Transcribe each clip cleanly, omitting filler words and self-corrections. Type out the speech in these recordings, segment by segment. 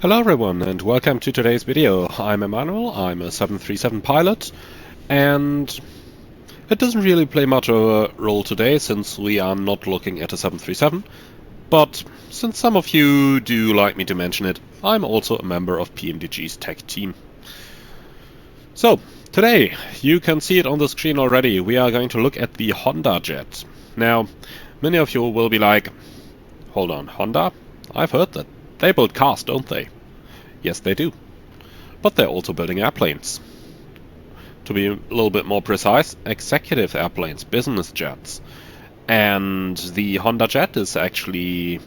Hello everyone and welcome to today's video. I'm Emmanuel, I'm a 737 pilot, and it doesn't really play much of a role today since we are not looking at a 737, but since some of you do like me to mention it, I'm also a member of PMDG's tech team. So, today, you can see it on the screen already, we are going to look at the Hondajet. Now, many of you will be like, hold on, Honda? I've heard that. They build cars, don't they? Yes, they do. But they're also building airplanes. To be a little bit more precise, executive airplanes, business jets. And the Hondajet is actually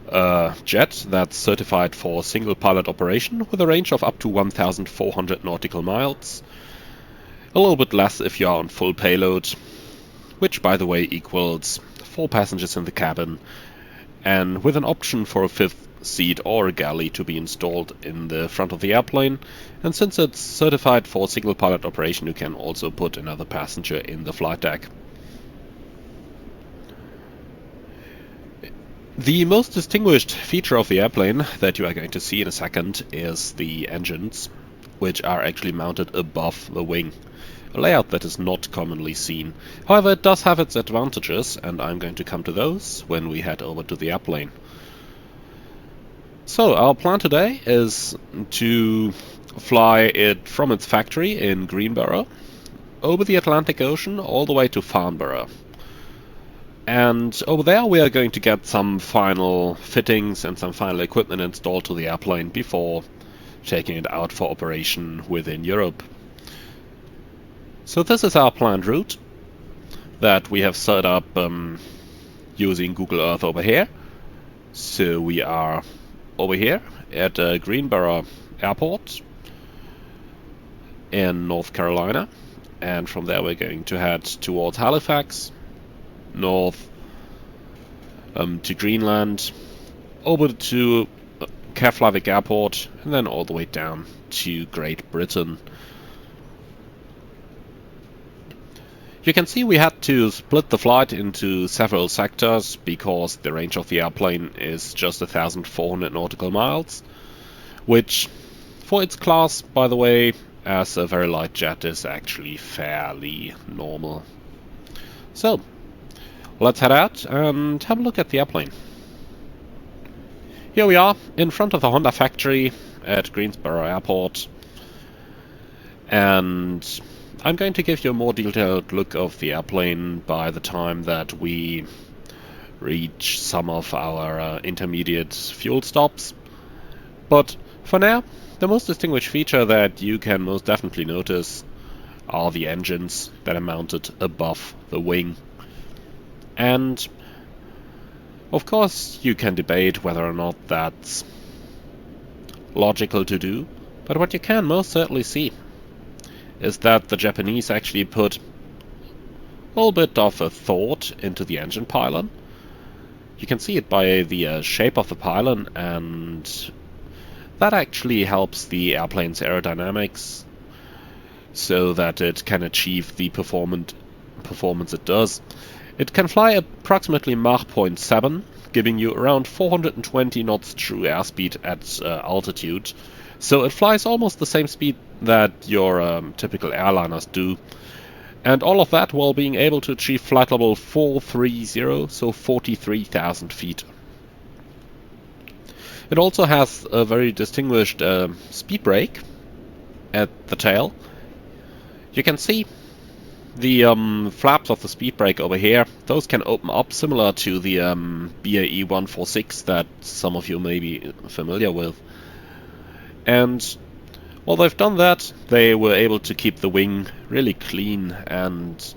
a jet that's certified for single pilot operation with a range of up to 1,400 nautical miles. A little bit less if you are on full payload, which by the way equals 4 passengers in the cabin, and with an option for a 5th seat or a galley to be installed in the front of the airplane. And since it's certified for single pilot operation, you can also put another passenger in the flight deck. The most distinguished feature of the airplane that you are going to see in a second is the engines, which are actually mounted above the wing. A layout that is not commonly seen. However, it does have its advantages, and I'm going to come to those when we head over to the airplane. So, our plan today is to fly it from its factory in Greensboro over the Atlantic Ocean all the way to Farnborough. And over there we are going to get some final fittings and some final equipment installed to the airplane before taking it out for operation within Europe. So this is our planned route that we have set up using Google Earth over here. So we are over here at Greensboro Airport in North Carolina, and from there we're going to head towards Halifax, north to Greenland, over to Keflavik Airport, and then all the way down to Great Britain. You can see we had to split the flight into several sectors because the range of the airplane is just 1,400 nautical miles, which for its class, by the way, as a very light jet is actually fairly normal. So, let's head out and have a look at the airplane. Here we are in front of the Honda factory at Greensboro Airport, and I'm going to give you a more detailed look of the airplane by the time that we reach some of our intermediate fuel stops. But for now, the most distinguished feature that you can most definitely notice are the engines that are mounted above the wing. And of course you can debate whether or not that's logical to do, but what you can most certainly see is that the Japanese actually put a little bit of a thought into the engine pylon. You can see it by the shape of the pylon, and that actually helps the airplane's aerodynamics so that it can achieve the performance it does. It can fly approximately Mach 0.7, giving you around 420 knots true airspeed at altitude. So it flies almost the same speed that your typical airliners do. And all of that while being able to achieve flight level 430, so 43,000 feet. It also has a very distinguished speed brake at the tail. You can see the flaps of the speed brake over here. Those can open up similar to the BAE 146 that some of you may be familiar with. And while they've done that, they were able to keep the wing really clean and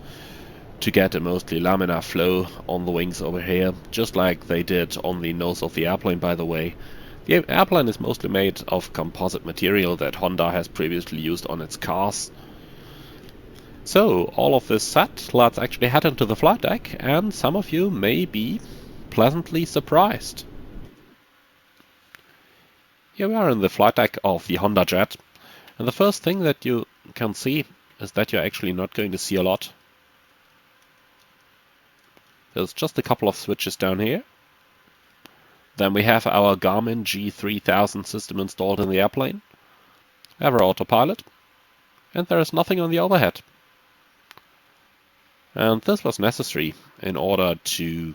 to get a mostly laminar flow on the wings over here, just like they did on the nose of the airplane, by the way. The airplane is mostly made of composite material that Honda has previously used on its cars. So, all of this set, let's actually head into the flight deck, and some of you may be pleasantly surprised. Here we are in the flight deck of the Hondajet, and the first thing that you can see is that you're actually not going to see a lot. There's just a couple of switches down here Then we have our Garmin G3000 system installed in the airplane. We have our autopilot. And there is nothing on the overhead. And this was necessary in order to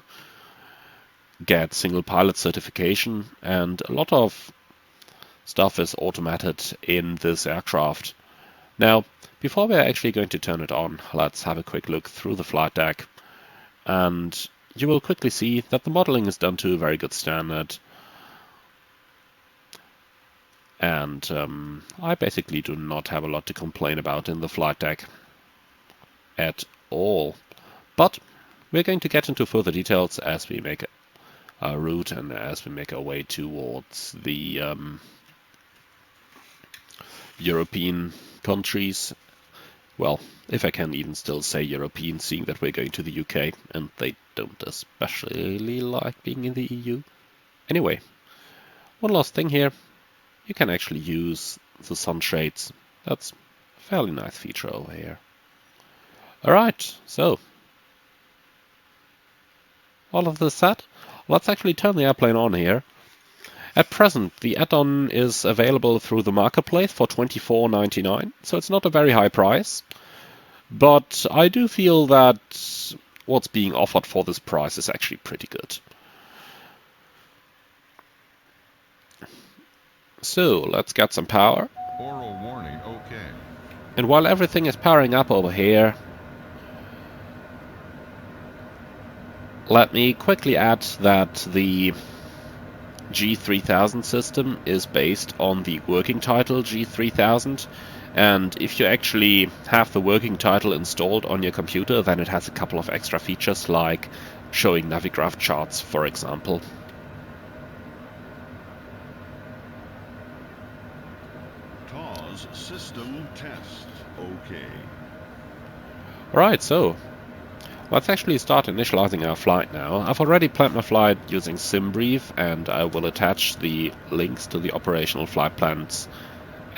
get single pilot certification, and a lot of stuff is automated in this aircraft. Now, before we're actually going to turn it on, let's have a quick look through the flight deck, and you will quickly see that the modeling is done to a very good standard. And I basically do not have a lot to complain about in the flight deck at all. But we're going to get into further details as we make our route and as we make our way towards the European countries. Well, if I can even still say European, seeing that we're going to the UK and they don't especially like being in the EU. Anyway, one last thing here. You can actually use the sunshades. That's a fairly nice feature over here. Alright, so all of this said, let's actually turn the airplane on here. At present, the add-on is available through the marketplace for $24.99, so it's not a very high price. But I do feel that what's being offered for this price is actually pretty good. So, let's get some power. Oral warning, okay. And while everything is powering up over here, let me quickly add that the G3000 system is based on the working title G3000, and if you actually have the working title installed on your computer, then it has a couple of extra features like showing Navigraph charts, for example. TAWS system test, okay. Alright, so let's actually start initializing our flight now. I've already planned my flight using SimBrief, and I will attach the links to the operational flight plans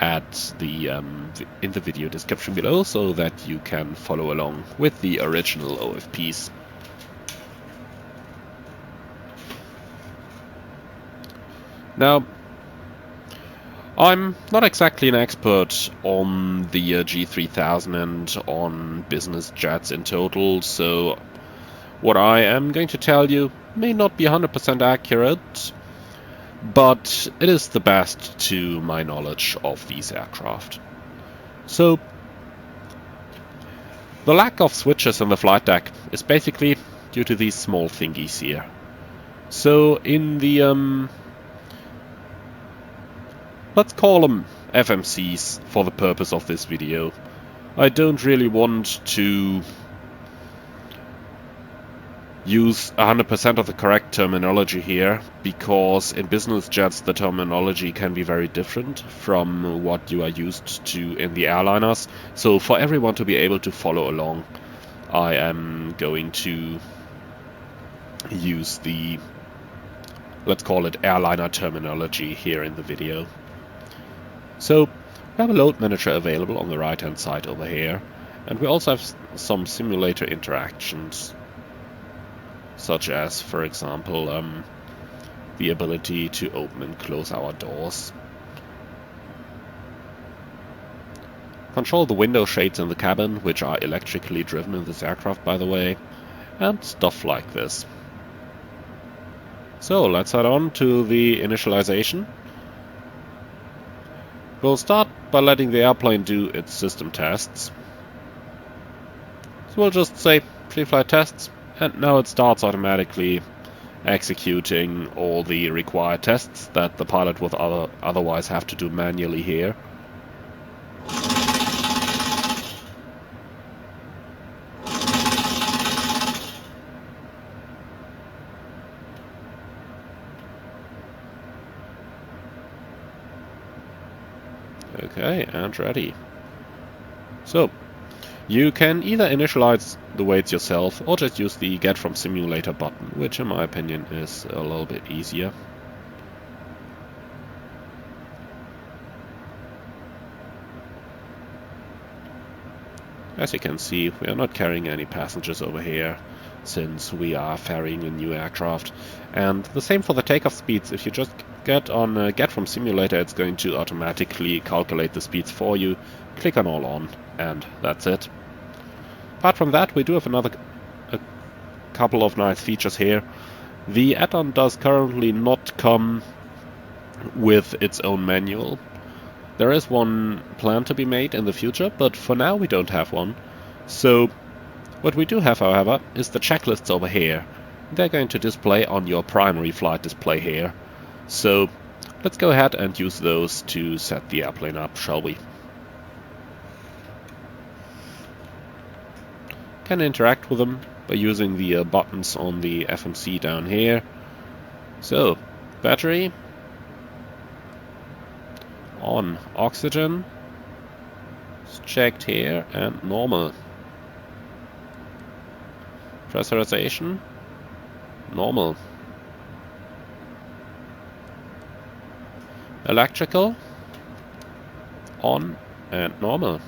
at in the video description below, so that you can follow along with the original OFPs. Now, I'm not exactly an expert on the G3000 and on business jets in total, so what I am going to tell you may not be 100% accurate, but it is the best to my knowledge of these aircraft. So, the lack of switches in the flight deck is basically due to these small thingies here. So, in the let's call them FMCs for the purpose of this video. I don't really want to use 100% of the correct terminology here, because in business jets the terminology can be very different from what you are used to in the airliners. So for everyone to be able to follow along, I am going to use the, let's call it, airliner terminology here in the video. So we have a load manager available on the right hand side over here, and we also have some simulator interactions, such as, for example, the ability to open and close our doors. Control the window shades in the cabin, which are electrically driven in this aircraft, by the way, and stuff like this. So let's head on to the initialization. We'll start by letting the airplane do its system tests. So we'll just say pre-flight tests, and now it starts automatically executing all the required tests that the pilot would otherwise have to do manually here. Okay, and ready. So, you can either initialize the weights yourself or just use the Get From Simulator button, which in my opinion is a little bit easier. As you can see, we are not carrying any passengers over here, since we are ferrying a new aircraft. And the same for the takeoff speeds. If you just get on Get from Simulator, it's going to automatically calculate the speeds for you. Click on All On, and that's it. Apart from that, we do have a couple of nice features here. The add-on does currently not come with its own manual. There is one planned to be made in the future, but for now we don't have one. So what we do have, however, is the checklists over here. They're going to display on your primary flight display here. So let's go ahead and use those to set the airplane up, shall we? Can interact with them by using the buttons on the FMC down here. So, battery on, oxygen is checked here, and normal. Pressurization, normal. Electrical, on and normal.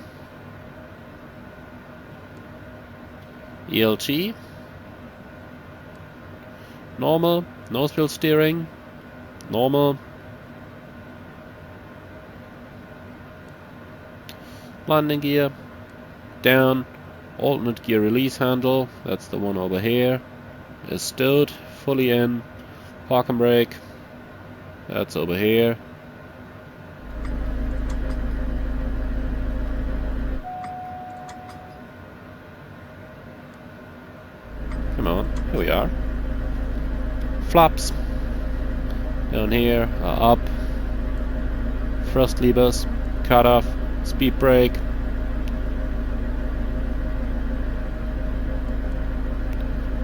ELT, normal. Nose wheel steering, normal. Landing gear, down. Alternate gear release handle, that's the one over here, is stowed, fully in. Park and brake, that's over here. Come on, here we are. Flaps down here are up. Thrust levers, cut off, speed brake.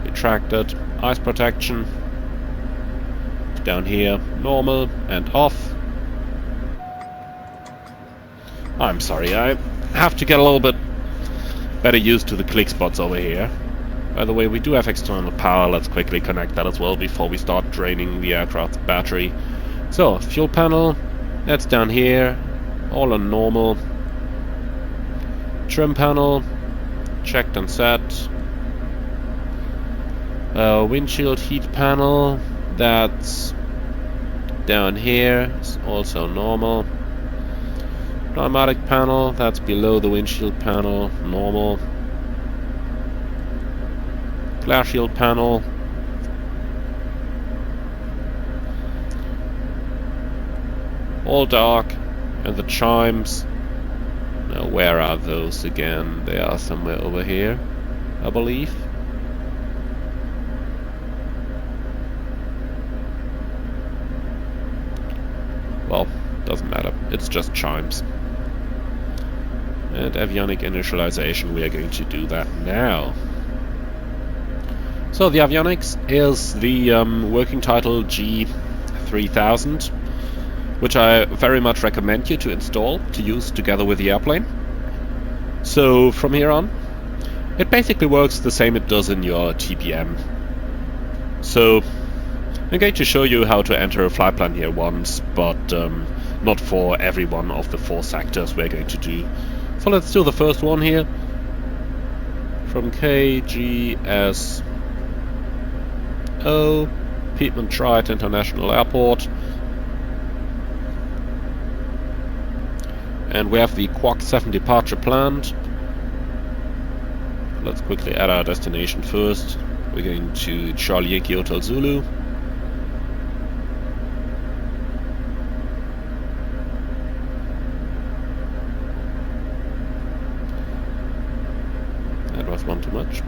Retracted, ice protection. Down here, normal and off. I'm sorry, I have to get a little bit better used to the click spots over here. By the way, we do have external power. Let's quickly connect that as well before we start draining the aircraft's battery. So, fuel panel, that's down here, all on normal. Trim panel, checked and set. Windshield heat panel, that's down here, it's also normal. Pneumatic panel, that's below the windshield panel, normal. Glare shield panel. All dark. And the chimes. Now where are those again? They are somewhere over here, I believe. Well, doesn't matter. It's just chimes. And avionic initialization, we are going to do that now. So the avionics is the working title G3000, which I very much recommend you to install to use together with the airplane. So from here on, it basically works the same it does in your TPM. So I'm going to show you how to enter a flight plan here once, but not for every one of the 4 sectors we're going to do. So let's do the first one here. From KGS Piedmont Triad International Airport, and we have the Quark 7 departure planned. Let's quickly add our destination first. We're going to Charlie Yankee Hotel Zulu. That was one too much.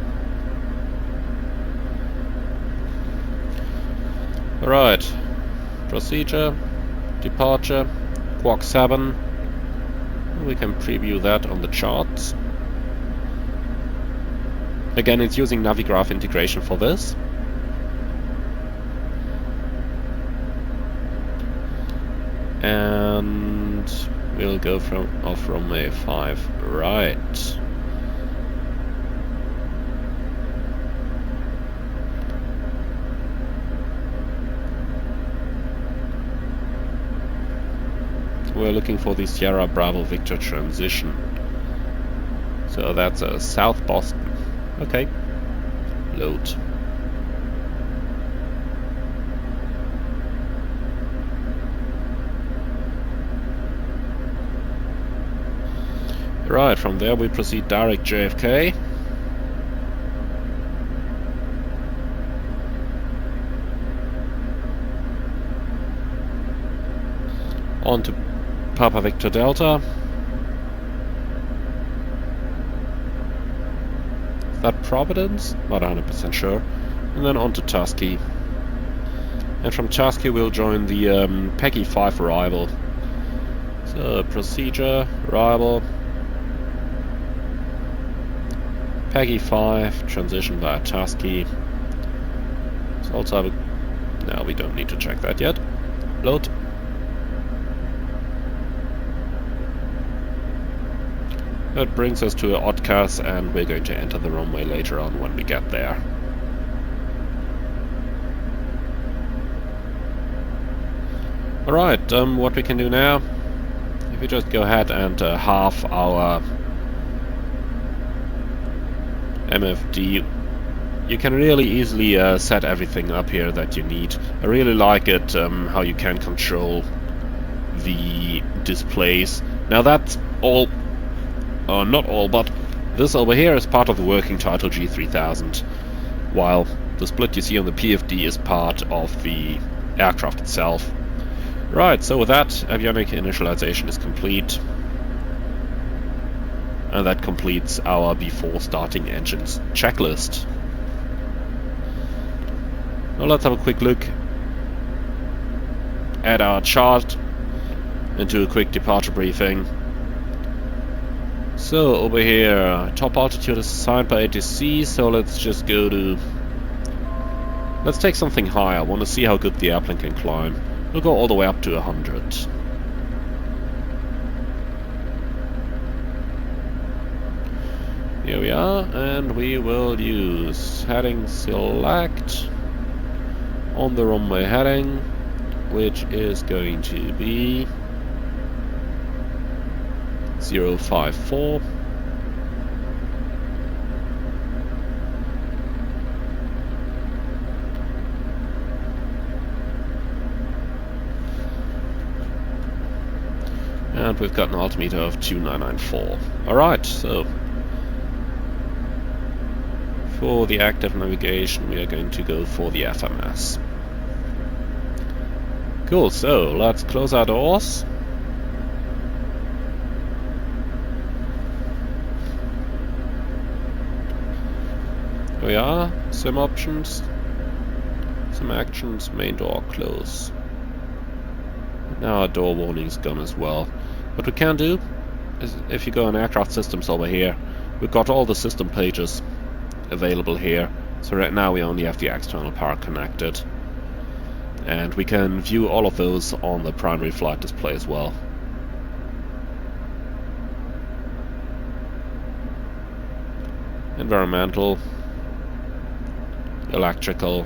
Alright, procedure, departure, Quark 7. We can preview that on the charts. Again, it's using Navigraph integration for this. And we'll go off runway 5 right. We're looking for the Sierra Bravo Victor transition. So that's South Boston. Okay. Load. Right, from there we proceed direct JFK. On to Papa Victor Delta. Is that Providence? Not 100% sure. And then on to Tusky. And from Tusky we'll join the Peggy 5 arrival. So, procedure, arrival. Peggy 5, transition via Tusky. So also have a... No, we don't need to check that yet. Load. That brings us to HOTAS, and we're going to enter the runway later on when we get there. Alright, what we can do now, if we just go ahead and halve our MFD, you can really easily set everything up here that you need. I really like it, how you can control the displays. Now that's all, not all, but this over here is part of the working title G3000, while the split you see on the PFD is part of the aircraft itself. Right, so with that, avionic initialization is complete. And that completes our before starting engines checklist. Now let's have a quick look at our chart and do a quick departure briefing. So over here, top altitude is assigned by ATC, so let's just go to... Let's take something higher. I want to see how good the airplane can climb. We'll go all the way up to 100. Here we are, and we will use heading select on the runway heading, which is going to be 054. And we've got an altimeter of 2994. Alright, so for the active navigation, we are going to go for the FMS. Cool, so let's close our doors. Here we are, sim options, sim actions, main door close. Now our door warning is gone as well. What we can do is, if you go on aircraft systems over here, we've got all the system pages available here. So right now we only have the external power connected, and we can view all of those on the primary flight display as well. Environmental, electrical.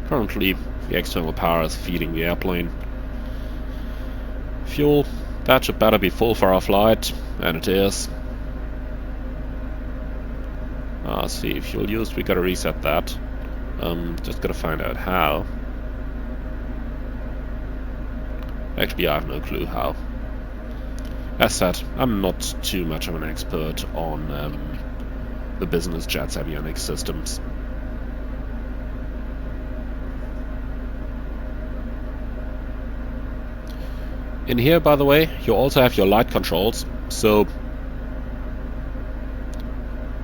Currently the external power is feeding the airplane. Fuel, that should better be full for our flight, and it is. See, fuel used, we gotta reset that. Just gotta find out how. Actually, I have no clue how. As said, I'm not too much of an expert on the business jet's avionics systems. In here, by the way, you also have your light controls. So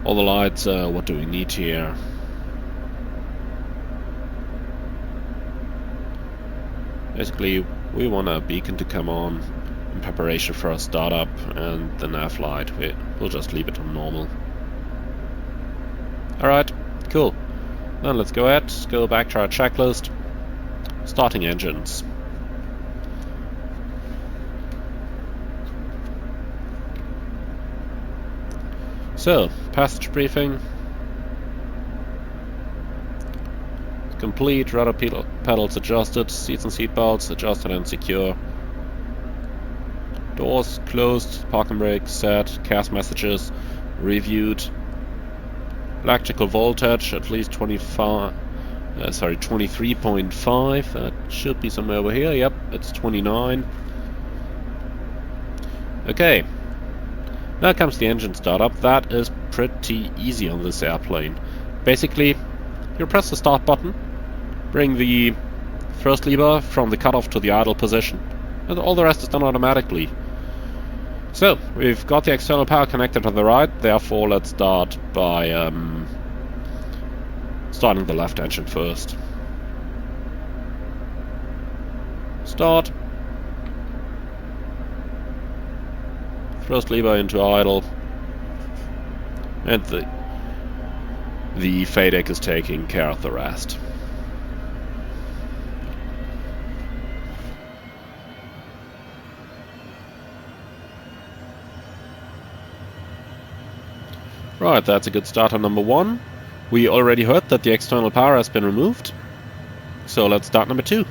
all the lights, what do we need here? Basically, we want a beacon to come on in preparation for a startup, and the nav light, we'll just leave it on normal. Alright, cool. Then let's go ahead, go back to our checklist. Starting engines. So, passage briefing. Complete, rudder pedals adjusted, seats and seat belts adjusted and secure. Doors closed, parking brake set, CAS messages reviewed. Electrical voltage at least 23.5. That should be somewhere over here. Yep, it's 29. Okay. Now comes the engine startup. That is pretty easy on this airplane. Basically, you press the start button, bring the thrust lever from the cutoff to the idle position, and all the rest is done automatically. So, we've got the external power connected on the right, therefore let's start by starting the left engine first. Start. Thrust lever into idle. And the FADEC is taking care of the rest. Right, that's a good start on number 1. We already heard that the external power has been removed. So let's start number 2.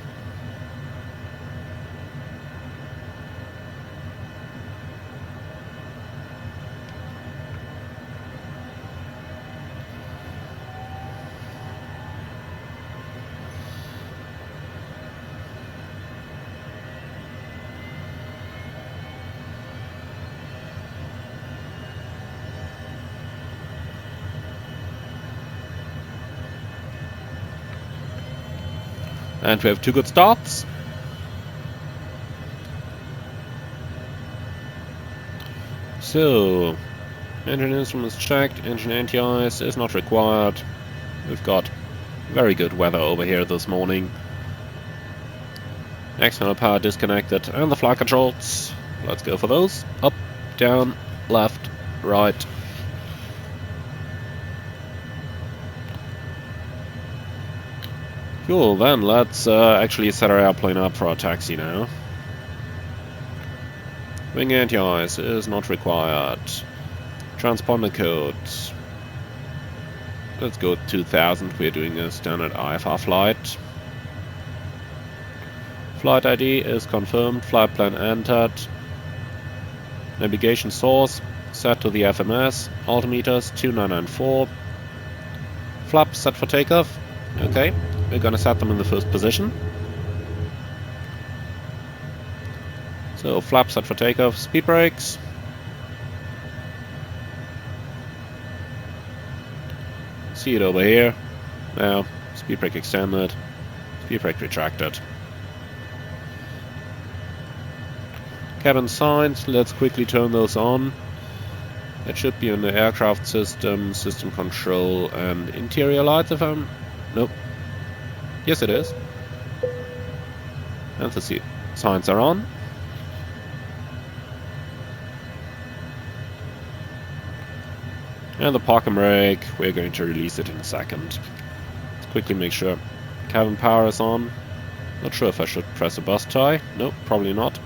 And we have 2 good starts. So, engine instruments checked, engine anti-ice is not required. We've got very good weather over here this morning. External power disconnected, and the flight controls. Let's go for those. Up, down, left, right. Cool, then let's actually set our airplane up for our taxi now. Wing anti-ice is not required. Transponder codes. Let's go 2000, we're doing a standard IFR flight. Flight ID is confirmed, flight plan entered. Navigation source set to the FMS, altimeters 2994. Flaps set for takeoff. Okay, we're gonna set them in the first position. So flaps set for takeoff, speed brakes. See it over here. Now, speed brake extended, speed brake retracted. Cabin signs, let's quickly turn those on. That should be on the aircraft system, system control, and interior lights if I'm... Nope. Yes it is. And the signs are on. And the parking brake, we're going to release it in a second. Let's quickly make sure cabin power is on. Not sure if I should press a bus tie. Nope, probably not.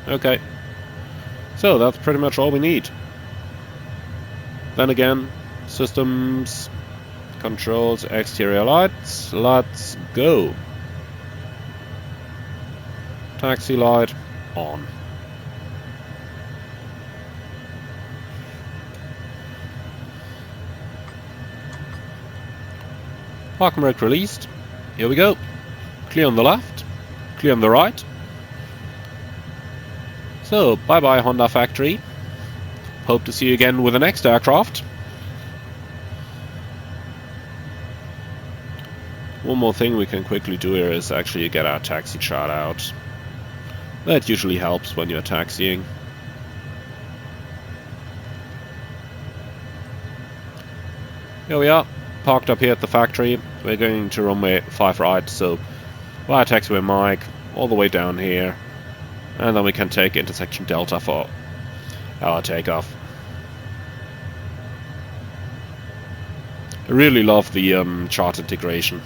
Okay. So that's pretty much all we need. Then again, systems, controls, exterior lights. Let's go. Taxi light on. Parking brake released. Here we go. Clear on the left. Clear on the right. So, bye-bye Honda factory. Hope to see you again with the next aircraft. One more thing we can quickly do here is actually get our taxi chart out. That usually helps when you're taxiing. Here we are, parked up here at the factory. We're going to runway 5 right, so via taxiway Mike, all the way down here. And then we can take intersection Delta for our takeoff. I really love the chart integration.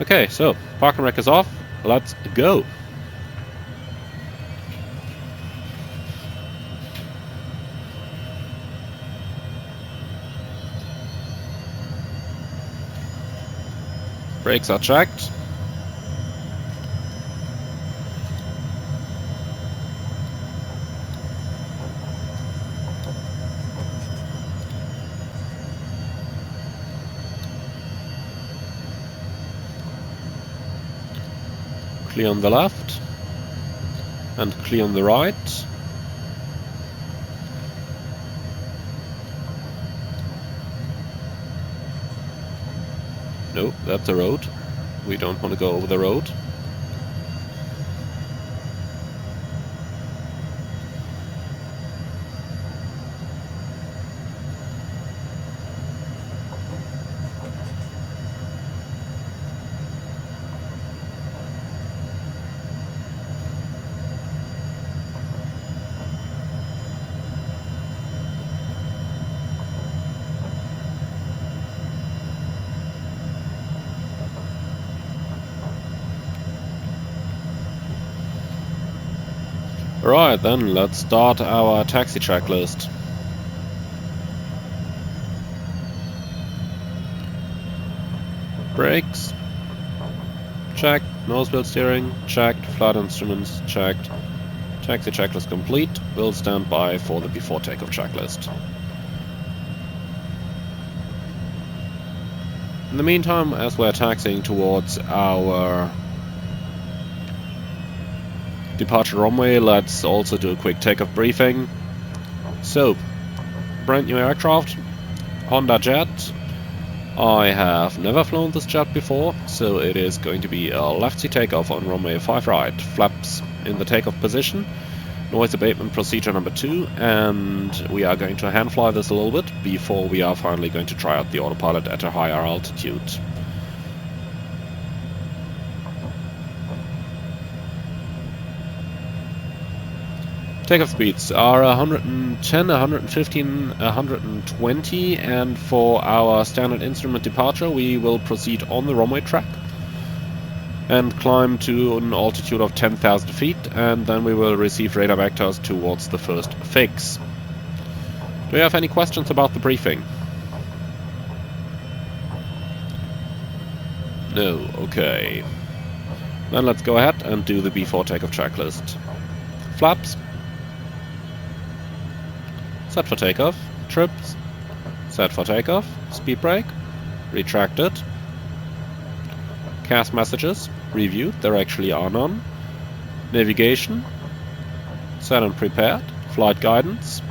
Okay, so parking brake is off. Let's go. Brakes are checked. Clear on the left. And clear on the right. No, that's a road. We don't want to go over the road. Right, then let's start our taxi checklist. Brakes, checked. Nose wheel steering, checked. Flight instruments, checked. Taxi checklist complete. We'll stand by for the before takeoff checklist. In the meantime, as we're taxiing towards our departure runway, let's also do a quick takeoff briefing. So, brand new aircraft, Hondajet. I have never flown this jet before, so it is going to be a left-sea takeoff on runway 5 right, flaps in the takeoff position, noise abatement procedure number 2, and we are going to hand fly this a little bit before we are finally going to try out the autopilot at a higher altitude. Takeoff speeds are 110, 115, 120, and for our standard instrument departure we will proceed on the runway track and climb to an altitude of 10,000 feet, and then we will receive radar vectors towards the first fix. Do you have any questions about the briefing? No, okay. Then let's go ahead and do the before takeoff checklist. Flaps. Set for takeoff, trips, set for takeoff, speed brake, retracted, CAS messages, reviewed, there actually are none, navigation, set and prepared, flight guidance.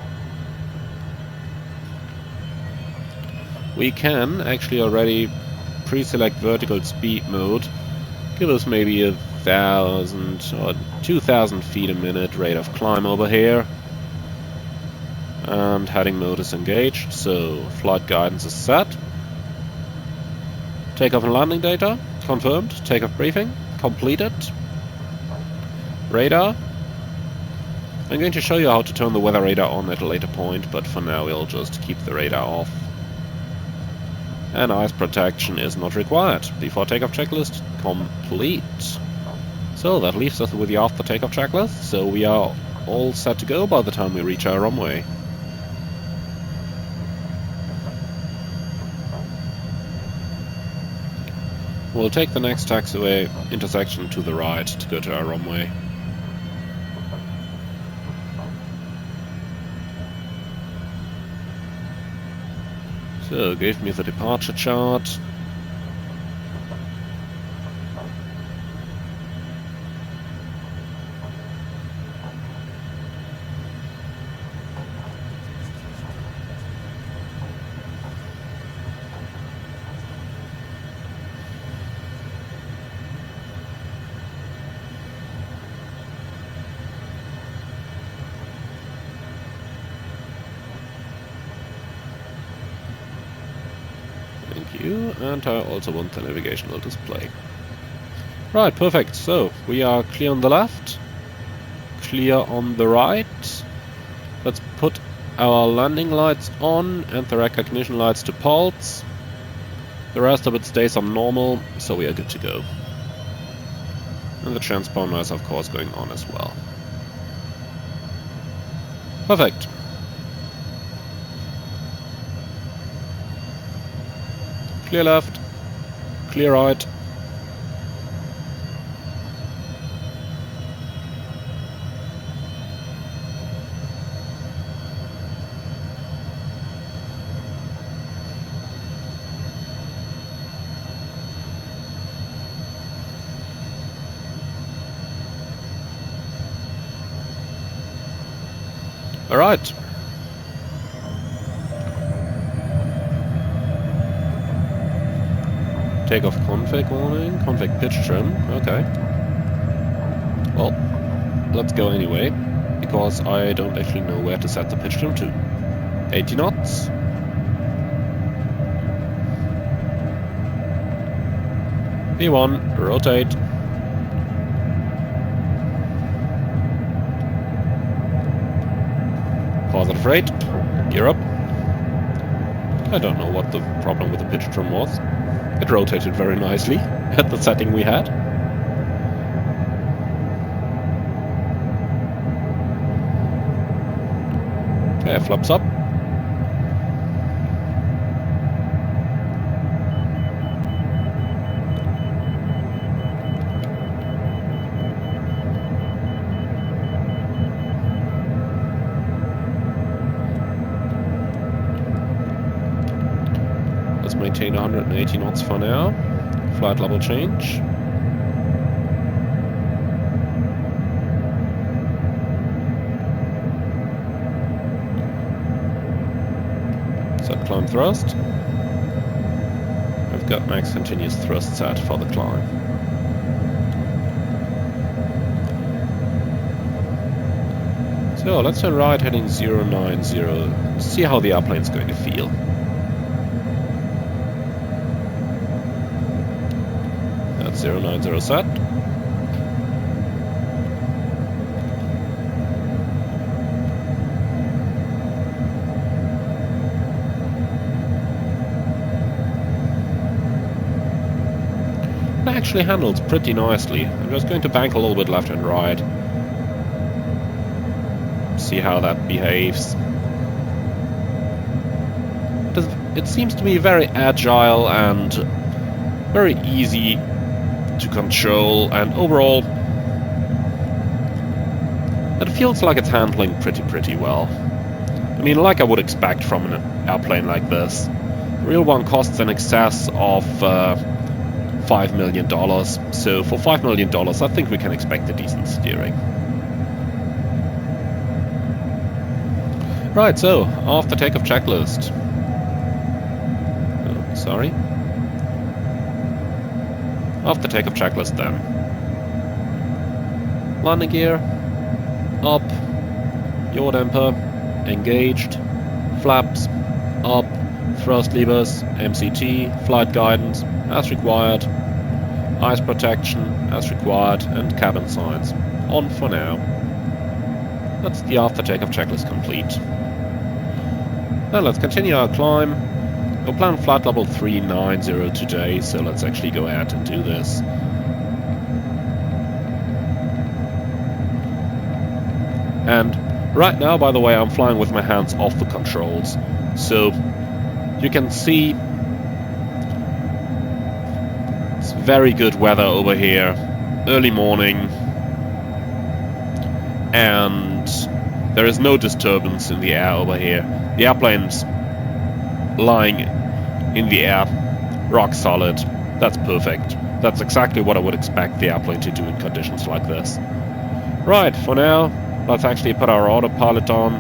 We can actually already pre-select vertical speed mode, give us maybe 1,000 or 2,000 feet a minute rate of climb over here. And heading mode is engaged, so flight guidance is set. Takeoff and landing data confirmed. Takeoff briefing completed. Radar. I'm going to show you how to turn the weather radar on at a later point, but for now we'll just keep the radar off. And ice protection is not required. Before takeoff checklist complete. So that leaves us with the after takeoff checklist, so we are all set to go by the time we reach our runway. We'll take the next taxiway intersection to the right to go to our runway. So, give me the departure chart. And I also want the navigational display. Right, perfect. So, we are clear on the left, clear on the right. Let's put our landing lights on and the recognition lights to pulse. The rest of it stays on normal, so we are good to go. And the transponder is of course going on as well. Perfect. Clear left, clear right. Alright. Takeoff config warning, config pitch trim, okay. Well, let's go anyway, because I don't actually know where to set the pitch trim to. 80 knots. V1, rotate. Positive rate, gear up. I don't know what the problem with the pitch trim was. It rotated very nicely at the setting we had. Okay, flaps up. Maintain 180 knots for now. Flight level change. Set climb thrust. I've got max continuous thrust set for the climb. So let's turn right heading 090. See how the airplane's going to feel. That's 090 set. That actually handles pretty nicely. I'm just going to bank a little bit left and right. See how that behaves. It seems to me very agile and very easy to control, and overall it feels like it's handling pretty well. I mean, like I would expect from an airplane like this. The real one costs in excess of $5 million, so for $5 million I think we can expect a decent steering. Right, so after takeoff checklist. Oh, sorry. After takeoff checklist then. Landing gear, up, yaw damper, engaged, flaps, up, thrust levers, MCT, flight guidance, as required, ice protection, as required, and cabin signs. On for now. That's the after takeoff checklist complete. Now let's continue our climb. We'll plan flight level 390 today, so let's actually go ahead and do this. And right now, by the way, I'm flying with my hands off the controls, so you can see it's very good weather over here, early morning, and there is no disturbance in the air over here. The airplane's lying in the air, rock solid. That's perfect. That's exactly what I would expect the airplane to do in conditions like this. Right, for now, let's actually put our autopilot on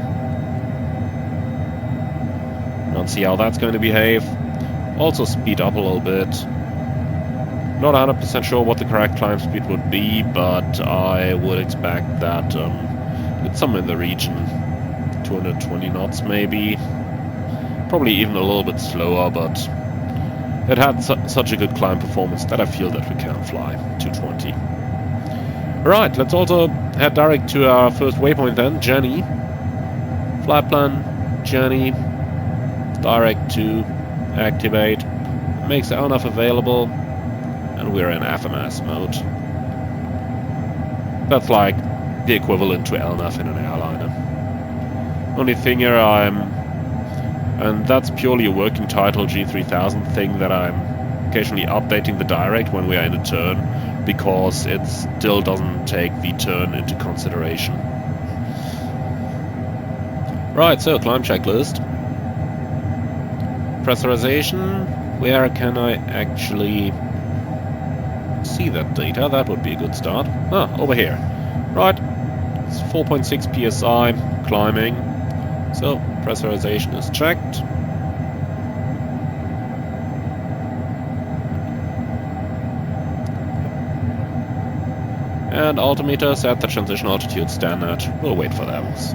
and see how that's going to behave. Also speed up a little bit. Not 100% sure what the correct climb speed would be, but I would expect that it's somewhere in the region 220 knots maybe. Probably even a little bit slower, but it had such a good climb performance that I feel that we can fly 220. Right, let's also head direct to our first waypoint then, Journey. Flight plan, Journey, direct to activate, makes LNAV available, and we're in FMS mode. That's like the equivalent to LNAV in an airliner. Only thing here and that's purely a working title G3000 thing that I'm occasionally updating the direct when we are in a turn, because it still doesn't take the turn into consideration. Right, so climb checklist. Pressurization, where can I actually see that data? That would be a good start. Ah, over here. Right, it's 4.6 psi, climbing. So, pressurization is checked. And altimeter set the transition altitude standard. We'll wait for those.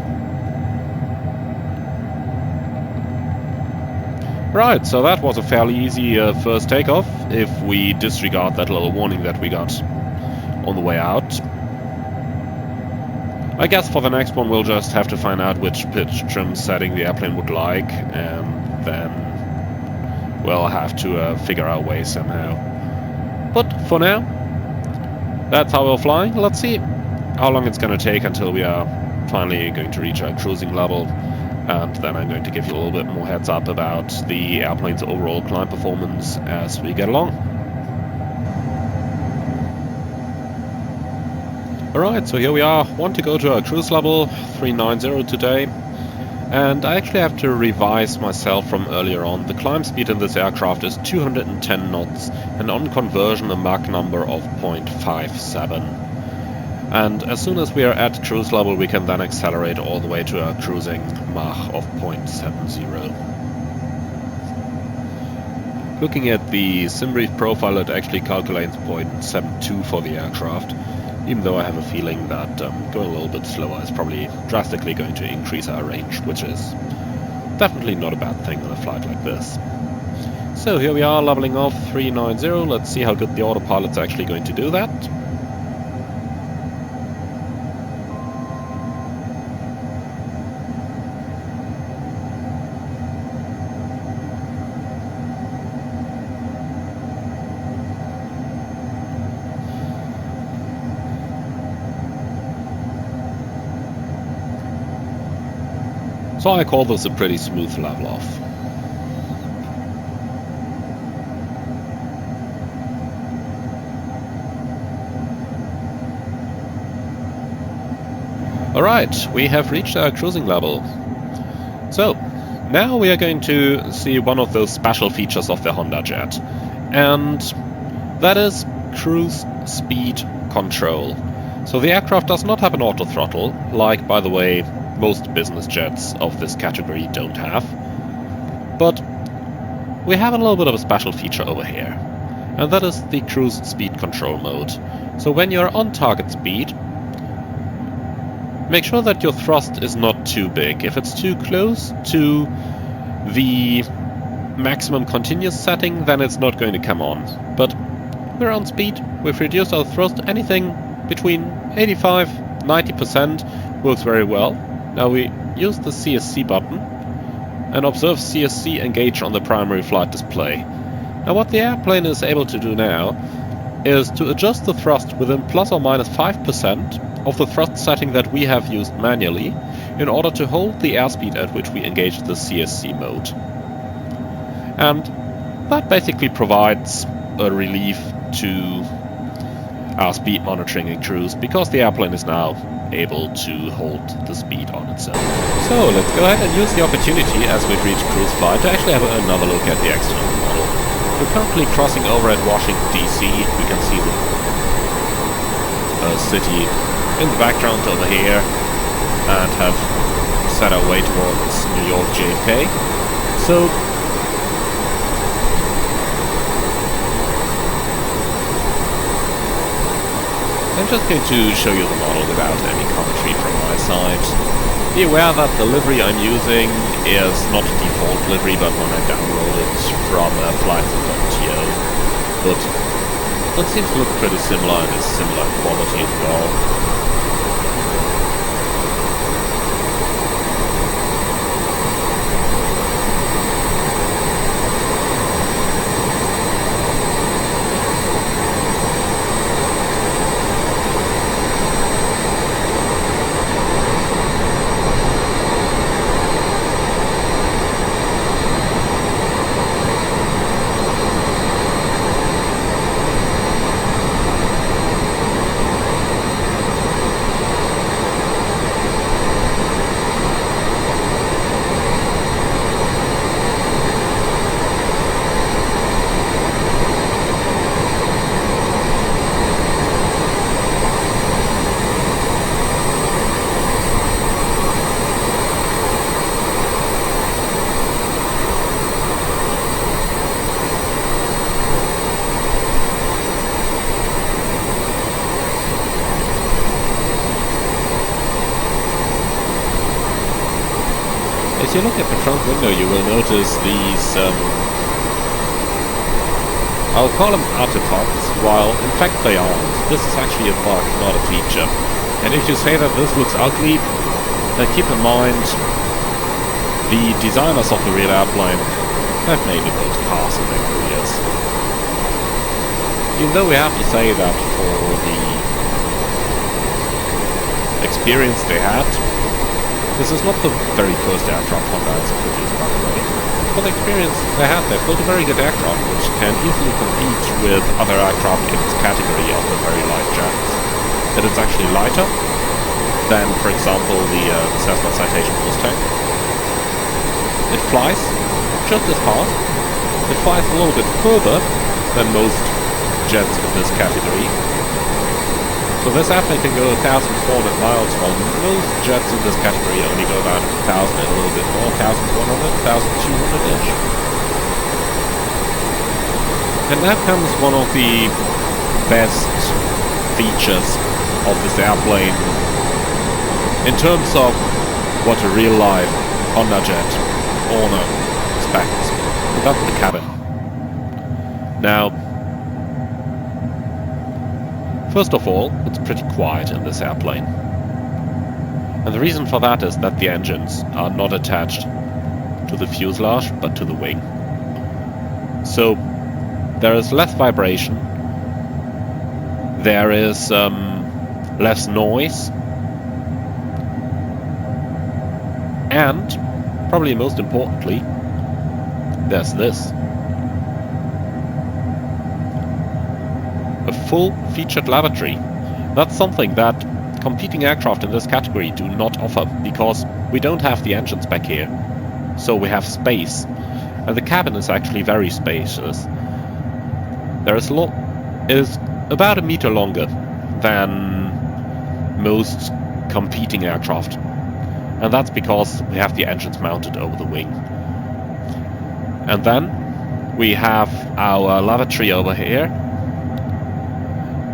Right, so that was a fairly easy first takeoff, if we disregard that little warning that we got on the way out. I guess for the next one we'll just have to find out which pitch trim setting the airplane would like, and then we'll have to figure our way somehow. But for now, that's how we're flying. Let's see how long it's going to take until we are finally going to reach our cruising level. And then I'm going to give you a little bit more heads up about the airplane's overall climb performance as we get along. Alright, so here we are. Want to go to our cruise level 390 today. And I actually have to revise myself from earlier on. The climb speed in this aircraft is 210 knots, and on conversion a Mach number of 0.57. And as soon as we are at cruise level, we can then accelerate all the way to a cruising Mach of 0.70. Looking at the SimBrief profile, it actually calculates 0.72 for the aircraft, even though I have a feeling that going a little bit slower is probably drastically going to increase our range, which is definitely not a bad thing on a flight like this. So here we are, leveling off 390. Let's see how good the autopilot's actually going to do that. So I call this a pretty smooth level off. Alright, we have reached our cruising level. So, now we are going to see one of those special features of the Hondajet. And that is cruise speed control. So the aircraft does not have an auto throttle, like, by the way, most business jets of this category don't have. But we have a little bit of a special feature over here, and that is the cruise speed control mode. So when you're on target speed, make sure that your thrust is not too big. If it's too close to the maximum continuous setting, then it's not going to come on. But we're on speed, we've reduced our thrust, anything between 85–90% works very well. Now we use the CSC button and observe CSC engage on the primary flight display. Now what the airplane is able to do now is to adjust the thrust within plus or minus 5% of the thrust setting that we have used manually in order to hold the airspeed at which we engage the CSC mode. And that basically provides a relief to our speed monitoring in cruise, because the airplane is now able to hold the speed on itself. So let's go ahead and use the opportunity as we've reached cruise flight to actually have another look at the external model. We're currently crossing over at Washington DC. We can see the city in the background over here and have set our way towards New York JFK. So I'm just going to show you the model without any commentary from my side. Be aware that the livery I'm using is not a default livery, but one I downloaded from flights.to. But it seems to look pretty similar and is similar quality as well. As you look at the front window, you will notice these, I'll call them artifacts, while in fact they aren't. This is actually a bug, not a feature. And if you say that this looks ugly, then keep in mind the designers of the real airplane have mainly built cars in their careers. Even though we have to say that for the experience they had, this is not the very first aircraft Honda has produced, by the way. For the experience they had, they built a very good aircraft which can easily compete with other aircraft in its category of the very light jets. It is actually lighter than, for example, the Cessna Citation Mustang. It flies just as fast. It flies a little bit further than most jets in this category. So this airplane can go 1,400 miles, while most jets in this category only go about 1,000 and a little bit more, 1,100, 1,200-ish. And that comes one of the best features of this airplane in terms of what a real-life Hondajet owner expects. And that's the cabin. Now, first of all, it's pretty quiet in this airplane. And the reason for that is that the engines are not attached to the fuselage, but to the wing. So, there is less vibration, there is less noise, and, probably most importantly, there's this. A full-featured lavatory. That's something that competing aircraft in this category do not offer, because we don't have the engines back here. So we have space. And the cabin is actually very spacious. There is it is about 1 meter longer than most competing aircraft. And that's because we have the engines mounted over the wing. And then we have our lavatory over here.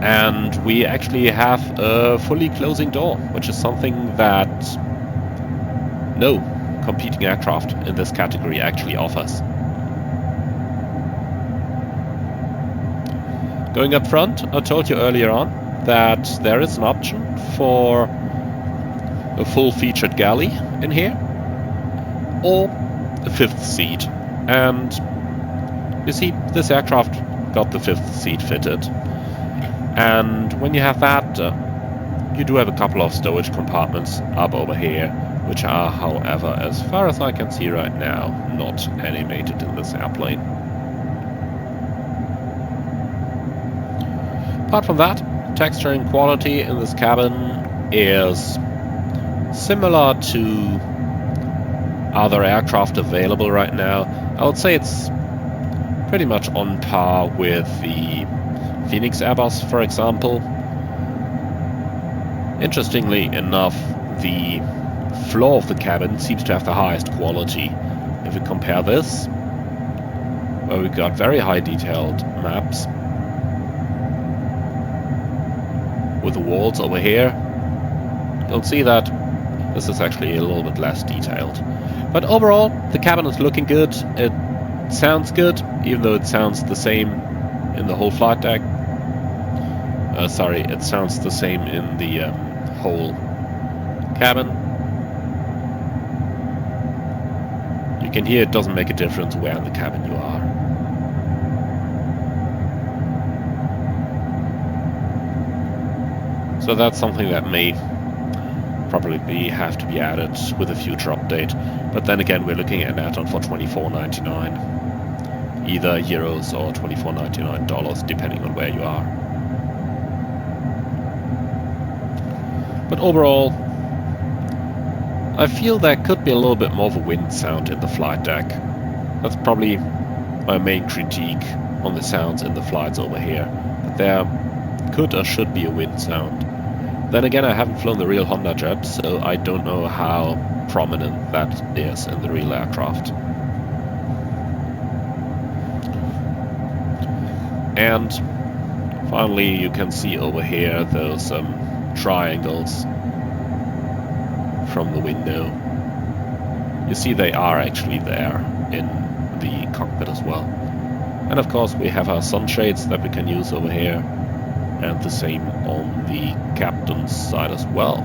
And we actually have a fully closing door, which is something that no competing aircraft in this category actually offers. Going up front, I told you earlier on that there is an option for a full-featured galley in here, or a 5th seat. And you see, this aircraft got the 5th seat fitted. And when you have that, you do have a couple of stowage compartments up over here, which are, however, as far as I can see right now, not animated in this airplane. Apart from that, texture and quality in this cabin is similar to other aircraft available right now. I would say it's pretty much on par with the Phoenix Airbus, for example. Interestingly enough, the floor of the cabin seems to have the highest quality. If we compare this, where we've got very high detailed maps, with the walls over here, you'll see that this is actually a little bit less detailed. But overall, the cabin is looking good. It sounds good, even though it sounds the same in the whole flight deck. Sorry, it sounds the same in the whole cabin. You can hear it doesn't make a difference where in the cabin you are. So that's something that may probably have to be added with a future update. But then again, we're looking at an add-on for $24.99, either euros or $24.99, depending on where you are. But overall, I feel there could be a little bit more of a wind sound in the flight deck. That's probably my main critique on the sounds in the flights over here. But there could or should be a wind sound. Then again, I haven't flown the real Hondajet, so I don't know how prominent that is in the real aircraft. And finally, you can see over here those triangles from the window. you see they are actually there in the cockpit as well. And of course we have our sunshades that we can use over here, and the same on the captain's side as well.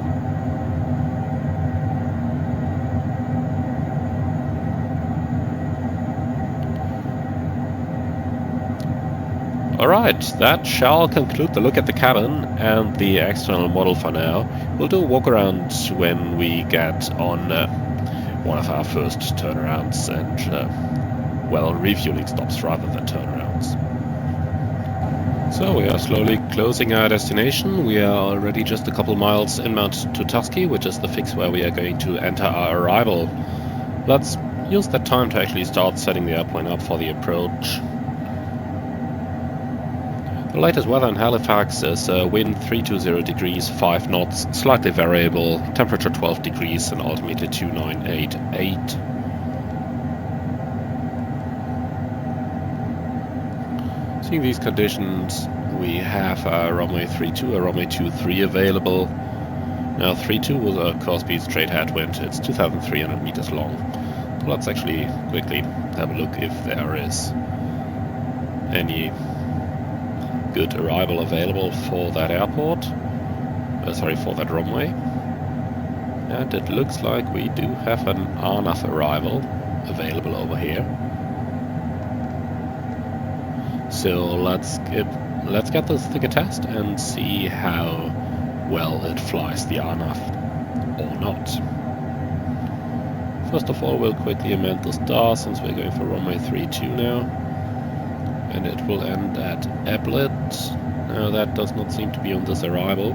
Alright, that shall conclude the look at the cabin and the external model for now. We'll do a walk around when we get on one of our first turnarounds and, well, refueling stops rather than turnarounds. So we are slowly closing our destination. We are already just a couple miles inbound to Tusky, which is the fix where we are going to enter our arrival. Let's use that time to actually start setting the airplane up for the approach. The latest weather in Halifax is wind 320 degrees, 5 knots, slightly variable, temperature 12 degrees and altimeter 2988. Seeing these conditions, we have a runway 32, a runway 23 available. Now 32 will of course be straight headwind, it's 2,300 meters long. So let's actually quickly have a look if there is any good arrival available for that airport, for that runway. And it looks like we do have an RNAV arrival available over here. So let's get this thing a test and see how well it flies the RNAV or not. First of all, we'll quickly amend the star since we're going for runway 32 now. And it will end at Eplet. Now that does not seem to be on this arrival.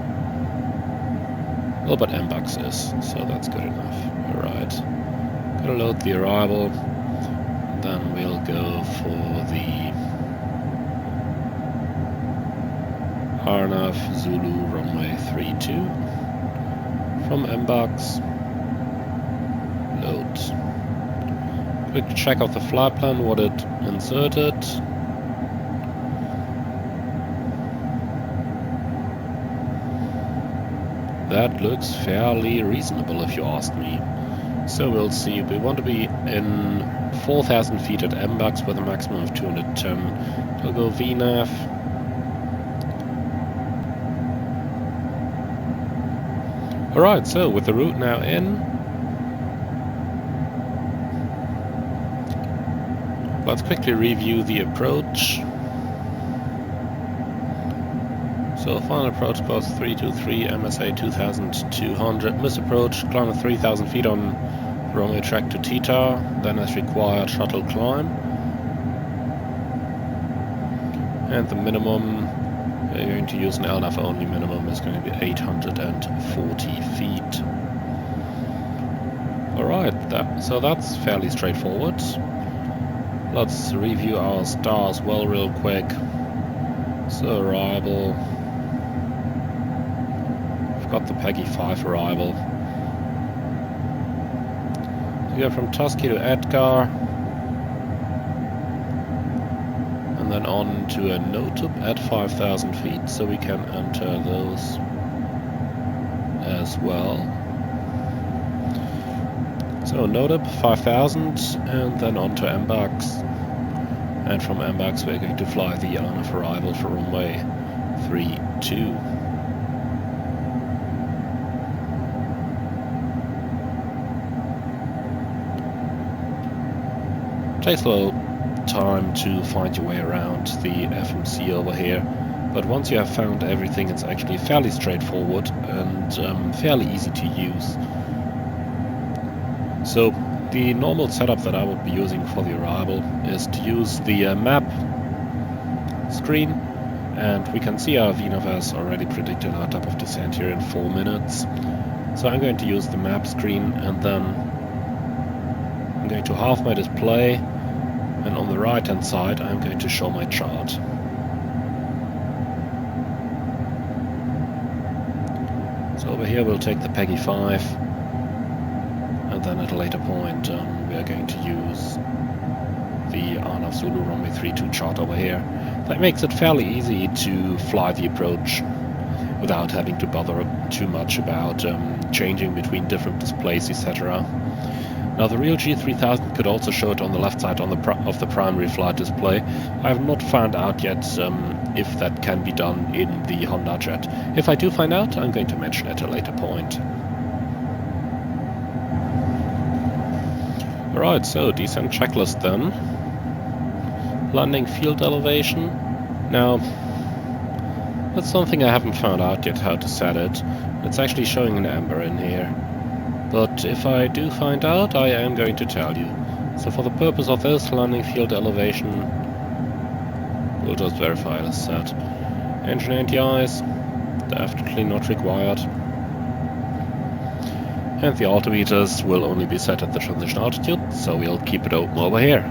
Well, but MBUX is, so that's good enough. Alright. Gonna load the arrival. Then we'll go for the RNAV Zulu runway 32. From MBUX. Load. Quick check of the flight plan, what it inserted. That looks fairly reasonable if you ask me. So we'll see. We want to be in 4,000 feet at MBUX with a maximum of 210. We'll go VNAV. Alright, so with the route now in, let's quickly review the approach. So final approach course 323, MSA 2200, misapproach, climb of 3000 feet on runway track to Tita, then as required shuttle climb. And the minimum, we're going to use an LNAV only minimum, is going to be 840 feet. Alright, so that's fairly straightforward. Let's review our stars well real quick. So arrival. Got the Peggy 5 arrival. We go from Tusky to Edgar, and then on to a NOTUB at 5,000 feet, so we can enter those as well. So NOTUB 5,000, and then on to MBUX, and from MBUX we're going to fly the RNAV arrival for runway 32. Takes a little time to find your way around the FMC over here, but once you have found everything, it's actually fairly straightforward and fairly easy to use. So the normal setup that I would be using for the arrival is to use the map screen, and we can see our VNAV has already predicted our type of descent here in 4 minutes. So I'm going to use the map screen, and then I'm going to halve my display, and on the right hand side I'm going to show my chart. So over here we'll take the Peggy 5, and then at a later point we are going to use the RNAV Zulu runway 32 chart over here. That makes it fairly easy to fly the approach without having to bother too much about changing between different displays, etc. Now the real G3000 could also show it on the left side of the primary flight display. I have not found out yet if that can be done in the Hondajet. If I do find out, I'm going to mention it at a later point. Alright, so descent checklist then. Landing field elevation. Now, that's something I haven't found out yet how to set it. It's actually showing an amber in here. But if I do find out, I am going to tell you. So for the purpose of this, landing field elevation, we'll just verify this set. Engine anti-ice, definitely not required. And the altimeters will only be set at the transition altitude, so we'll keep it open over here.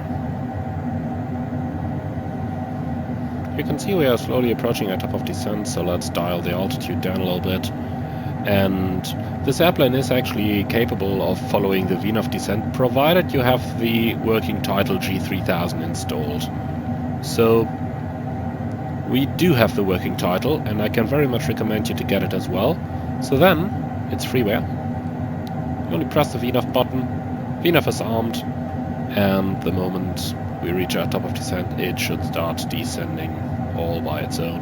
You can see we are slowly approaching our top of descent, so let's dial the altitude down a little bit. And this airplane is actually capable of following the VNAV descent, provided you have the working title G3000 installed. So we do have the working title, and I can very much recommend you to get it as well. So then, it's freeware. You only press the VNAV button, VNAV is armed, and the moment we reach our top of descent, it should start descending all by its own.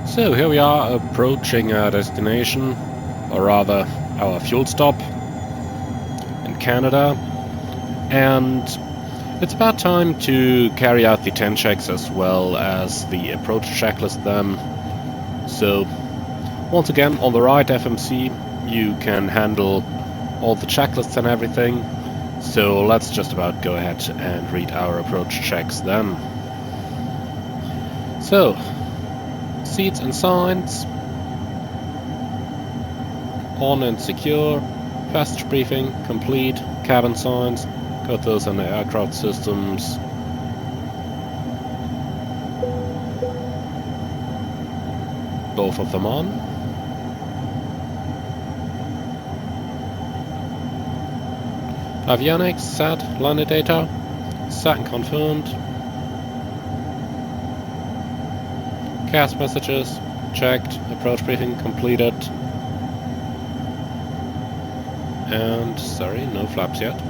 So here we are approaching our destination, or rather our fuel stop in Canada, and it's about time to carry out the 10 checks as well as the approach checklist then. So once again, on the right FMC you can handle all the checklists and everything, so let's just about go ahead and read our approach checks then. So, seats and signs, on and secure, passage briefing, complete, cabin signs, got those on the aircraft systems. Both of them on. Avionics, SAT, landing data, SAT and confirmed. CAS messages, checked, approach briefing completed. And, sorry, no flaps yet.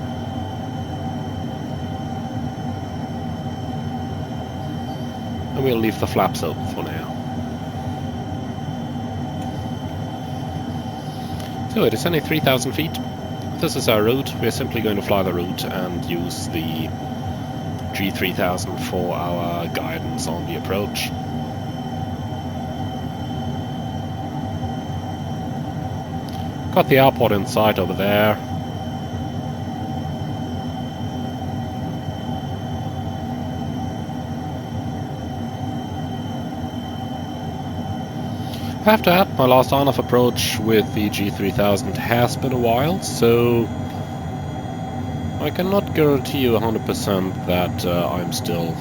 And we'll leave the flaps open for now. So it is only 3,000 feet. This is our route. We're simply going to fly the route and use the G3000 for our guidance on the approach. Got the airport in sight over there. I have to add, my last on-off approach with the G3000 has been a while, so I cannot guarantee you 100% that I'm still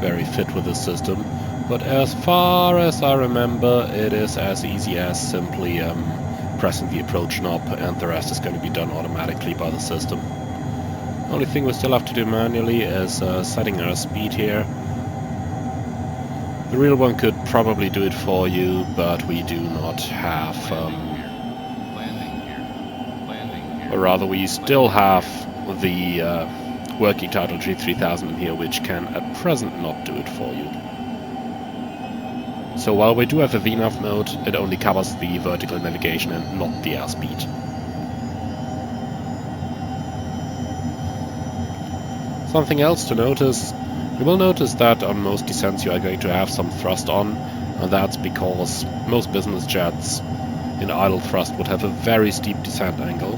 very fit with this system, but as far as I remember, it is as easy as simply pressing the approach knob, and the rest is going to be done automatically by the system. Only thing we still have to do manually is setting our speed here. The real one could probably do it for you, but we do not have, or rather we still have the working title G3000 here, which can at present not do it for you. So while we do have a VNAV mode, it only covers the vertical navigation and not the airspeed. Something else to notice. You will notice that on most descents you are going to have some thrust on, and that's because most business jets in idle thrust would have a very steep descent angle.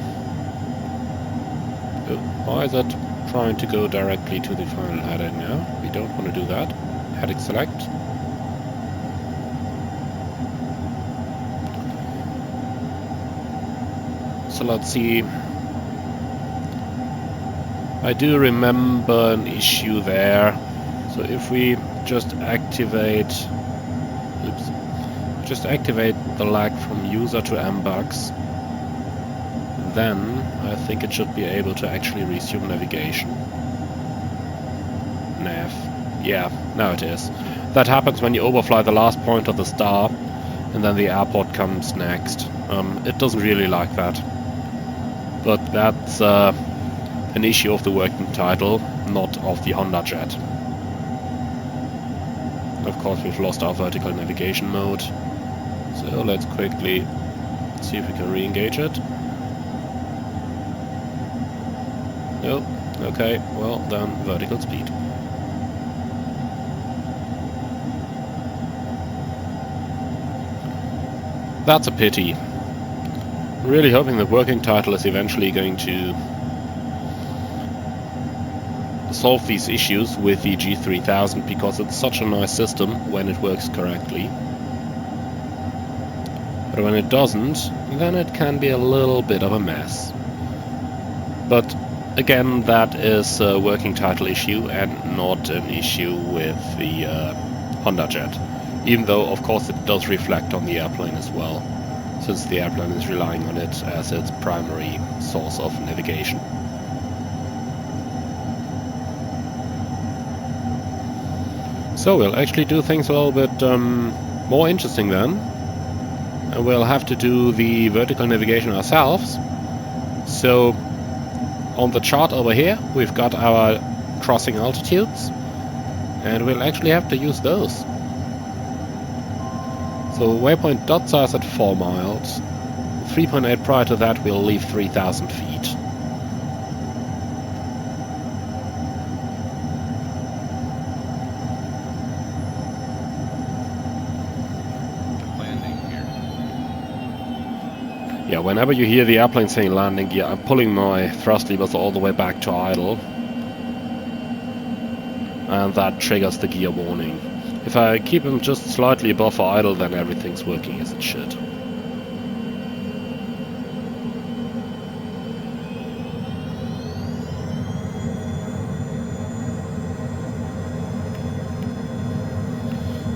Why is it trying to go directly to the final heading now? We don't want to do that. Heading select. So let's see. I do remember an issue there. So if we just activate, the lag from user to MBUX, then I think it should be able to actually resume navigation. Nav. Yeah, now it is. That happens when you overfly the last point of the star, and then the airport comes next. It doesn't really like that. But that's an issue of the working title, not of the Hondajet. Of course, we've lost our vertical navigation mode. So let's quickly see if we can re-engage it. Nope. Okay, well then vertical speed. That's a pity. Really hoping the working title is eventually going to solve these issues with the G3000, because it's such a nice system when it works correctly. But when it doesn't, then it can be a little bit of a mess. But again, that is a working title issue and not an issue with the Hondajet. Even though, of course, it does reflect on the airplane as well, since the airplane is relying on it as its primary source of navigation. So we'll actually do things a little bit more interesting then. And we'll have to do the vertical navigation ourselves. So on the chart over here, we've got our crossing altitudes, and we'll actually have to use those. So waypoint dot size at 4 miles. 3.8 prior to that, we'll leave 3,000 feet. Yeah, whenever you hear the airplane saying landing gear, I'm pulling my thrust levers all the way back to idle. And that triggers the gear warning. If I keep them just slightly above idle, then everything's working as it should.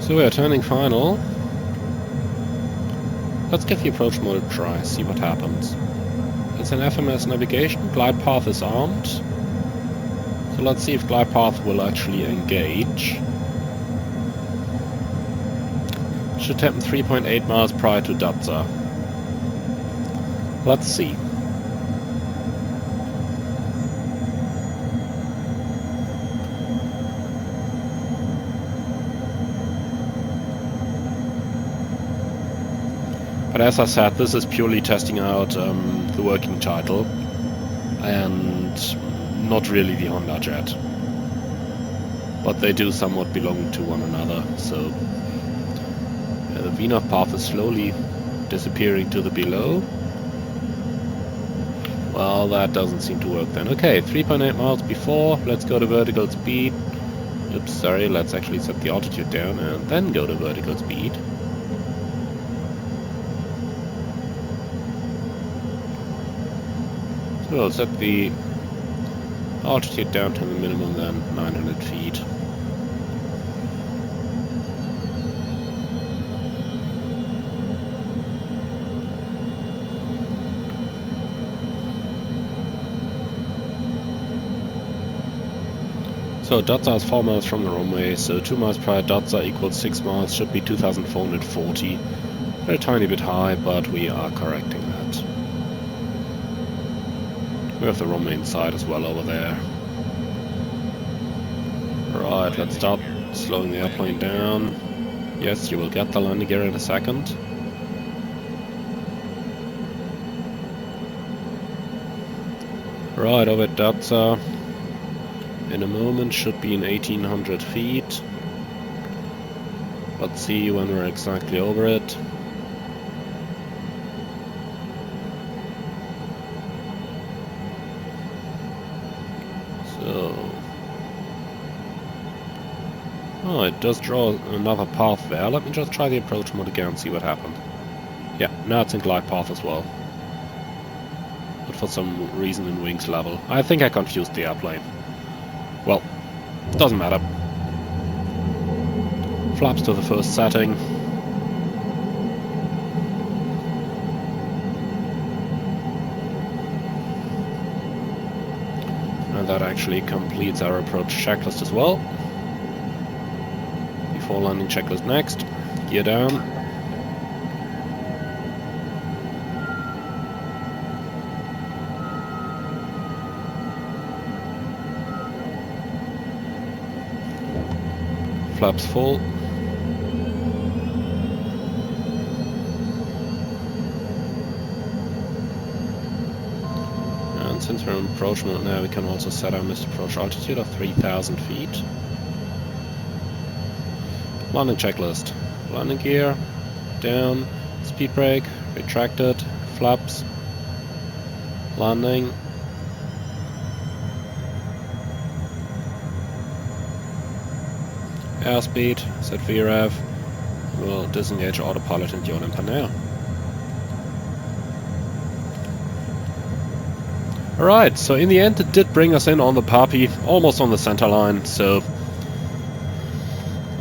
So we are turning final. Let's give the approach mode a try, see what happens. It's an FMS navigation, glide path is armed. So let's see if glide path will actually engage. Should happen 3.8 miles prior to Datsa. Let's see. But as I said, this is purely testing out the working title and not really the Hondajet. But they do somewhat belong to one another, so the VNAV path is slowly disappearing to the below. Well, that doesn't seem to work then. Okay, 3.8 miles before, let's go to vertical speed. Oops, sorry, let's actually set the altitude down and then go to vertical speed. So we'll set the altitude down to the minimum then, 900 feet. So Datsa is 4 miles from the runway, so 2 miles prior Datsa equals 6 miles, should be 2,440. A tiny bit high, but we are correcting that. We have the runway inside as well over there. Right, let's start slowing the airplane down. Yes, you will get the landing gear in a second. Right, over at Datsa. In a moment, should be in 1,800 feet. Let's see when we're exactly over it. Oh, it does draw another path there. Let me just try the approach mode again and see what happened. Yeah, now it's in glide path as well. But for some reason in wings level. I think I confused the airplane. Well, doesn't matter. Flaps to the first setting. And that actually completes our approach checklist as well. Before landing checklist next. Gear down. flaps full. And since we're in approach mode now, we can also set our missed approach altitude of 3,000 feet. Landing checklist. Landing gear, down, speed brake, retracted, flaps, landing. Airspeed, set VREV. We'll disengage autopilot and yaw damper now. Alright, so in the end it did bring us in on the puppy, almost on the center line, so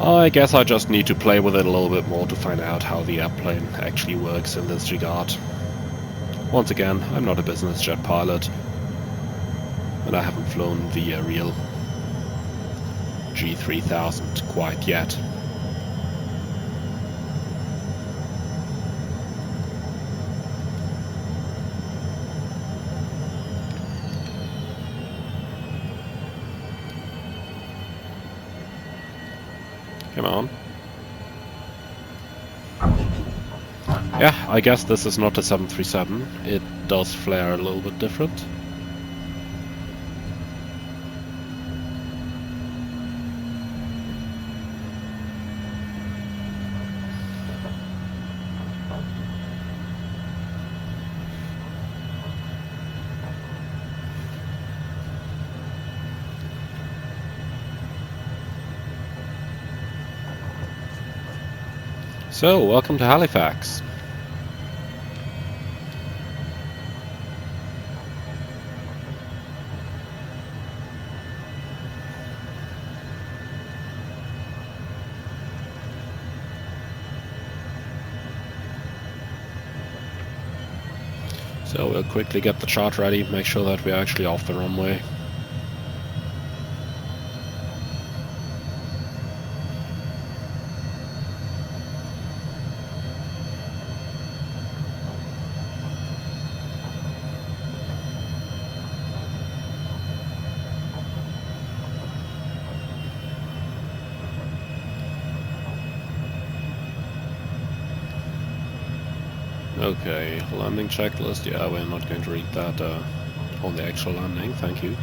I guess I just need to play with it a little bit more to find out how the airplane actually works in this regard. Once again, I'm not a business jet pilot, and I haven't flown the real G3000 quite yet. Come on. Yeah, I guess this is not a 737. It does flare a little bit different. So, welcome to Halifax. So we'll quickly get the chart ready, make sure that we're actually off the runway. Okay, landing checklist. Yeah, we're not going to read that on the actual landing, thank you.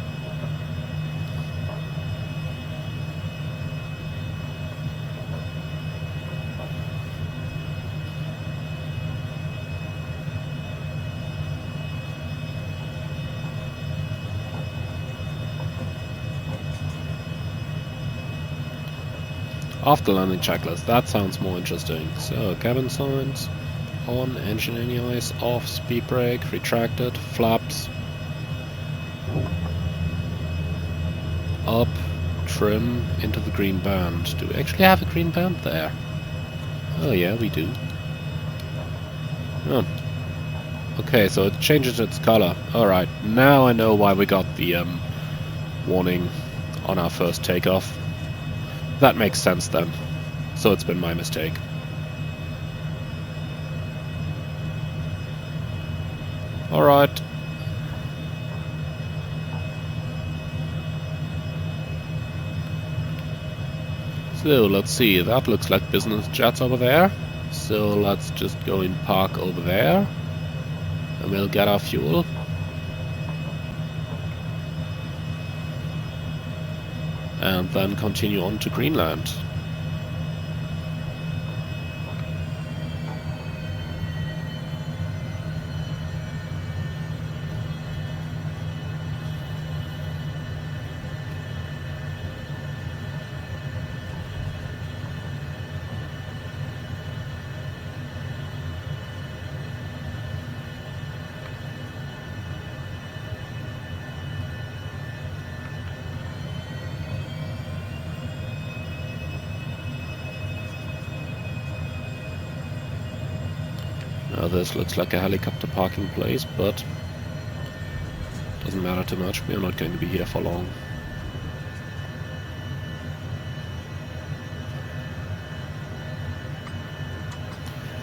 After landing checklist, that sounds more interesting. So, cabin signs. On, engine anyways, off, speed brake, retracted, flaps, up, trim, into the green band. Do we actually have a green band there? Oh yeah, we do. Oh. Okay, so it changes its color. Alright, now I know why we got the warning on our first takeoff. That makes sense then. So it's been my mistake. Alright. So let's see, that looks like business jets over there. So let's just go and park over there. And we'll get our fuel. And then continue on to Greenland. Now this looks like a helicopter parking place, but doesn't matter too much. We are not going to be here for long.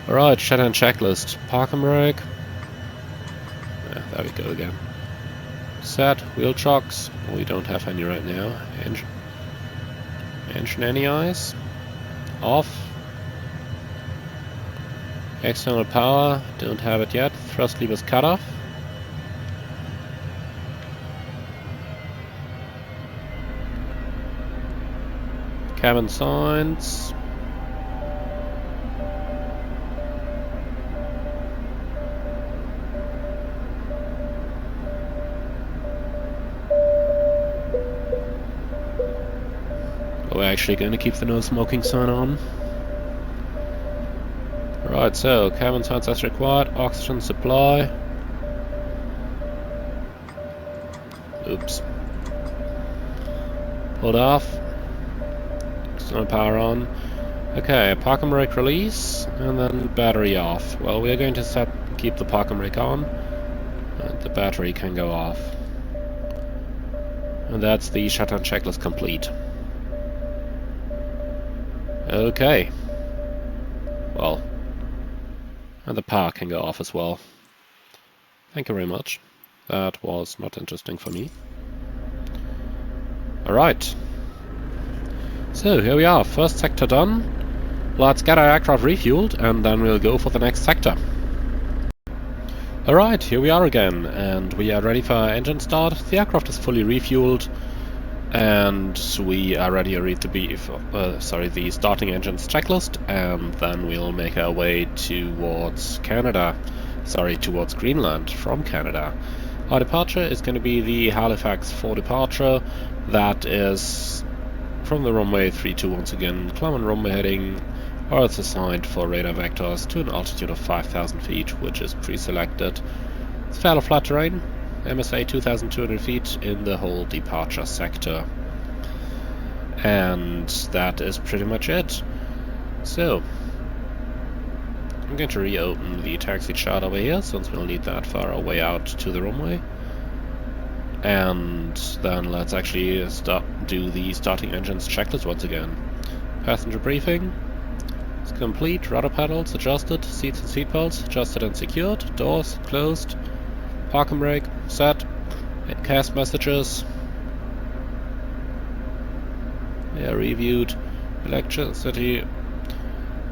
Alright, Shutdown checklist. Park and brake. Yeah, there we go again. Set, wheel chocks. We don't have any right now. Engine any eyes? off. External power, don't have it yet. Thrust levers cut off. Cabin signs. We're actually going to keep the no smoking sign on. Right, so cabin signs as required, oxygen supply. Oops. Hold off. External power on. Okay, parking brake release, and then battery off. Well, we're going to keep the parking brake on, and the battery can go off. And that's the shutdown checklist complete. Okay. Well, and the power can go off as well. Thank you very much. That was not interesting for me. Alright. So, here we are. First sector done. Let's get our aircraft refueled, and then we'll go for the next sector. Alright, here we are again, and we are ready for our engine start. The aircraft is fully refueled, and we are ready to read the starting engines checklist, and then we'll make our way towards towards Greenland from Canada. Our departure is going to be the Halifax 4 departure. That is from the runway 32 once again, climb and runway heading, or it's assigned for radar vectors to an altitude of 5,000 feet, which is pre-selected. It's fairly flat terrain. MSA 2,200 feet in the whole departure sector. And that is pretty much it. So, I'm going to reopen the taxi chart over here, since we'll need that for our way out to the runway. And then let's actually do the starting engines checklist once again. Passenger briefing is complete, rudder pedals adjusted, seats and seatbelts adjusted and secured, doors closed. Parking brake set, cast messages, reviewed, electricity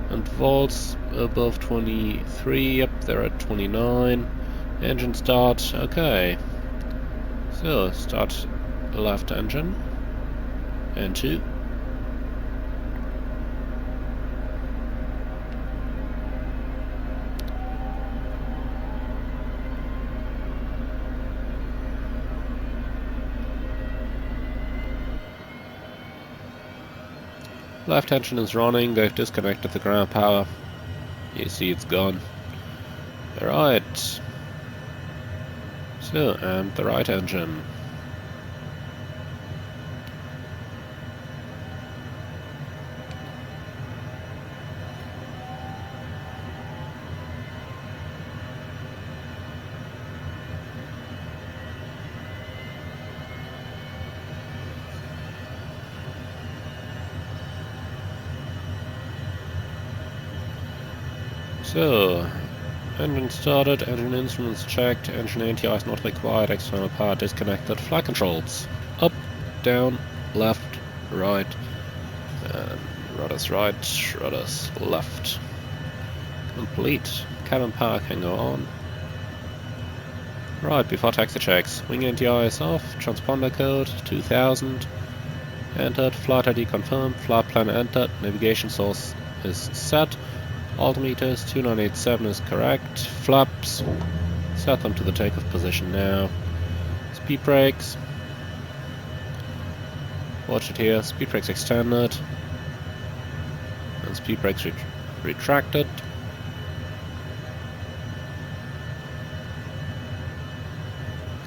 and volts above 23, yep, they're at 29, engine start, okay, so start left engine, and 2. Left engine is running, they've disconnected the ground power. You see it's gone. Alright. So, and the right engine. So, engine started, engine instruments checked, engine ATI is not required, external power disconnected, flight controls, up, down, left, right, and rudders right, rudders left. Complete. Cabin power can go on. Right, before taxi checks, wing ATI is off, transponder code 2000, entered, flight ID confirmed, flight plan entered, navigation source is set. Altimeters 2987 is correct. Flaps, set them to the takeoff position now. Speed brakes. Watch it here. Speed brakes extended. And speed brakes retracted.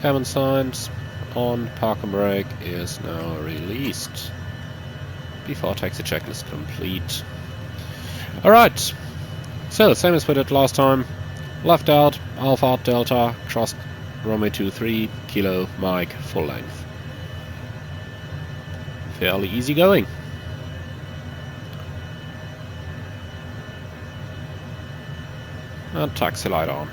Cabin signs on. Parking brake is now released. Before taxi checklist complete. Alright. So, same as we did last time. Left out, Alpha, Delta, cross runway 23, Kilo, Mike, full length. Fairly easy going. And taxi light on.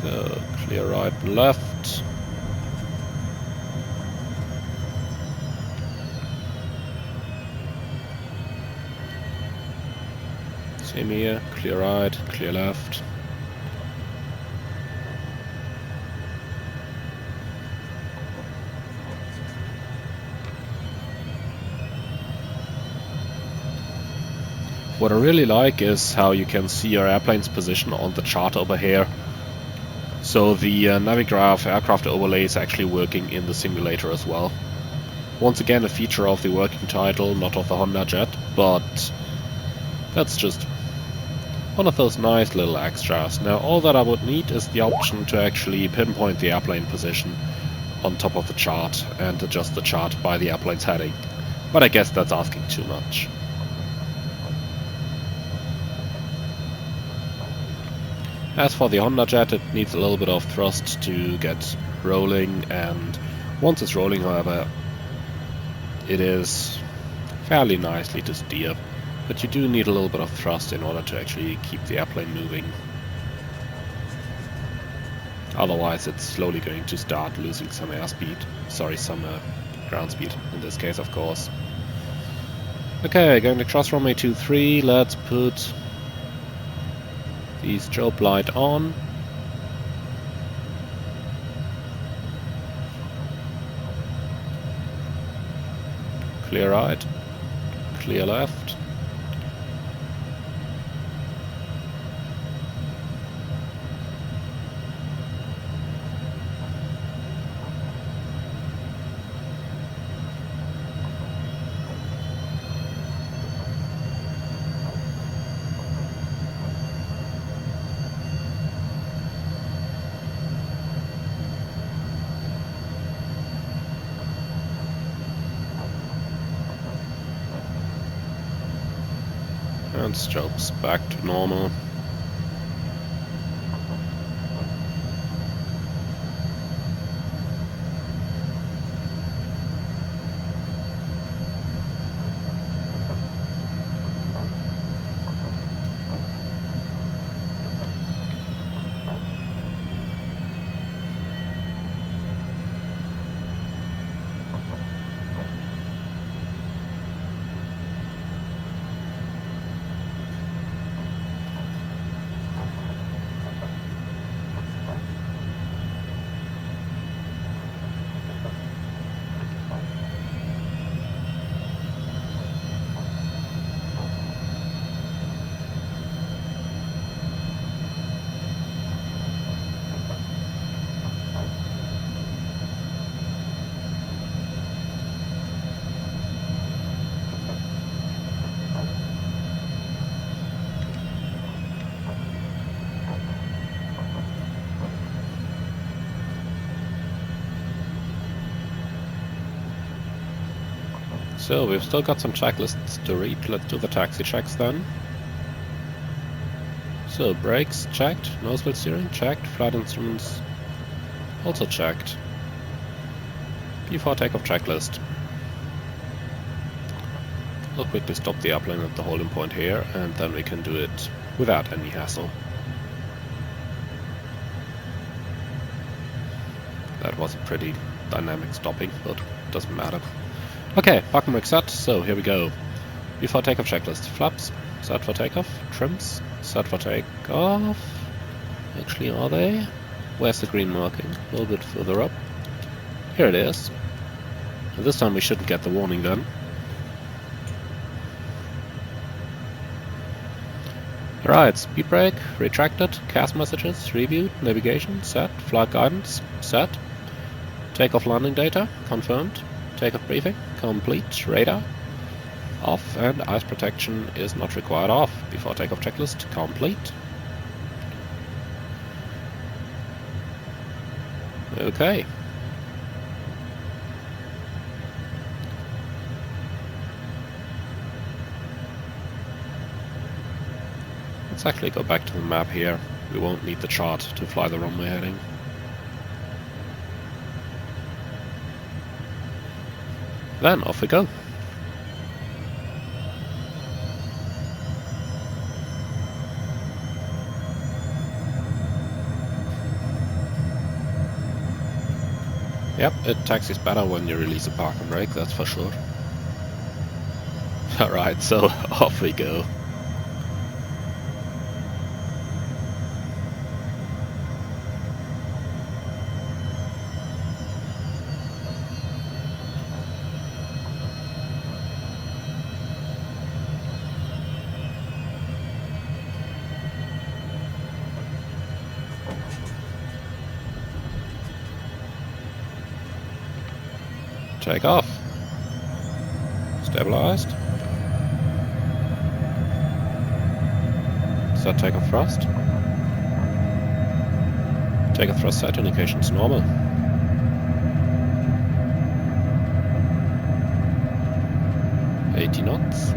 So, clear right and left. Same here, clear right, clear left. What I really like is how you can see your airplane's position on the chart over here. So the Navigraph aircraft overlay is actually working in the simulator as well. Once again a feature of the working title, not of the Hondajet, but that's just one of those nice little extras. Now all that I would need is the option to actually pinpoint the airplane position on top of the chart and adjust the chart by the airplane's heading. But I guess that's asking too much. As for the Hondajet, it needs a little bit of thrust to get rolling, and once it's rolling, however, it is fairly nicely to steer. But you do need a little bit of thrust in order to actually keep the airplane moving. Otherwise, it's slowly going to start losing some airspeed. Sorry, some ground speed in this case, of course. Okay, going to cross runway 23. Let's put the strobe light on. Clear right, clear left. And strobes back to normal. So we've still got some checklists to read. Let's do the taxi checks then. So brakes checked, nosewheel steering checked, flight instruments also checked. Before takeoff checklist. I'll quickly stop the airplane at the holding point here, and then we can do it without any hassle. That was a pretty dynamic stopping, but it doesn't matter. Okay, parking brake set, so here we go. Before takeoff checklist. Flaps, set for takeoff. Trims, set for takeoff. Actually, are they? Where's the green marking? A little bit further up. Here it is. And this time we shouldn't get the warning then. Right, speed brake, retracted, CAS messages, reviewed, navigation, set, flight guidance, set. Takeoff landing data, confirmed. Takeoff briefing, complete. Radar, off, and ice protection is not required off. Before takeoff checklist, complete. Okay. Let's actually go back to the map here. We won't need the chart to fly the runway heading. Then off we go. Yep, it taxis better when you release a park and brake, that's for sure. Alright, so off we go. Take off. Stabilized. Set takeoff thrust. Takeoff thrust set indications normal. knots.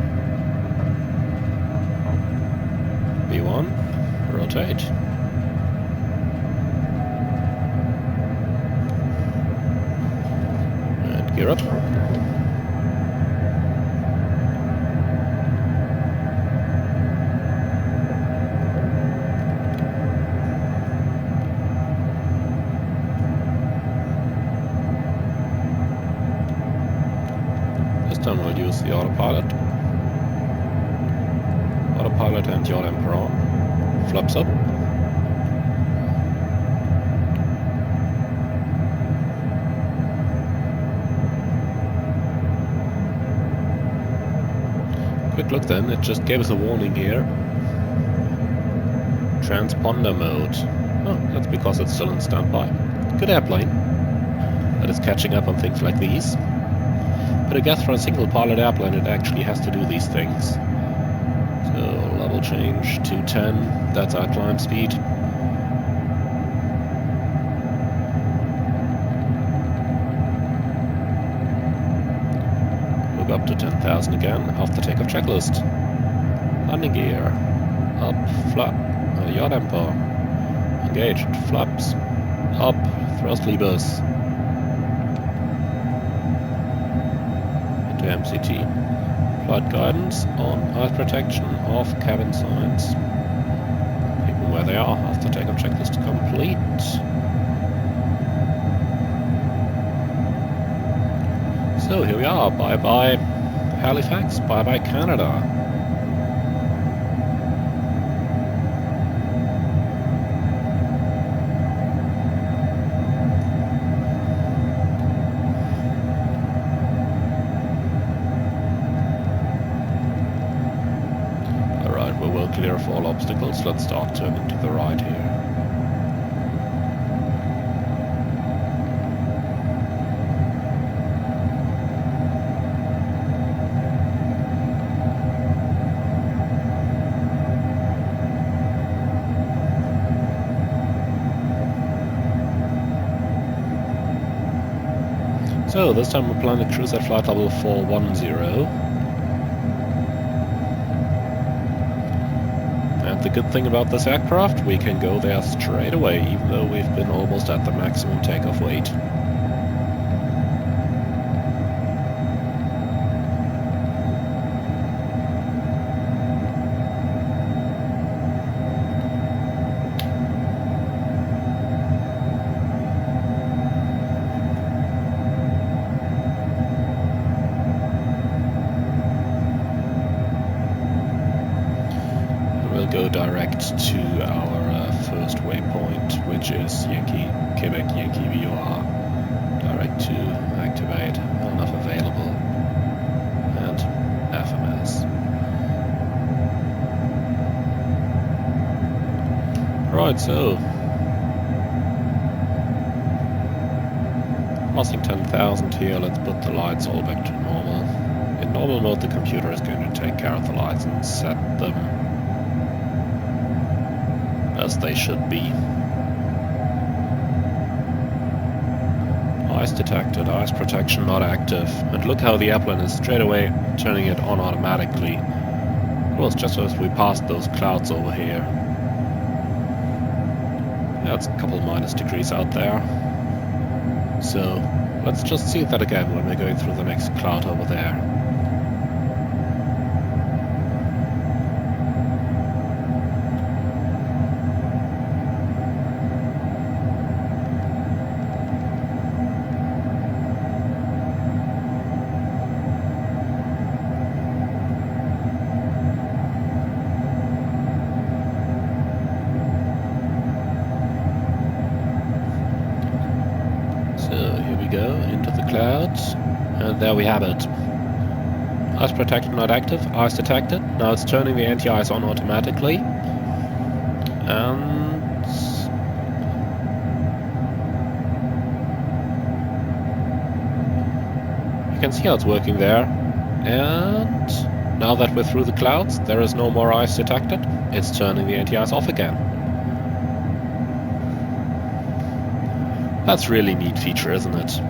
B1. Rotate. And gear up. Then we'll use the autopilot. Autopilot and yaw damper on. Flaps up. Quick look then, it just gave us a warning here. Transponder mode. Oh, that's because it's still in standby. Good airplane. That is catching up on things like these. But I guess for a single pilot airplane it actually has to do these things. So level change to 10, that's our climb speed. Look up to 10,000 again, off the takeoff checklist. Landing gear, up, flap, yaw damper, engaged, flaps, up, thrust levers. MCT. Flight guidance on, ice protection off, cabin signs. Keep them where they are, after takeoff checklist complete. So here we are, bye bye Halifax, bye bye Canada. Clear of all obstacles, let's start turning to the right here. So this time we're planning to cruise at flight level 410. The good thing about this aircraft, we can go there straight away, even though we've been almost at the maximum takeoff weight. Go direct to our first waypoint, which is Quebec Yankee VOR. Direct to activate, enough available, and FMS. Right, so crossing 10,000 here, let's put the lights all back to normal. In normal mode the computer is going to take care of the lights and set them as they should be. Ice detected, ice protection not active. And look how the airplane is straight away turning it on automatically. It was just as we passed those clouds over here. Yeah, it's a couple -degrees out there. So let's just see that again when we're going through the next cloud over there. go, into the clouds, and there we have it. Ice protector not active, ice detected. Now it's turning the anti-ice on automatically. And you can see how it's working there. And now that we're through the clouds, there is no more ice detected. It's turning the anti-ice off again. That's really neat feature, isn't it?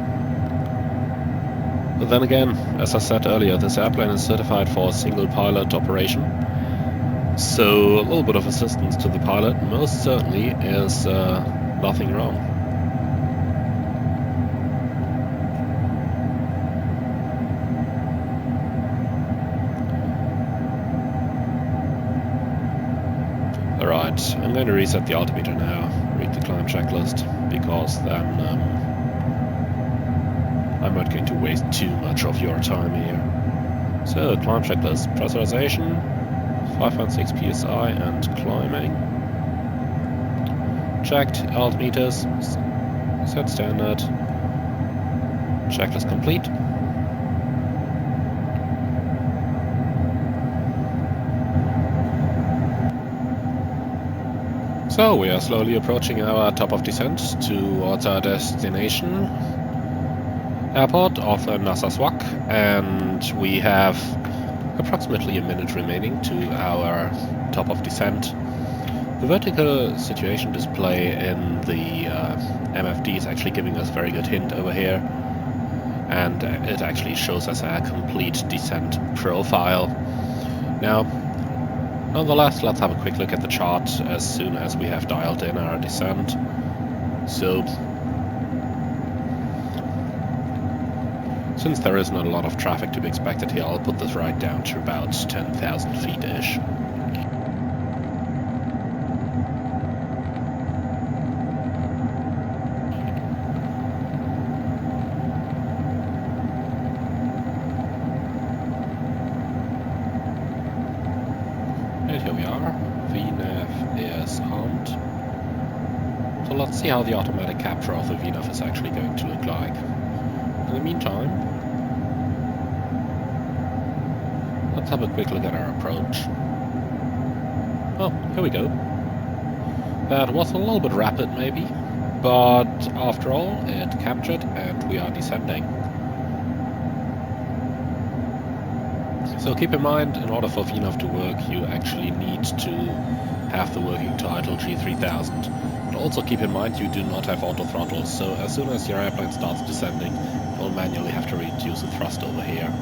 But then again, as I said earlier, this airplane is certified for a single pilot operation. So a little bit of assistance to the pilot most certainly is nothing wrong. Alright, I'm going to reset the altimeter now, read the climb checklist, because then I'm not going to waste too much of your time here. So, climb checklist, pressurization, 5.6 psi and climbing. Checked, altimeters, set standard, checklist complete. So we are slowly approaching our top of descent towards our destination airport of Narsarsuaq, and we have approximately a minute remaining to our top of descent. The vertical situation display in the MFD is actually giving us a very good hint over here, and it actually shows us a complete descent profile. Now, nonetheless, let's have a quick look at the chart as soon as we have dialed in our descent. So, since there is not a lot of traffic to be expected here, I'll put this right down to about 10,000 feet-ish. And here we are. VNAV is armed. So let's see how the automatic capture of the VNAV is actually going to look like. In the meantime, let's have a quick look at our approach. Oh, here we go. That was a little bit rapid maybe, but after all, it captured and we are descending. So keep in mind, in order for VNAV to work, you actually need to have the working title G3000. But also keep in mind, you do not have auto throttle, so as soon as your airplane starts descending, you'll manually have to reduce the thrust over here.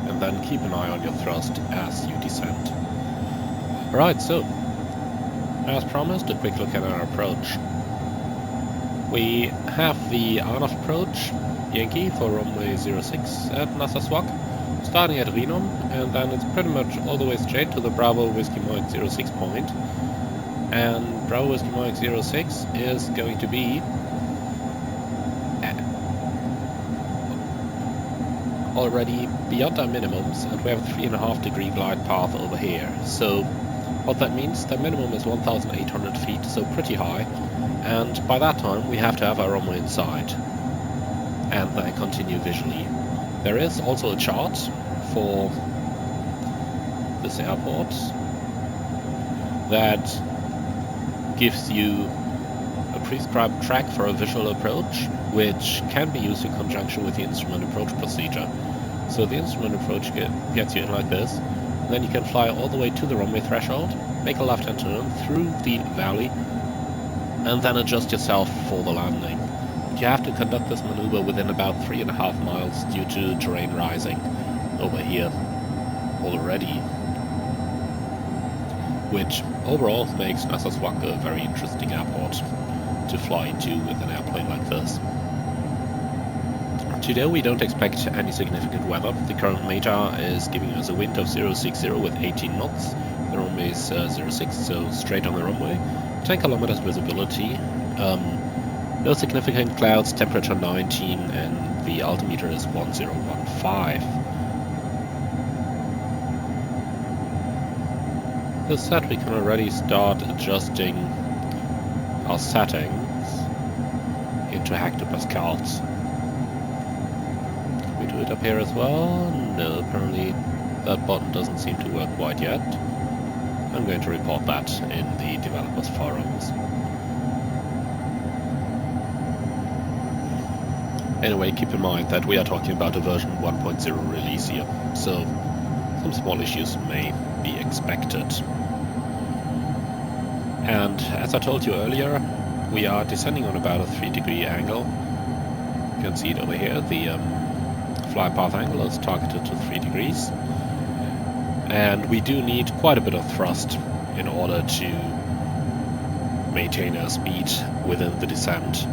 And then keep an eye on your thrust as you descend. Right, so, as promised, a quick look at our approach. We have the on-off approach, Yankee for runway 06 at Narsarsuaq, starting at Rhinum, and then it's pretty much all the way straight to the Bravo Whiskey Mike 06 point. And Bravo Whiskey Mike 06 is going to be already beyond our minimums, and we have a 3.5 degree glide path over here. So what that means, the minimum is 1,800 feet, so pretty high, and by that time we have to have our runway in sight, and then continue visually. There is also a chart for this airport that gives you a prescribed track for a visual approach, which can be used in conjunction with the instrument approach procedure. So the instrument approach gets you in like this, and then you can fly all the way to the runway threshold, make a left-hand turn through the valley, and then adjust yourself for the landing. You have to conduct this maneuver within about 3.5 miles due to terrain rising over here already, which overall makes Narsarsuaq a very interesting airport to fly into with an airplane like this. Today we don't expect any significant weather. The current META is giving us a wind of 060 with 18 knots. The runway is 06, so straight on the runway. 10 kilometers visibility. No significant clouds, temperature 19, and the altimeter is 1015. This said, we can already start adjusting our settings. to hectopascals. Can we do it up here as well? No, apparently that button doesn't seem to work quite yet. I'm going to report that in the developers forums. Anyway, keep in mind that we are talking about a version 1.0 release here, so some small issues may be expected. And as I told you earlier, we are descending on about a 3-degree angle. You can see it over here. The flight path angle is targeted to 3 degrees. And we do need quite a bit of thrust in order to maintain our speed within the descent.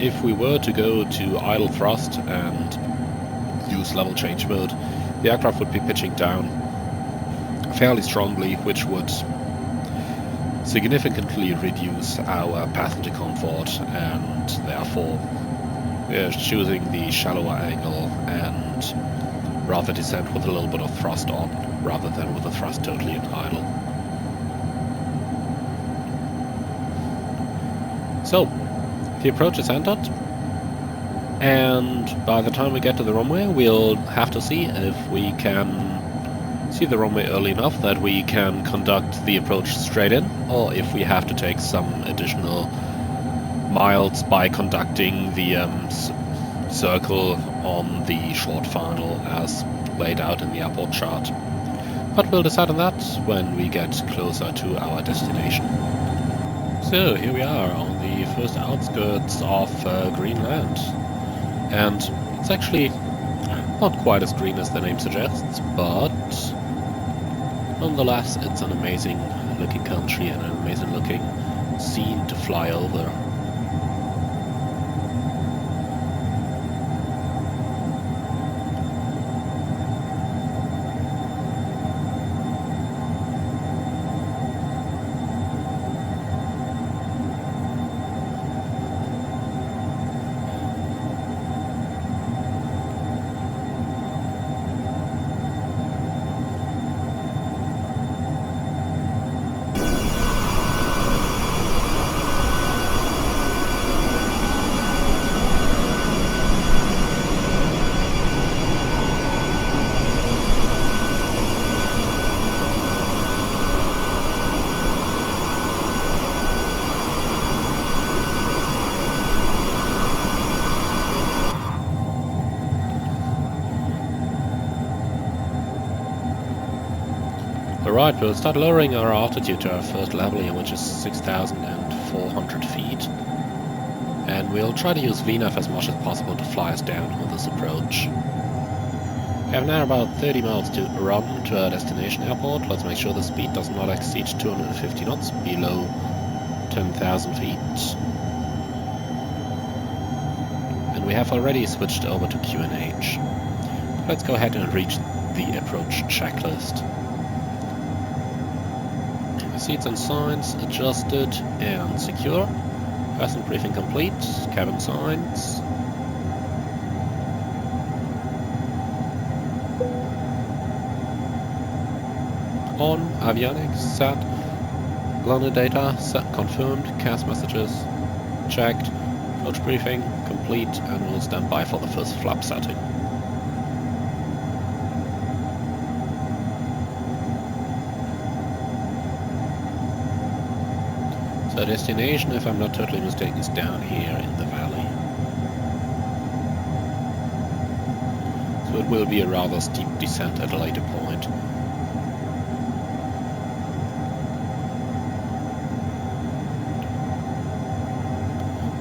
If we were to go to idle thrust and use level change mode, the aircraft would be pitching down fairly strongly, which would significantly reduce our passenger comfort, and therefore we are choosing the shallower angle and rather descend with a little bit of thrust on, rather than with the thrust totally in idle. So, the approach is entered, and by the time we get to the runway we'll have to see if we can see the runway early enough that we can conduct the approach straight in, or if we have to take some additional miles by conducting the circle on the short final as laid out in the airport chart. But we'll decide on that when we get closer to our destination. So here we are on the first outskirts of Greenland, and it's actually not quite as green as the name suggests, but nonetheless it's an amazing looking country and an amazing looking scene to fly over. Alright, we'll start lowering our altitude to our first level here, which is 6,400 feet. And we'll try to use VNAV as much as possible to fly us down on this approach. We have now about 30 miles to run to our destination airport. Let's make sure the speed does not exceed 250 knots below 10,000 feet. And we have already switched over to QNH. Let's go ahead and reach the approach checklist. Seats and signs adjusted and secure. Passenger briefing complete. Cabin signs. On. Avionics set. London data set. Confirmed. CAS messages checked. Approach briefing complete, and we'll stand by for the first flap setting. So destination, if I'm not totally mistaken, is down here in the valley. So it will be a rather steep descent at a later point.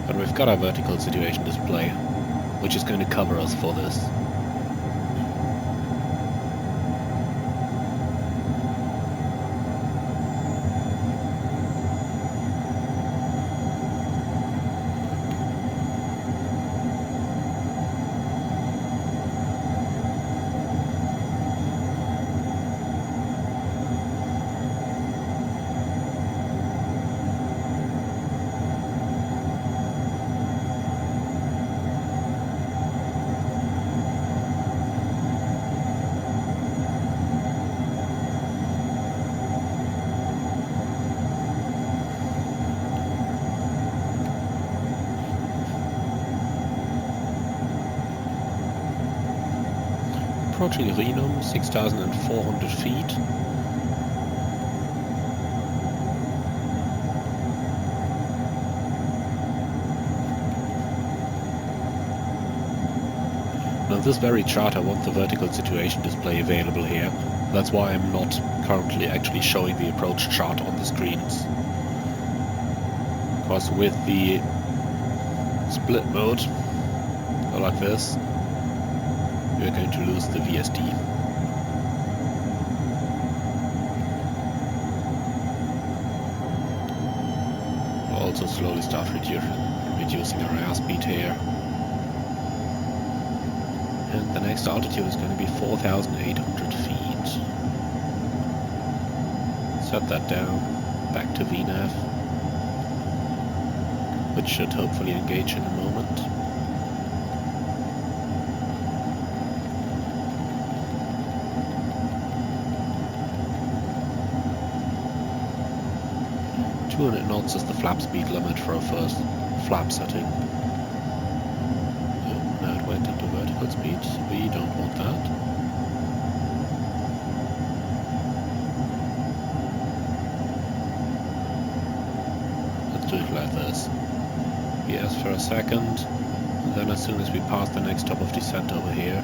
But we've got our vertical situation display, which is going to cover us for this. approaching Rhinum, 6,400 feet. Now this very chart I want the vertical situation display available here. That's why I'm not currently actually showing the approach chart on the screens. Because with the split mode, or like this, we're going to lose the VSD. We'll also slowly start reducing our airspeed here. And the next altitude is going to be 4,800 feet. Set that down, back to VNAV, which should hopefully engage in a moment. .200 knots is the flap speed limit for our first flap setting. Now it went into vertical speed, we don't want that. Let's do it like this. Yes, for a second, and then as soon as we pass the next top of descent over here,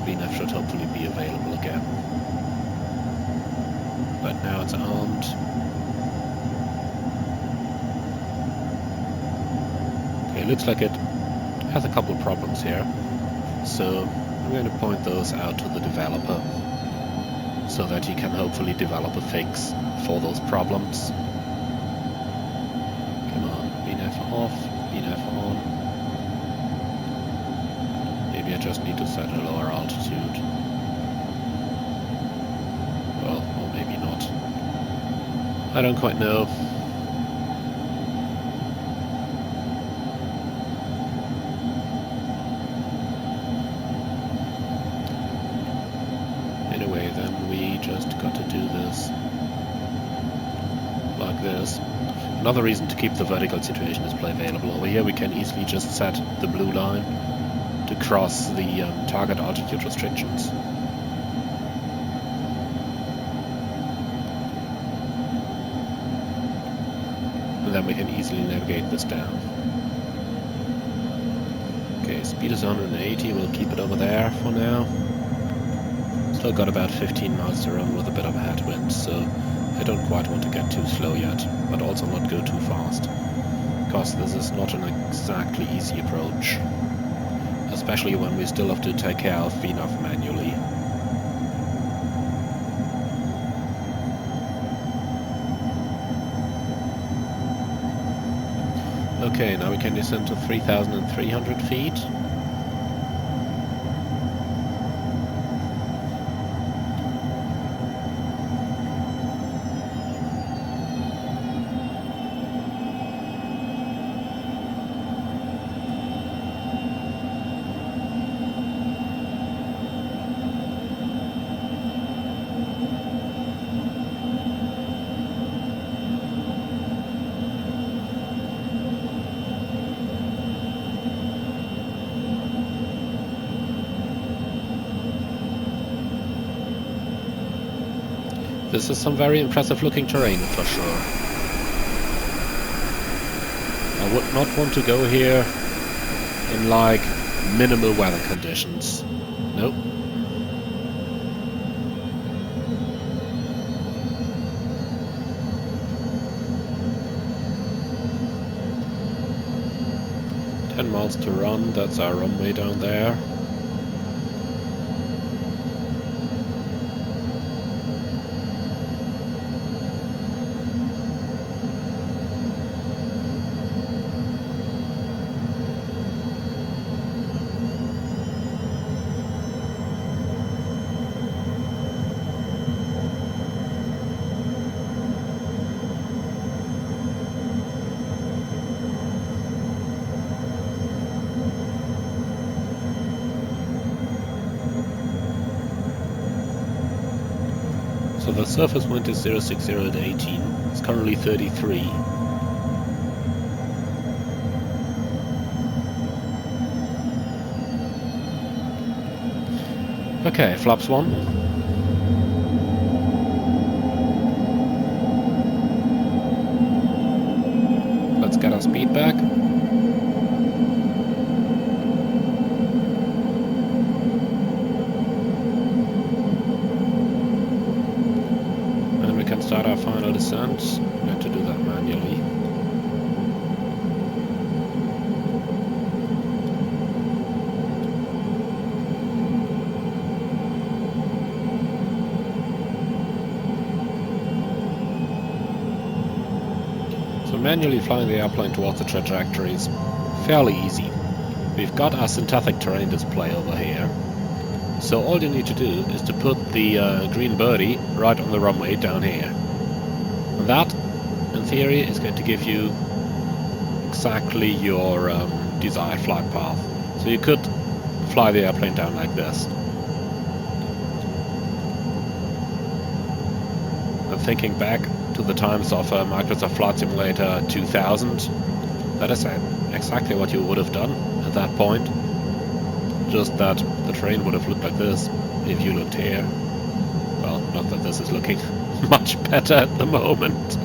VNAV should hopefully be available again. But now it's armed. Okay, looks like it has a couple of problems here, so I'm going to point those out to the developer so that he can hopefully develop a fix for those problems. Come on, VNAV off, VNAV on. Maybe I just need to set a lower altitude. Well, or maybe not. I don't quite know. Anyway, then we just got to do this like this. Another reason to keep the vertical situation display available. Over here we can easily just set the blue line to cross the target altitude restrictions. And then we can easily navigate this down. Okay, speed is 180, we'll keep it over there for now. Still got about 15 miles to run with a bit of a headwind, so I don't quite want to get too slow yet, but also not go too fast, because this is not an exactly easy approach, especially when we still have to take care of VNAV manually. Okay, now we can descend to 3,300 feet. This is some very impressive looking terrain for sure. I would not want to go here in like minimal weather conditions. Nope. Ten miles to run, that's our runway down there. So the surface wind is 060 at 18. It's currently 33. Okay, flaps 1. Let's get our speed back. And we can start our final descent. We have to do that manually. So manually flying the airplane towards the trajectory is fairly easy. We've got our synthetic terrain display over here. So all you need to do is to put the green birdie right on the runway down here. And that, in theory, is going to give you exactly your desired flight path. So you could fly the airplane down like this. And thinking back to the times of Microsoft Flight Simulator 2000, that is exactly what you would have done at that point. Just that the terrain would have looked like this if you looked here. Well, not that this is looking much better at the moment.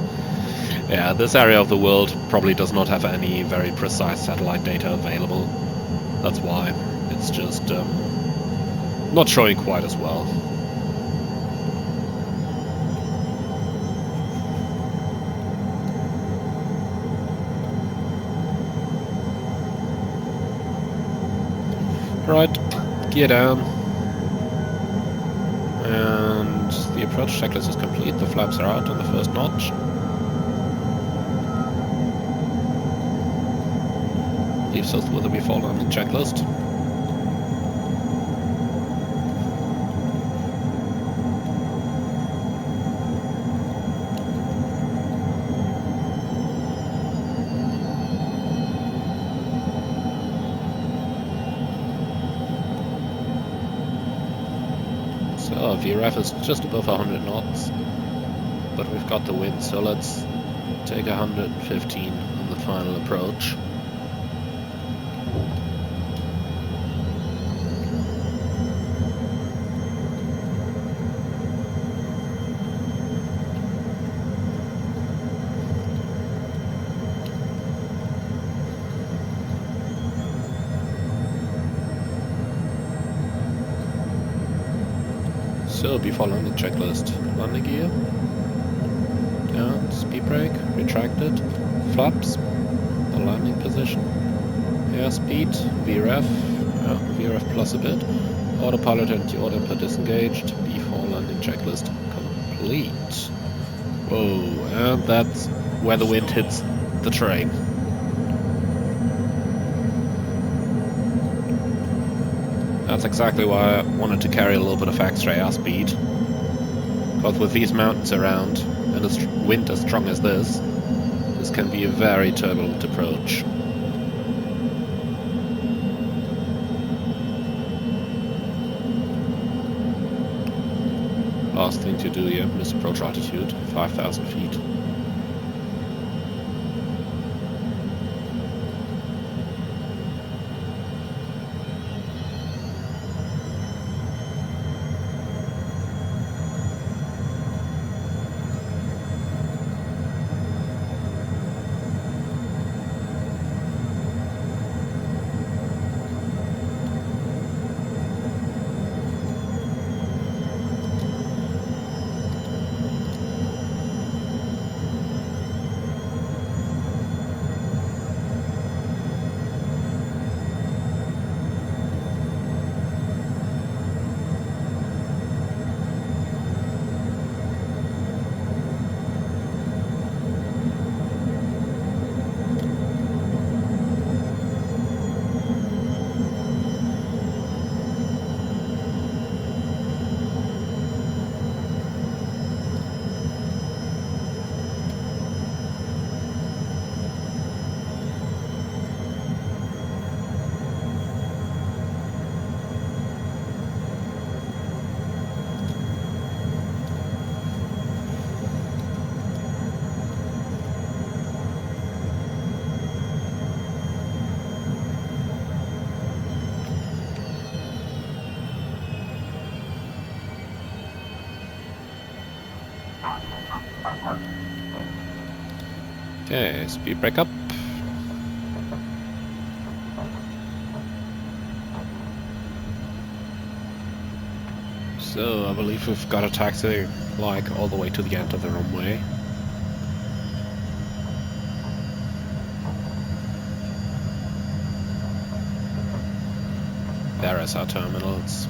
Yeah, this area of the world probably does not have any very precise satellite data available. That's why it's just not showing quite as well. Right, gear down. And the approach checklist is complete. The flaps are out on the first notch. Leaves us with a before landing checklist. So VREF is just above 100 knots, but we've got the wind, so let's take 115 on the final approach. So before landing checklist, landing gear, down, speed brake, retracted, flaps, the landing position, airspeed, VREF, VREF plus a bit, autopilot and yaw damper disengaged, before landing checklist complete. Whoa, and that's where the wind hits the terrain. That's exactly why I wanted to carry a little bit of extra airspeed. Because with these mountains around, and a wind as strong as this can be a very turbulent approach. Last thing to do here is approach altitude, 5,000 feet. Okay, speed brake up. So I believe we've got a taxi like all the way to the end of the runway. There is our terminals.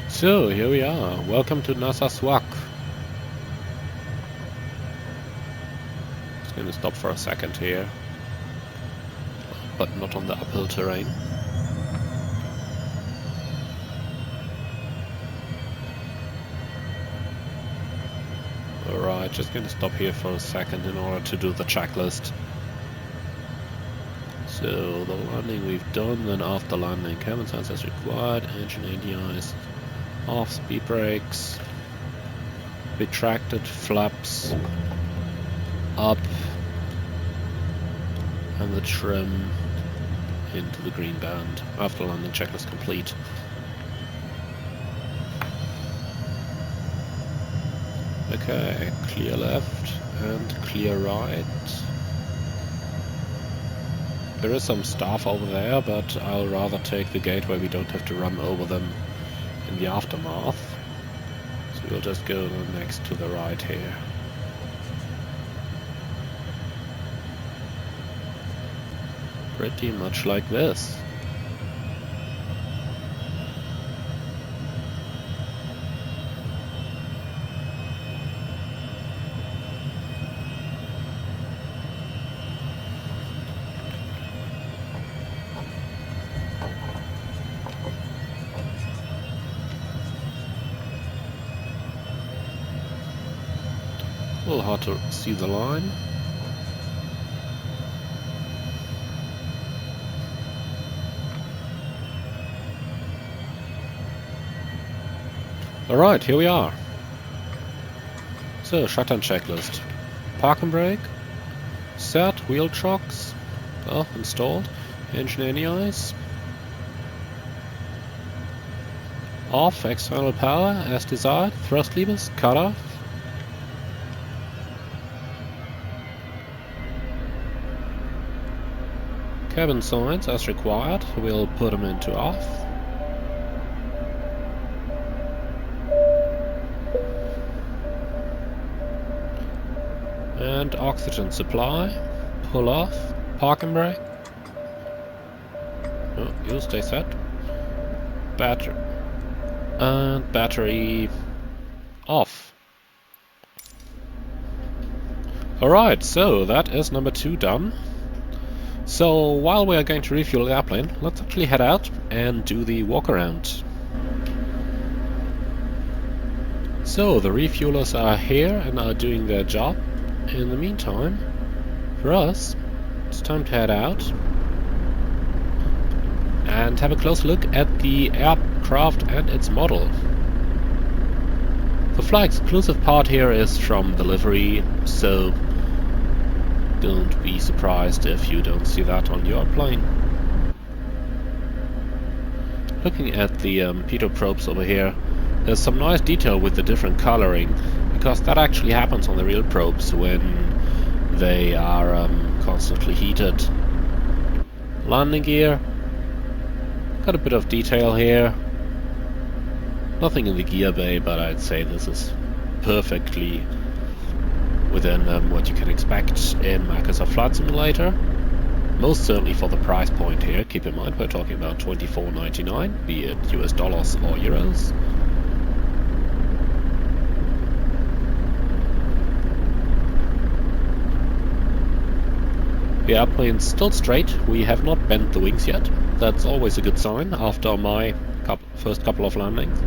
So, here we are. Welcome to Narsarsuaq. Just gonna stop for a second here. But not on the uphill terrain. Alright, just gonna stop here for a second in order to do the checklist. So, the landing we've done, then after landing, cabin signs as required, engine ADIs. Off, speed brakes, retracted, flaps, up, and the trim into the green band. After landing checklist complete. Okay, clear left and clear right. There is some staff over there, but I'll rather take the gate where we don't have to run over them in the aftermath. So we'll just go next to the right here. Pretty much like this. A little hard to see the line. Alright, here we are. So, shutdown checklist. Park and brake. Set, wheel chocks. Well, installed. Engine ADIs. Off, external power as desired. Thrust levers, cut off. Cabin signs as required, we'll put them into off. And oxygen supply, pull off, park and brake. Oh, you'll stay set. Battery. And battery off. Alright, so that is number 2 done. So while we are going to refuel the airplane, let's actually head out and do the walk around. So the refuelers are here and are doing their job. In the meantime, for us, it's time to head out and have a close look at the aircraft and its model. The fly exclusive part here is from the livery, so don't be surprised if you don't see that on your plane. Looking at the pitot probes over here, there's some nice detail with the different coloring, because that actually happens on the real probes when they are constantly heated. Landing gear, got a bit of detail here. Nothing in the gear bay, but I'd say this is perfectly within what you can expect in Microsoft Flight Simulator. Most certainly for the price point here. Keep in mind we're talking about $24.99, be it US dollars or euros. The airplane's still straight. We have not bent the wings yet. That's always a good sign after my first couple of landings.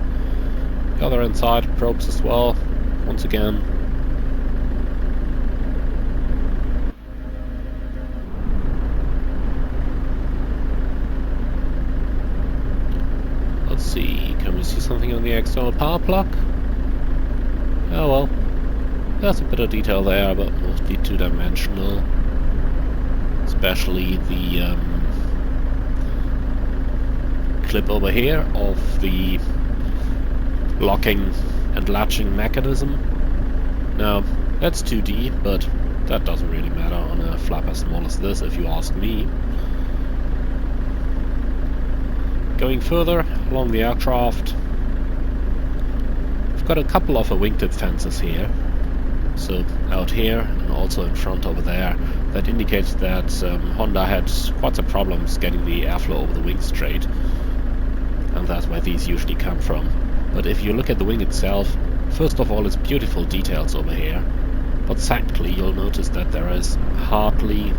The other inside probes as well. Once again, see something on the external power plug. Oh well. There's a bit of detail there, but mostly two-dimensional. Especially the clip over here of the locking and latching mechanism. Now, that's 2D, but that doesn't really matter on a flap as small as this, if you ask me. Going further along the aircraft, we've got a couple of wingtip fences here. So out here and also in front over there, that indicates that Honda had quite some problems getting the airflow over the wing straight, and that's where these usually come from. But if you look at the wing itself, first of all, it's beautiful details over here, but secondly, you'll notice that there is hardly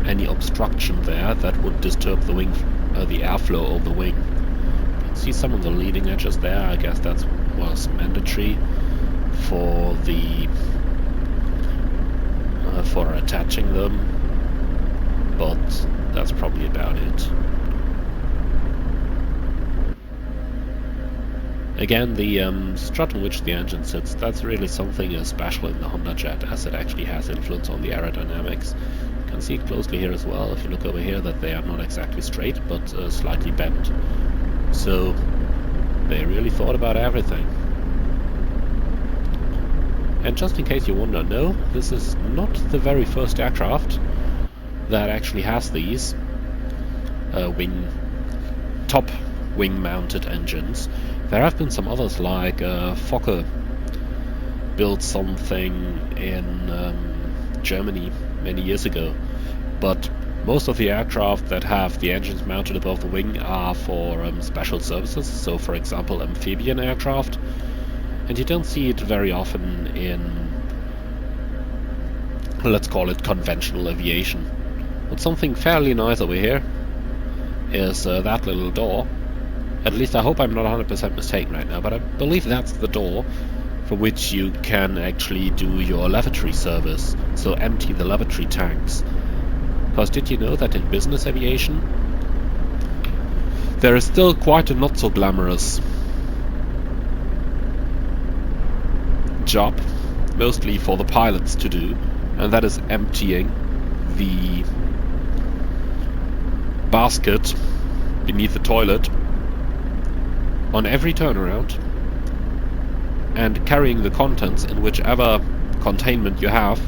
any obstruction there that would disturb the wing, the airflow over the wing. You can see some of the leading edges there. I guess that was mandatory for the for attaching them, but that's probably about it. Again, the strut on which the engine sits, that's really something special in the Hondajet, as it actually has influence on the aerodynamics. You can see it closely here as well, if you look over here, that they are not exactly straight, but slightly bent. So they really thought about everything. And just in case you wonder, no, this is not the very first aircraft that actually has these top wing-mounted engines. There have been some others, like Fokker built something in Germany many years ago, but most of the aircraft that have the engines mounted above the wing are for special services, so for example amphibian aircraft. And you don't see it very often in, let's call it, conventional aviation. But something fairly nice over here is that little door. At least I hope I'm not 100% mistaken right now, but I believe that's the door for which you can actually do your lavatory service, so empty the lavatory tanks. Because did you know that in business aviation there is still quite a not so glamorous job, mostly for the pilots to do, and that is emptying the basket beneath the toilet on every turnaround and carrying the contents in whichever containment you have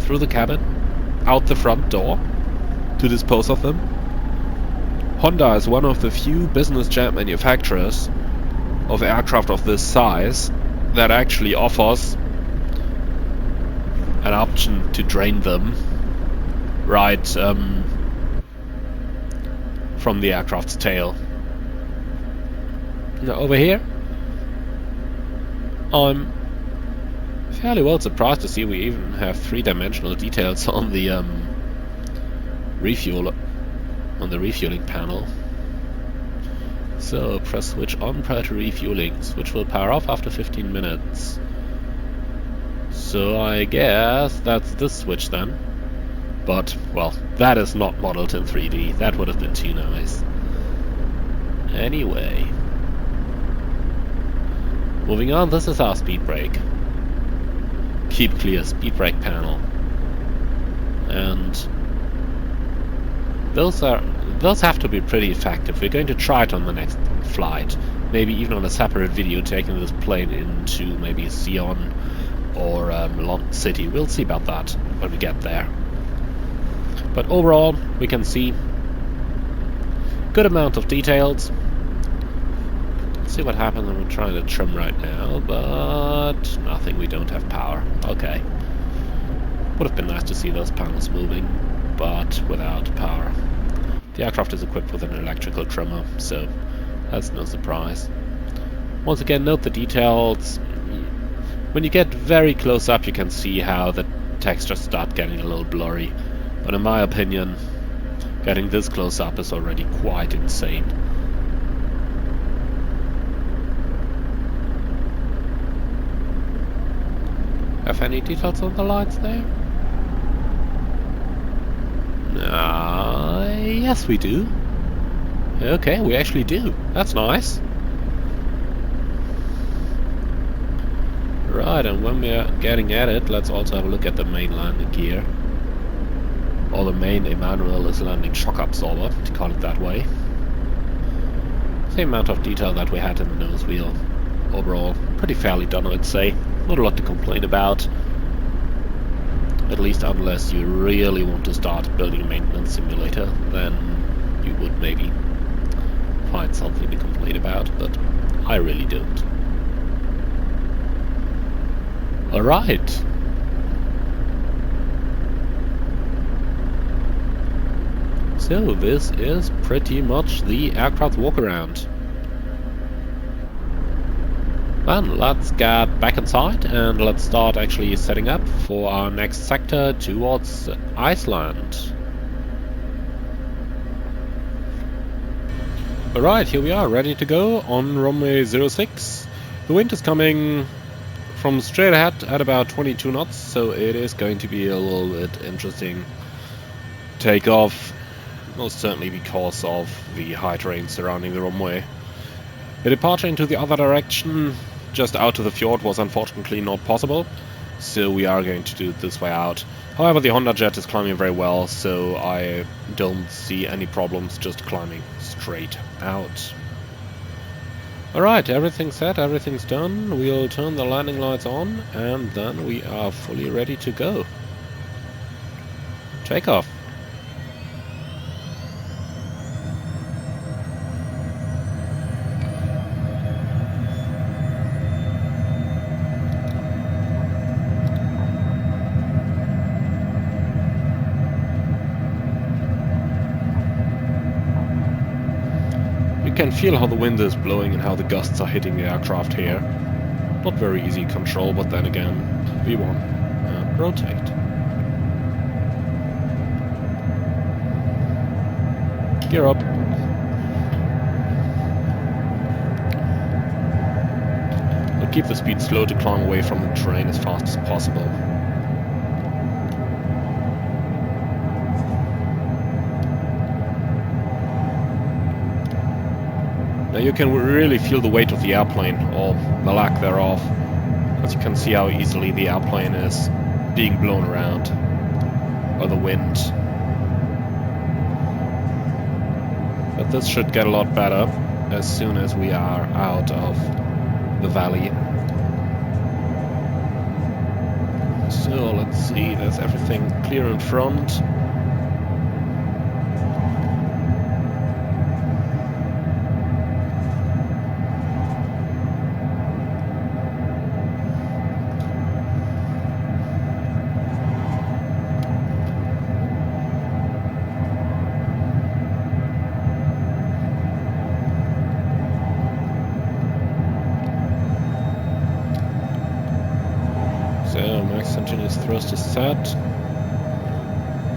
through the cabin, out the front door to dispose of them. Honda is one of the few business jet manufacturers of aircraft of this size that actually offers an option to drain them right from the aircraft's tail. Now over here, I'm fairly well surprised to see we even have three-dimensional details on the refueling panel. So press switch on prior to refueling, switch will power off after 15 minutes. So I guess that's this switch then. But, well, that is not modeled in 3D, that would have been too nice. Anyway. Moving on, this is our speed brake. Keep clear speed brake panel. And those have to be pretty effective. We're going to try it on the next flight. Maybe even on a separate video taking this plane into maybe Sion or London City. We'll see about that when we get there. But overall, we can see good amount of details. Let's see what happens when we're trying to trim right now, but nothing, we don't have power. Okay. Would have been nice to see those panels moving, but without power. The aircraft is equipped with an electrical trimmer, so that's no surprise. Once again, note the details. When you get very close up, you can see how the textures start getting a little blurry. But in my opinion, getting this close up is already quite insane. Have any details on the lights there? Yes we do. Okay, we actually do. That's nice. Right, and when we're getting at it, let's also have a look at the main landing gear. Or the main Emmanuel is landing shock absorber, to call it that way. Same amount of detail that we had in the nose wheel. Overall, pretty fairly done, I'd say. Not a lot to complain about. At least unless you really want to start building a maintenance simulator, then you would maybe find something to complain about, but I really don't. Alright. So this is pretty much the aircraft walk-around. Then let's get back inside and let's start actually setting up for our next sector towards Iceland. Alright, here we are, ready to go on runway 06. The wind is coming from straight ahead at about 22 knots, so it is going to be a little bit interesting takeoff, most certainly because of the high terrain surrounding the runway. The departure into the other direction, just out to the fjord, was unfortunately not possible, so we are going to do it this way out. However, the Hondajet is climbing very well, so I don't see any problems just climbing straight out. Alright, everything's set, everything's done. We'll turn the landing lights on, and then we are fully ready to go. Takeoff. You can feel how the wind is blowing and how the gusts are hitting the aircraft here. Not very easy control, but then again, V1 and rotate. Gear up. We'll keep the speed slow to climb away from the terrain as fast as possible. Now you can really feel the weight of the airplane, or the lack thereof, as you can see how easily the airplane is being blown around by the wind. But this should get a lot better as soon as we are out of the valley. So let's see, there's everything clear in front. Max continuous thrust is set.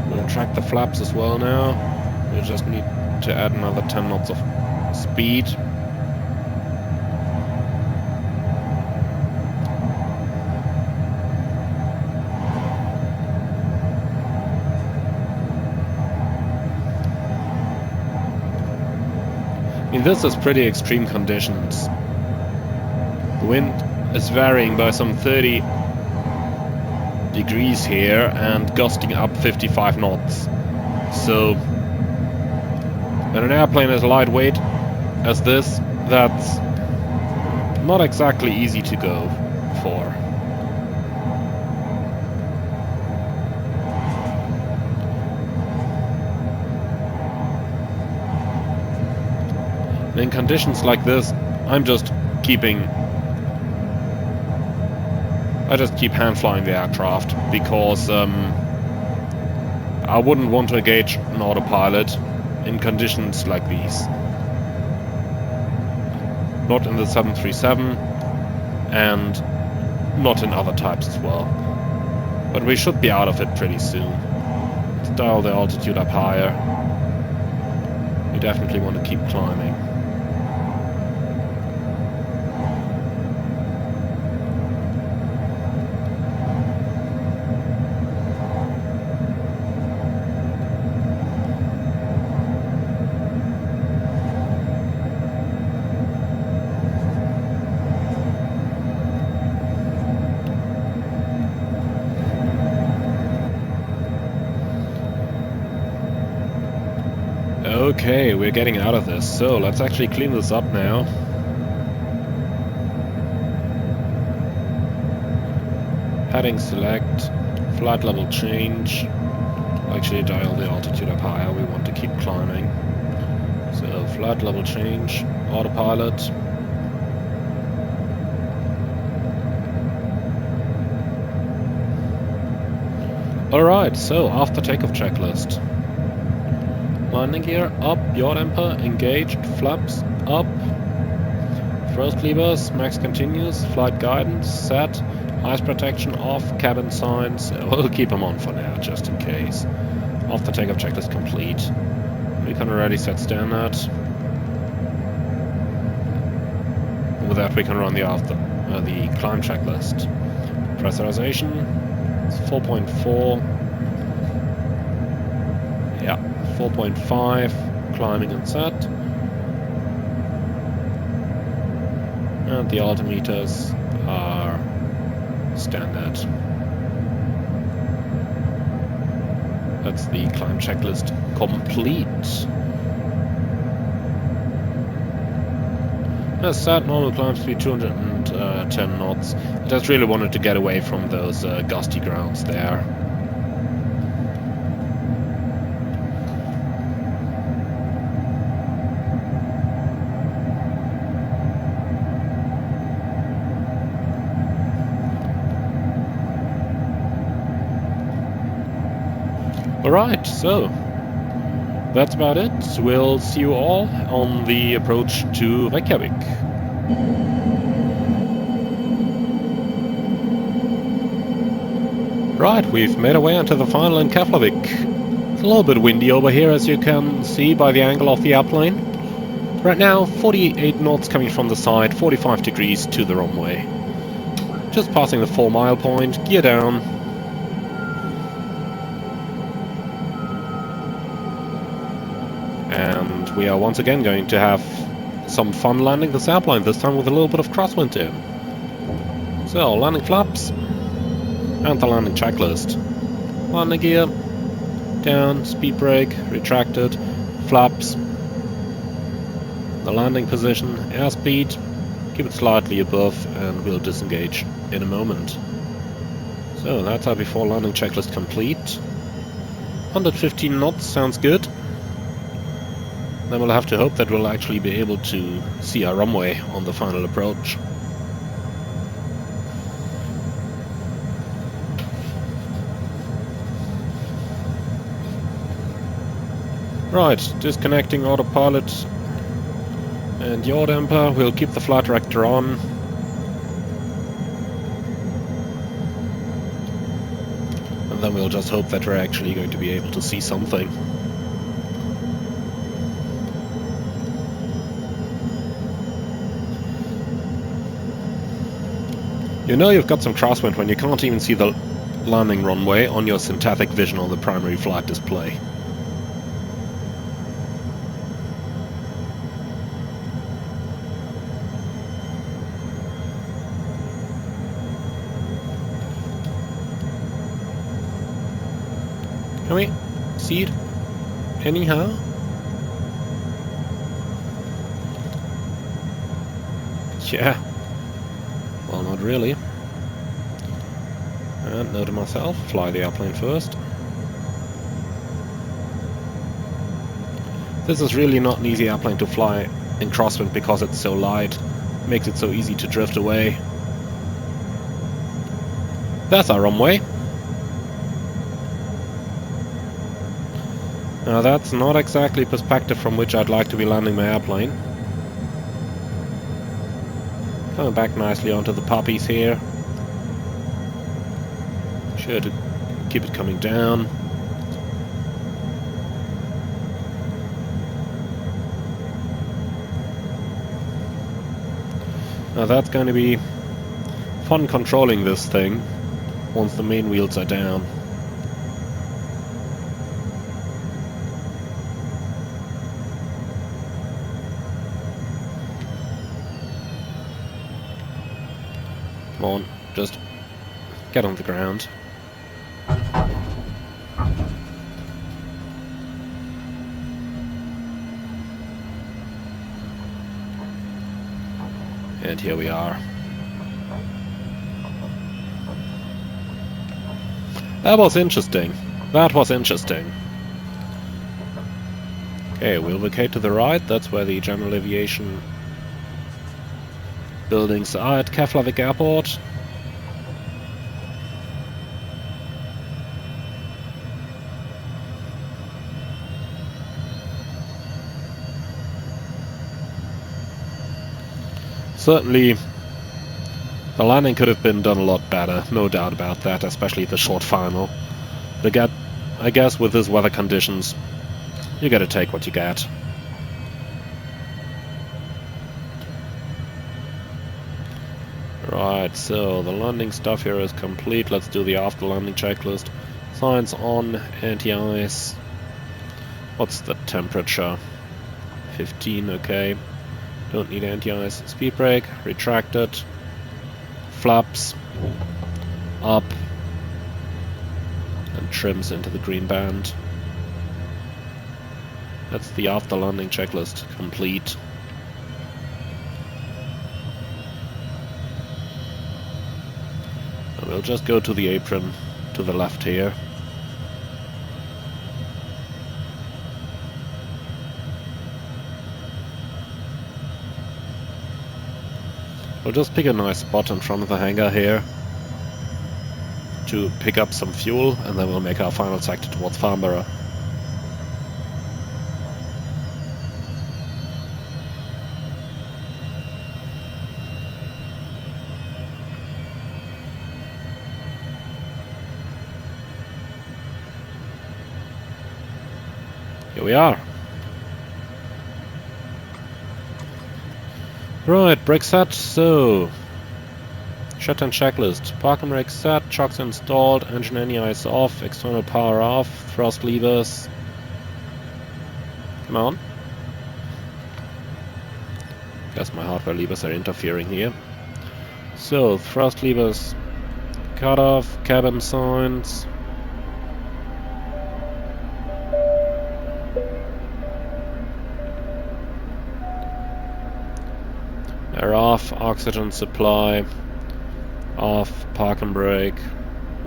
We'll track the flaps as well now. We just need to add another 10 knots of speed. I mean, this is pretty extreme conditions. The wind is varying by some 30 degrees here and gusting up 55 knots. So when an airplane is lightweight as this, that's not exactly easy to go for. In conditions like this, I just keep hand flying the aircraft because I wouldn't want to engage an autopilot in conditions like these. Not in the 737 and not in other types as well. But we should be out of it pretty soon. Let's dial the altitude up higher. We definitely want to keep climbing. Okay, we're getting out of this, so let's actually clean this up now. Heading select, flight level change. Actually dial the altitude up higher, we want to keep climbing. So flight level change, autopilot. Alright, so after takeoff checklist. Landing gear up, yaw damper engaged, flaps up. Thrust levers, max continuous, flight guidance set, ice protection off, cabin signs. We'll keep them on for now, just in case. After takeoff checklist complete. We can already set standard. With that we can run the climb checklist. Pressurization. 4.4, yeah, 4.5, climbing and set, and the altimeters are standard. That's the climb checklist complete. As said, normal climb speed 210 knots. I just really wanted to get away from those gusty grounds there. Alright, so that's about it. We'll see you all on the approach to Reykjavik. Right, we've made our way into the final in Keflavik. It's a little bit windy over here, as you can see by the angle of the airplane. Right now, 48 knots coming from the side, 45 degrees to the runway. Just passing the 4-mile point, gear down. And we are once again going to have some fun landing this airplane, this time with a little bit of crosswind too. So, landing flaps, and the landing checklist. Landing gear, down, speed brake, retracted, flaps, the landing position, airspeed, keep it slightly above, and we'll disengage in a moment. So, that's our before landing checklist complete. 115 knots sounds good. Then we'll have to hope that we'll actually be able to see our runway on the final approach. Right, disconnecting autopilot and yaw damper. We'll keep the flight director on. And then we'll just hope that we're actually going to be able to see something. You know you've got some crosswind when you can't even see the landing runway on your synthetic vision on the primary flight display. Can we see it anyhow? Yeah. Well, not really. And note to myself, fly the airplane first. This is really not an easy airplane to fly in crosswind because it's so light. It makes it so easy to drift away. That's our runway. Now that's not exactly perspective from which I'd like to be landing my airplane. Coming back nicely onto the puppies here. Sure to keep it coming down. Now that's going to be fun controlling this thing once the main wheels are down. Come on, just get on the ground. And here we are. That was interesting. That was interesting. Okay, we'll vacate to the right. That's where the general aviation buildings are at Keflavik Airport. Certainly, the landing could have been done a lot better, no doubt about that, especially the short final. I guess with this weather conditions, you gotta take what you get. Right, so the landing stuff here is complete. Let's do the after landing checklist. Signs on, anti-ice. What's the temperature? 15, okay. Don't need anti-ice. Speed brake, retracted. Flaps up. And trims into the green band. That's the after landing checklist complete. And we'll just go to the apron to the left here. We'll just pick a nice spot in front of the hangar here to pick up some fuel, and then we'll make our final sector towards Farnborough. Here we are. Right, brake set, so shutdown checklist. Park and brake set, chocks installed, engine anti-ice off, external power off, thrust levers. Come on. Guess my hardware levers are interfering here. So, thrust levers cut off, cabin signs. They're off, oxygen supply off, park and brake.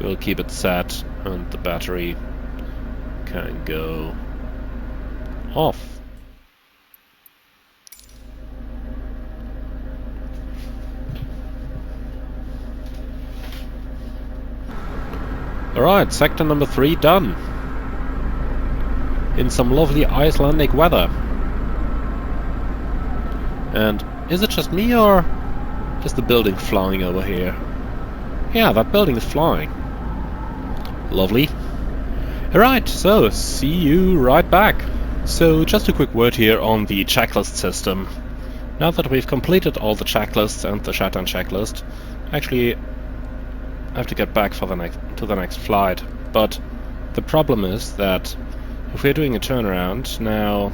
We'll keep it set, and the battery can go off. Alright, sector number 3 done. In some lovely Icelandic weather. And is it just me, or is the building flying over here? Yeah, that building is flying. Lovely. Alright, so see you right back. So just a quick word here on the checklist system. Now that we've completed all the checklists and the shutdown checklist, actually I have to get back for the next flight. But the problem is that if we're doing a turnaround now,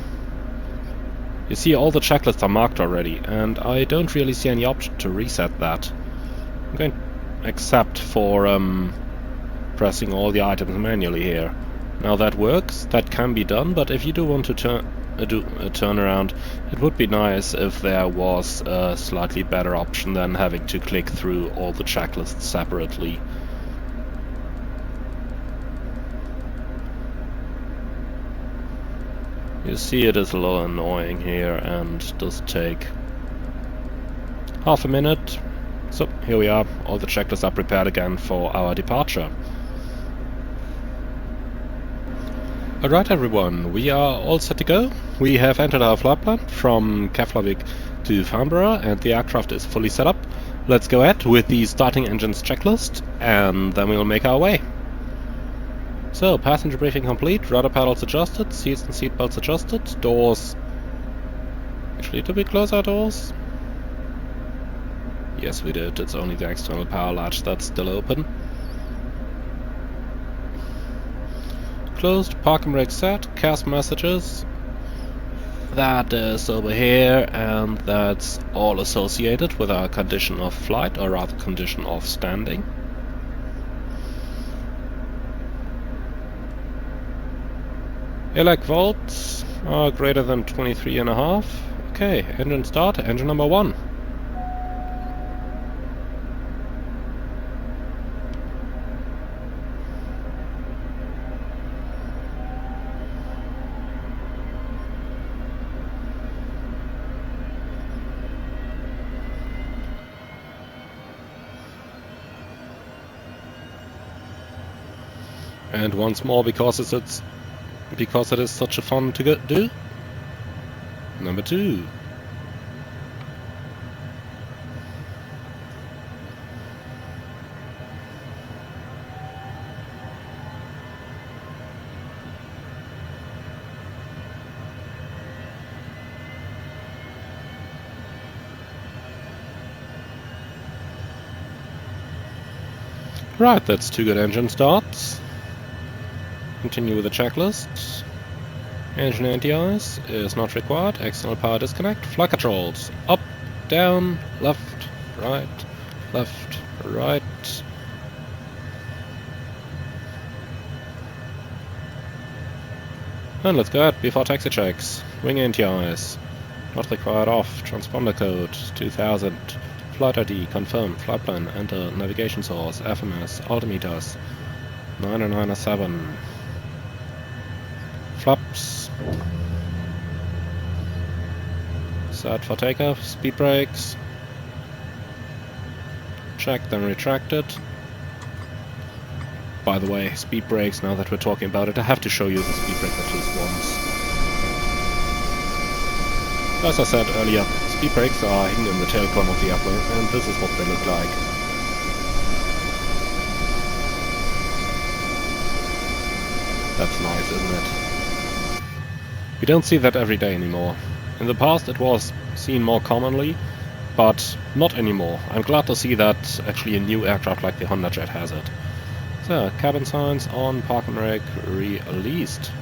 you see all the checklists are marked already, and I don't really see any option to reset that. I'm going except for pressing all the items manually here. Now that works, that can be done, but if you do want to do a turnaround, it would be nice if there was a slightly better option than having to click through all the checklists separately. You see it is a little annoying here and does take half a minute. So here we are, all the checklists are prepared again for our departure. Alright everyone, we are all set to go. We have entered our flight plan from Keflavik to Farnborough and the aircraft is fully set up. Let's go ahead with the starting engines checklist and then we'll make our way. So, passenger briefing complete, rudder pedals adjusted, seats and seat belts adjusted, doors... Actually, did we close our doors? Yes, we did. It's only the external power latch that's still open. Closed, park and brake set, CAS messages. That is over here, and that's all associated with our condition of flight, or rather condition of standing. Elec volts are greater than 23.5. Okay, engine start, engine number 1. And once more, because it is such a fun to do. Number 2. Right, that's 2 good engine starts. Continue with the checklist. Engine anti-ice is not required. External power disconnect. Flight controls. Up, down, left, right, left, right. And let's go ahead before taxi checks. Wing anti-ice. Not required off. Transponder code 2000. Flight ID confirmed. Flight plan. Enter navigation source. FMS. Altimeters. 997. Flaps. Set for takeoff. Speed brakes. Check, then retracted. By the way, speed brakes, now that we're talking about it, I have to show you the speed brake at least once. As I said earlier, speed brakes are hidden in the tail cone of the airplane, and this is what they look like. That's nice, isn't it? We don't see that every day anymore. In the past it was seen more commonly, but not anymore. I'm glad to see that actually a new aircraft like the Hondajet has it. So, cabin signs on, park and rec released.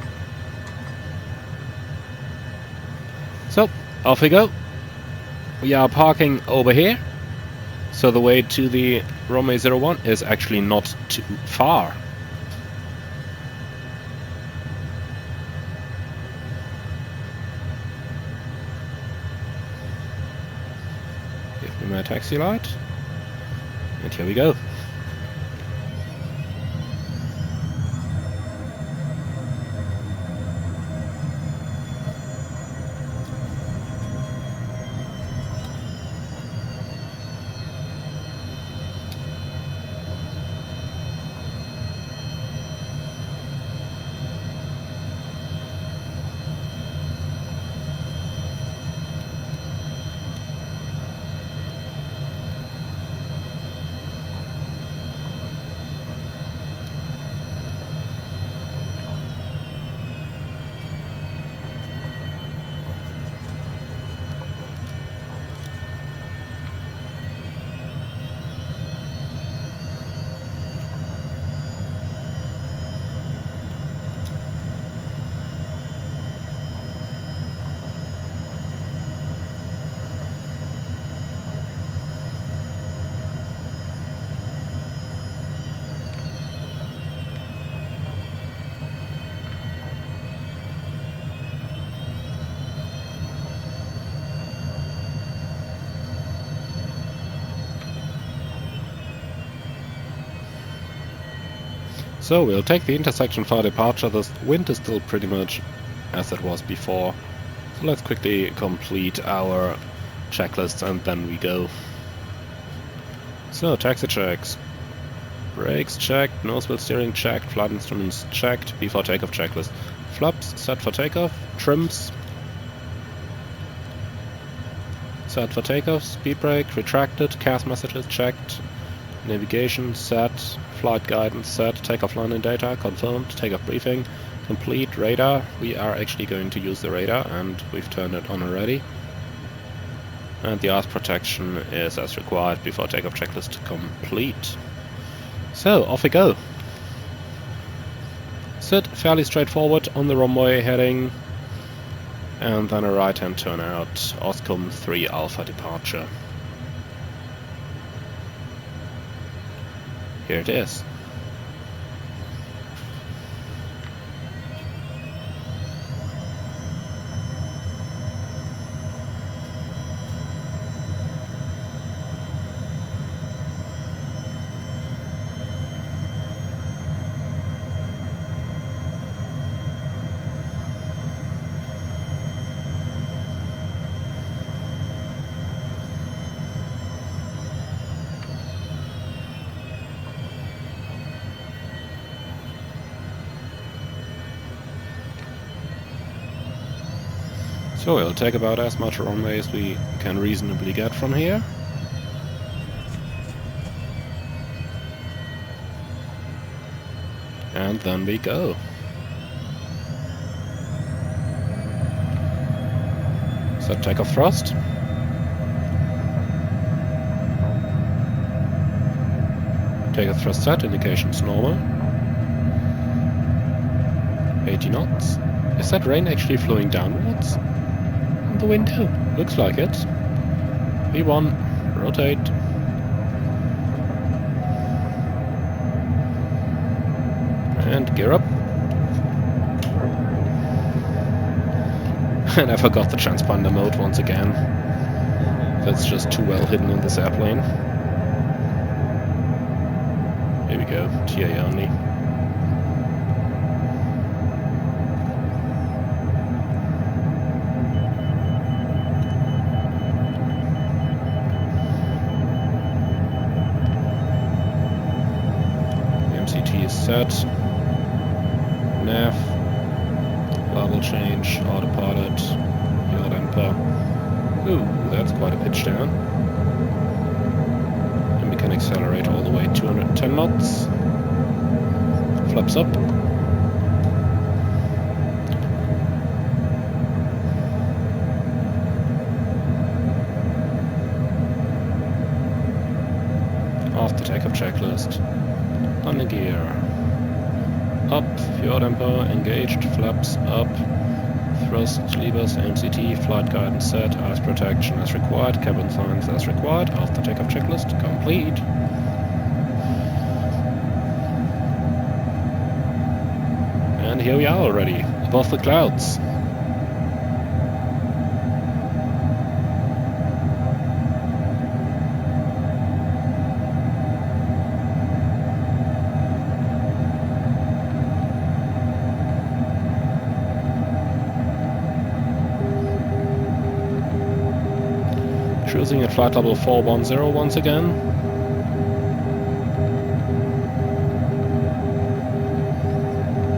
So, off we go. We are parking over here. So the way to the runway 01 is actually not too far. Give me my taxi light. And here we go. So we'll take the intersection for departure. The wind is still pretty much as it was before. So let's quickly complete our checklist and then we go. So taxi checks. Brakes checked, nose wheel steering checked, flight instruments checked, before takeoff checklist. Flaps set for takeoff, trims set for takeoff, speed brake retracted, CAS messages checked, navigation set, flight guidance set, takeoff line and data confirmed, takeoff briefing complete, radar. We are actually going to use the radar and we've turned it on already. And the ice protection is as required, before takeoff checklist complete. So off we go. Sit fairly straightforward on the runway heading, and then a right hand turn out, Oscom 3 Alpha departure. Here it is. So we'll take about as much runway as we can reasonably get from here. And then we go. Set takeoff thrust. Takeoff thrust set, indications normal. 80 knots. Is that rain actually flowing downwards? On the window? Looks like it. V1, rotate. And gear up. And I forgot the transponder mode once again. That's just too well hidden in this airplane. Here we go, TA only. MCT is set. Nav, level change, autopilot, yaw damper. Ooh, that's quite a pitch down. And we can accelerate all the way 210 knots. Flaps up. After takeoff checklist. Landing gear. Up, yaw damper, engaged, flaps up, thrust, levers, MCT, flight guidance set, ice protection as required, cabin signs as required, after takeoff checklist complete. And here we are already, above the clouds. Cruising at flight level 410 once again.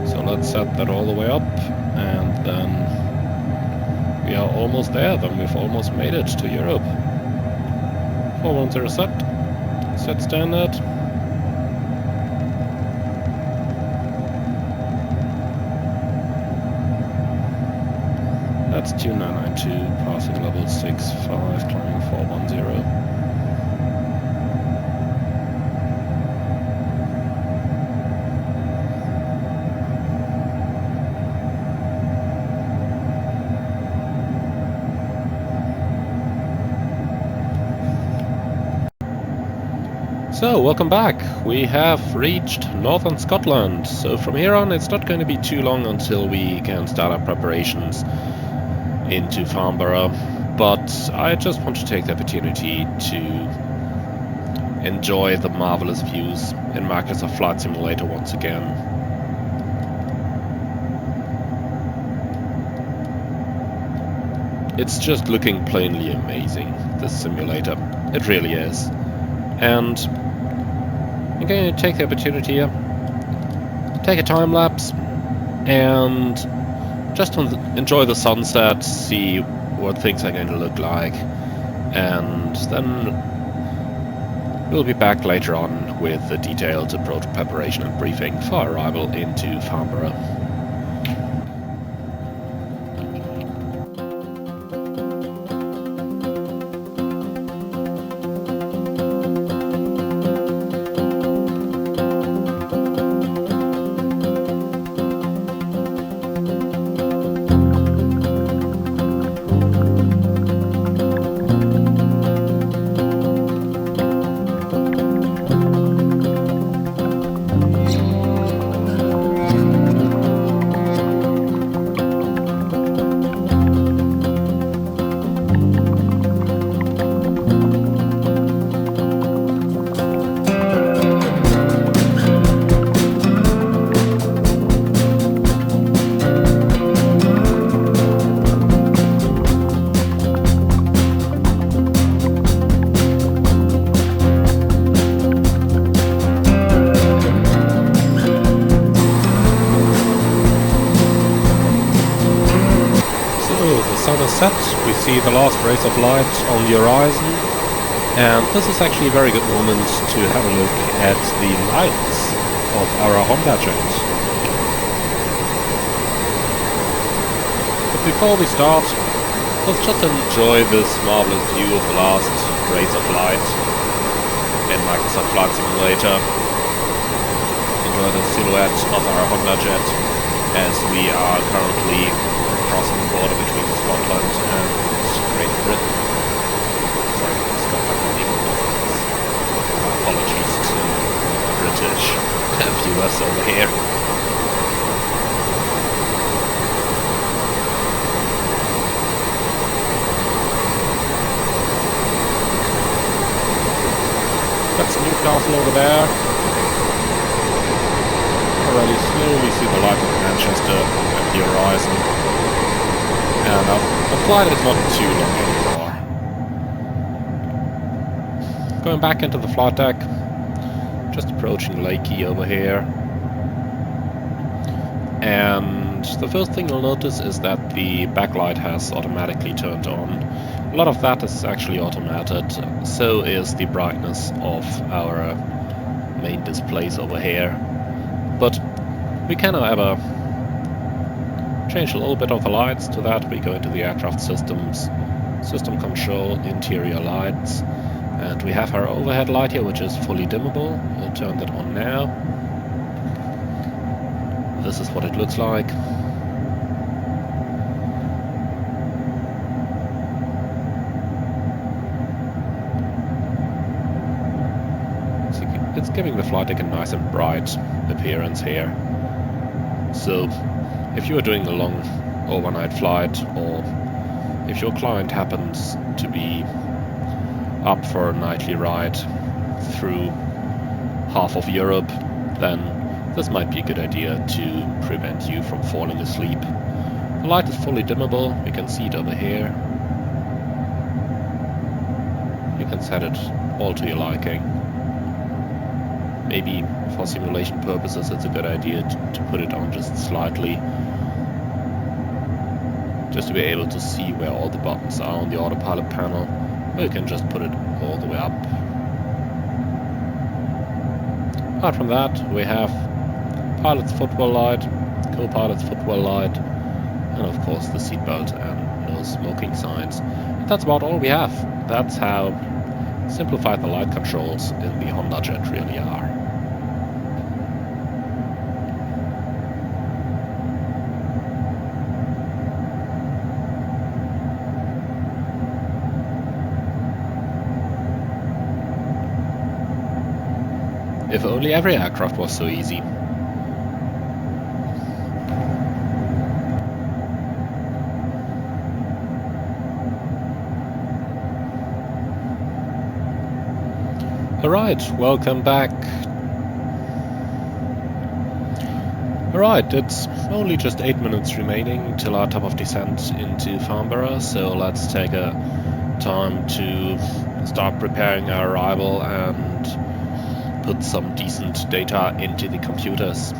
So let's set that all the way up, and then we are almost there. Then we've almost made it to Europe. 410 set. Set standard. That's 2992, passing level 65, climbing 410. So, welcome back. We have reached northern Scotland. So from here on, it's not going to be too long until we can start our preparations into Farnborough, but I just want to take the opportunity to enjoy the marvelous views in Microsoft Flight Simulator once again. It's just looking plainly amazing, this simulator. It really is. And I'm going to take the opportunity here, take a time lapse, and just enjoy the sunset, see what things are going to look like, and then we'll be back later on with the detailed approach preparation and briefing for arrival into Farnborough. sun is set, we see the last rays of light on the horizon, and this is actually a very good moment to have a look at the lights of our Hondajet. But before we start, let's just enjoy this marvelous view of the last rays of light in Microsoft Flight Simulator. Enjoy the silhouette of our Hondajet as we are currently crossing the border between Scotland and Great Britain. Sorry, Scotland and England. Apologies to British viewers over here. That's Newcastle over there. Already slowly see the light of Manchester at the horizon. And the flight is not too long anymore. Going back into the flight deck, just approaching Lakey over here. And the first thing you'll notice is that the backlight has automatically turned on. A lot of that is actually automated, so is the brightness of our main displays over here. But we can, however, change a little bit of the lights. To that we go into the aircraft systems, system control, interior lights, and we have our overhead light here, which is fully dimmable. We'll turn that on now. This is what it looks like. It's giving the flight deck a nice and bright appearance here. So if you are doing a long overnight flight, or if your client happens to be up for a nightly ride through half of Europe, then this might be a good idea to prevent you from falling asleep. The light is fully dimmable, you can see it over here. You can set it all to your liking. Maybe for simulation purposes it's a good idea to put it on just slightly, just to be able to see where all the buttons are on the autopilot panel, or you can just put it all the way up. Apart from that, we have pilot's footwell light, co-pilot's footwell light, and of course the seatbelt and no smoking signs. And that's about all we have. That's how simplified the light controls in the Hondajet really are. If only every aircraft was so easy. Alright, welcome back. Alright, it's only just 8 minutes remaining till our top of descent into Farnborough, so let's take a time to start preparing our arrival and put some decent data into the computers.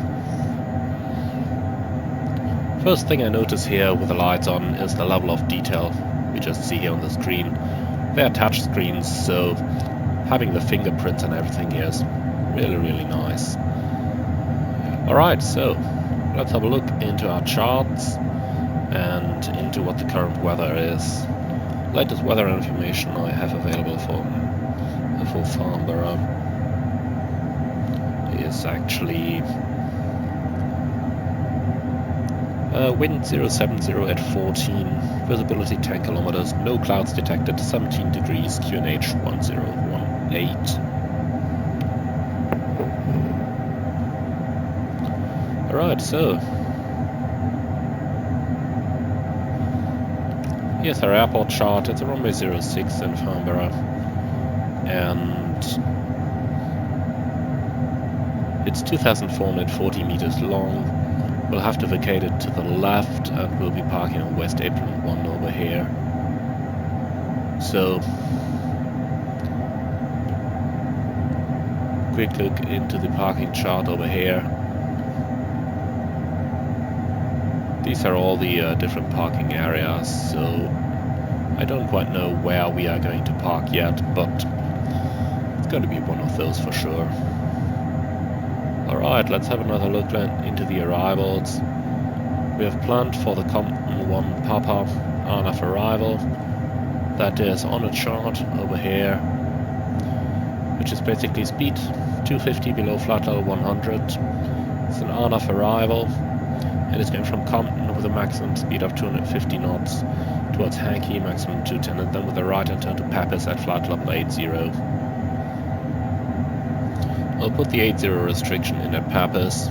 First thing I notice here with the lights on is the level of detail we just see here on the screen. They are touch screens, so having the fingerprints and everything here is really nice. Alright, so let's have a look into our charts and into what the current weather is. Latest weather information I have available for Farnborough is actually wind 070 at 14, visibility 10 kilometers, no clouds detected, 17 degrees, QNH 1018. Alright, so here's our airport chart. It's a runway 06 in Farnborough, and it's 2,440 meters long. We'll have to vacate it to the left, and we'll be parking on West Apron 1 over here. So, quick look into the parking chart over here. These are all the different parking areas, so I don't quite know where we are going to park yet, but it's going to be one of those for sure. Alright, let's have another look into the arrivals. We have planned for the Compton 1 Papa RNAV arrival. That is on a chart over here, which is basically speed 250 below flight level 100. It's an RNAV arrival, and it's going from Compton with a maximum speed of 250 knots towards Hankey, maximum 210, and then with a right hand turn to Pappas at flight level 80. I'll put the 80 restriction in at Pappas.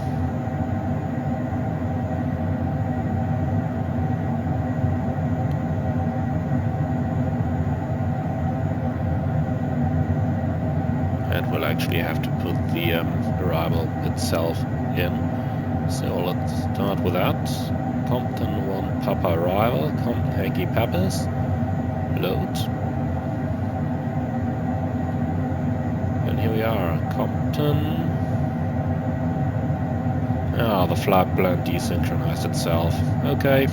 And we'll actually have to put the arrival itself in. So let's start with that. Compton 1 Papa arrival, Compton Hankey Pappas, load. And here we are, Compton. Ah, the flight plan desynchronized itself. Okay.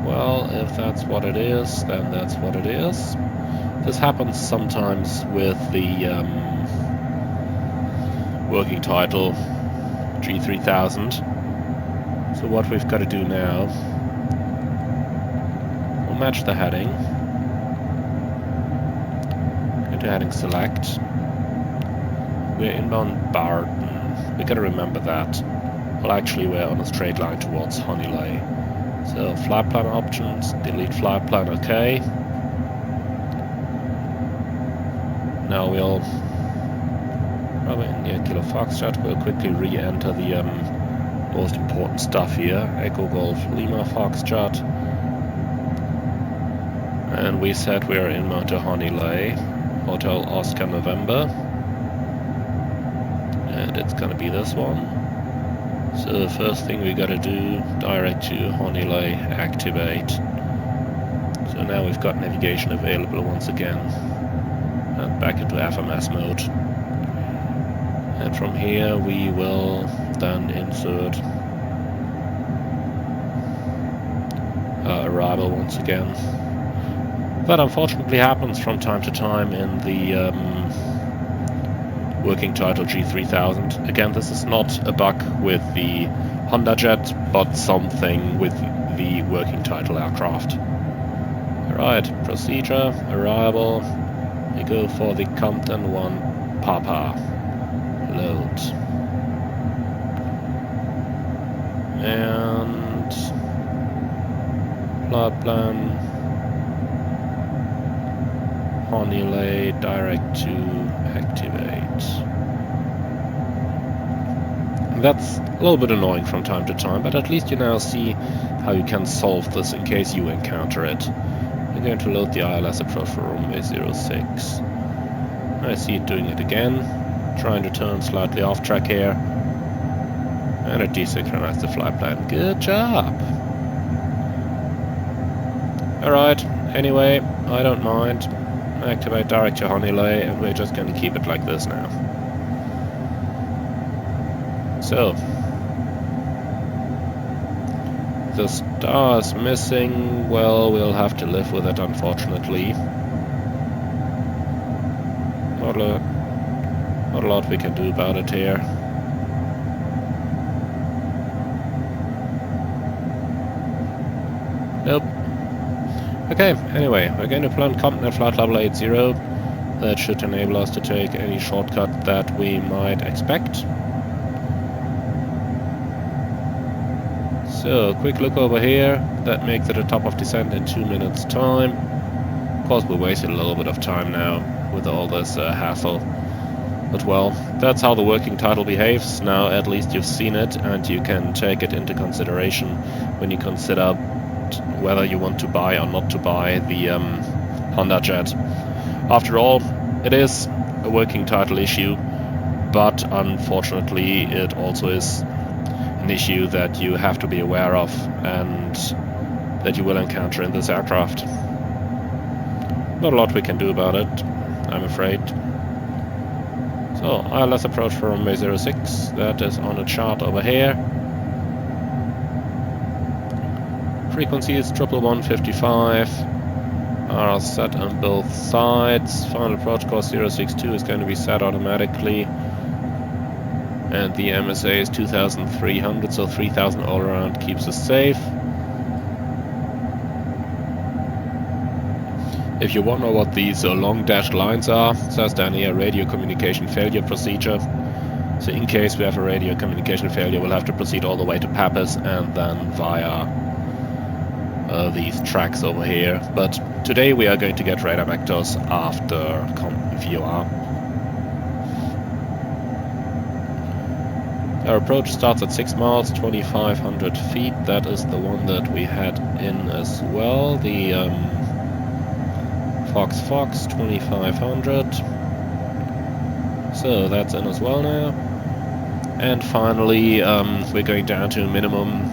Well, if that's what it is, then that's what it is. This happens sometimes with the working title G3000. So what we've got to do now, we'll match the heading. Go to heading select. We're inbound Barton. We got to remember that. Well, actually, we're on a straight line towards Honeylay. So flight plan options, delete flight plan, okay. Now we'll probably near Kilo Foxtrot. We'll quickly re-enter the most important stuff here. Echo Golf Lima Foxtrot. And we said we are inbound to Honeylay, Hotel Oscar November. And it's gonna be this one. So the first thing we gotta do, direct to Honeylay, activate. So now we've got navigation available once again. And back into FMS mode. And from here we will then insert arrival once again. That unfortunately happens from time to time in the working title G3000. Again, this is not a bug with the Hondajet, but something with the working title aircraft. Alright, procedure, arrival. We go for the Compton 1 Papa. Load. And flight plan Honeylay direct to activate. That's a little bit annoying from time to time, but at least you now see how you can solve this in case you encounter it. We're going to load the ILS approach for runway 06. I see it doing it again, trying to turn slightly off track here, and it desynchronized the flight plan. Good job! Alright, anyway, I don't mind. Activate direct to Honeylay, and we're just going to keep it like this now. So, the star is missing. Well, we'll have to live with it, unfortunately. Not a lot we can do about it here. Nope. Okay, anyway, we're going to plan Compton at flight level 80. That should enable us to take any shortcut that we might expect. So, quick look over here. That makes it a top of descent in 2 minutes time. Of course, we wasted a little bit of time now with all this hassle. But well, that's how the working title behaves. Now at least you've seen it, and you can take it into consideration when you consider whether you want to buy or not to buy the Hondajet. After all, it is a working title issue, but unfortunately it also is an issue that you have to be aware of and that you will encounter in this aircraft. Not a lot we can do about it, I'm afraid. So, ILS approach for runway 06, that is on a chart over here. Frequency is 11155. Are set on both sides. Final approach course 062 is going to be set automatically. And the MSA is 2300, so 3000 all around keeps us safe. If you wonder what these long dashed lines are, it says down here radio communication failure procedure. So in case we have a radio communication failure, we'll have to proceed all the way to Pappas and then via these tracks over here. But today we are going to get radar vectors after VOR. Our approach starts at 6 miles, 2,500 feet. That is the one that we had in as well. The Fox 2,500. So that's in as well now. And finally, we're going down to a minimum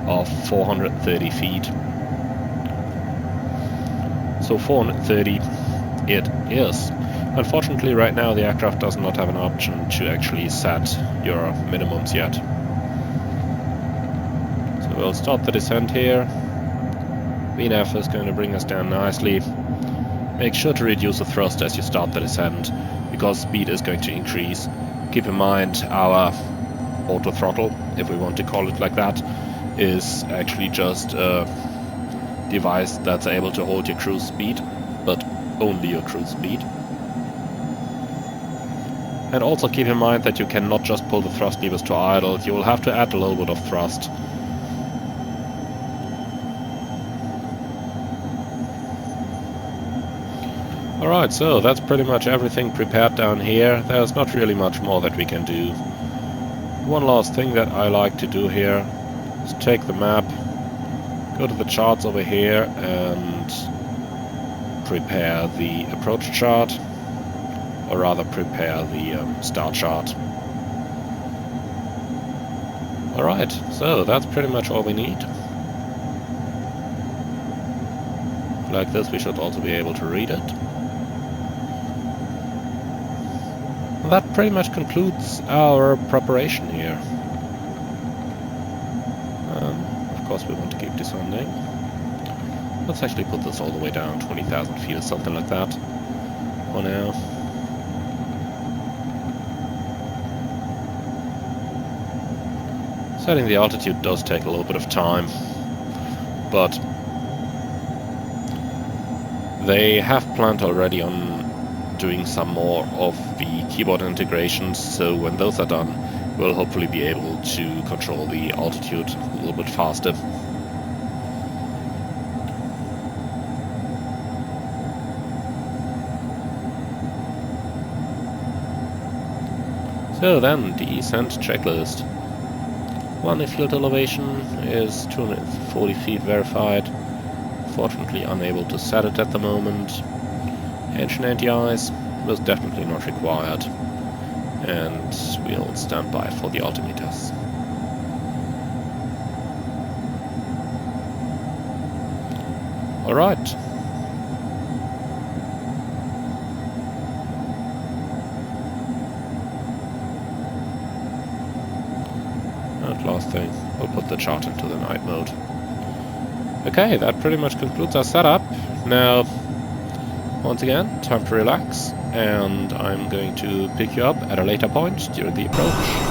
of 430 feet. So 430 it is. Unfortunately, right now the aircraft does not have an option to actually set your minimums yet. So we'll start the descent here. VNAV is going to bring us down nicely. Make sure to reduce the thrust as you start the descent, because speed is going to increase. Keep in mind our auto throttle, if we want to call it like that, is actually just a device that's able to hold your cruise speed, but only your cruise speed. And also keep in mind that you cannot just pull the thrust levers to idle, you will have to add a little bit of thrust. Alright, so that's pretty much everything prepared down here. There's not really much more that we can do. One last thing that I like to do here is take the map, go to the charts over here and prepare the approach chart, or rather prepare the star chart. Alright, so that's pretty much all we need. Like this, we should also be able to read it. That pretty much concludes our preparation here. Of course we want to keep descending. Let's actually put this all the way down, 20,000 feet or something like that for now. Setting the altitude does take a little bit of time, but they have planned already on doing some more of the keyboard integrations, so when those are done, we'll hopefully be able to control the altitude a little bit faster. So then, descent checklist. Landing field elevation is 240 feet verified. Fortunately unable to set it at the moment. Engine anti-ice was definitely not required. And we'll stand by for the altimeters. Alright. And last thing, we'll put the chart into the night mode. Okay, that pretty much concludes our setup. Now, once again, time to relax, and I'm going to pick you up at a later point during the approach.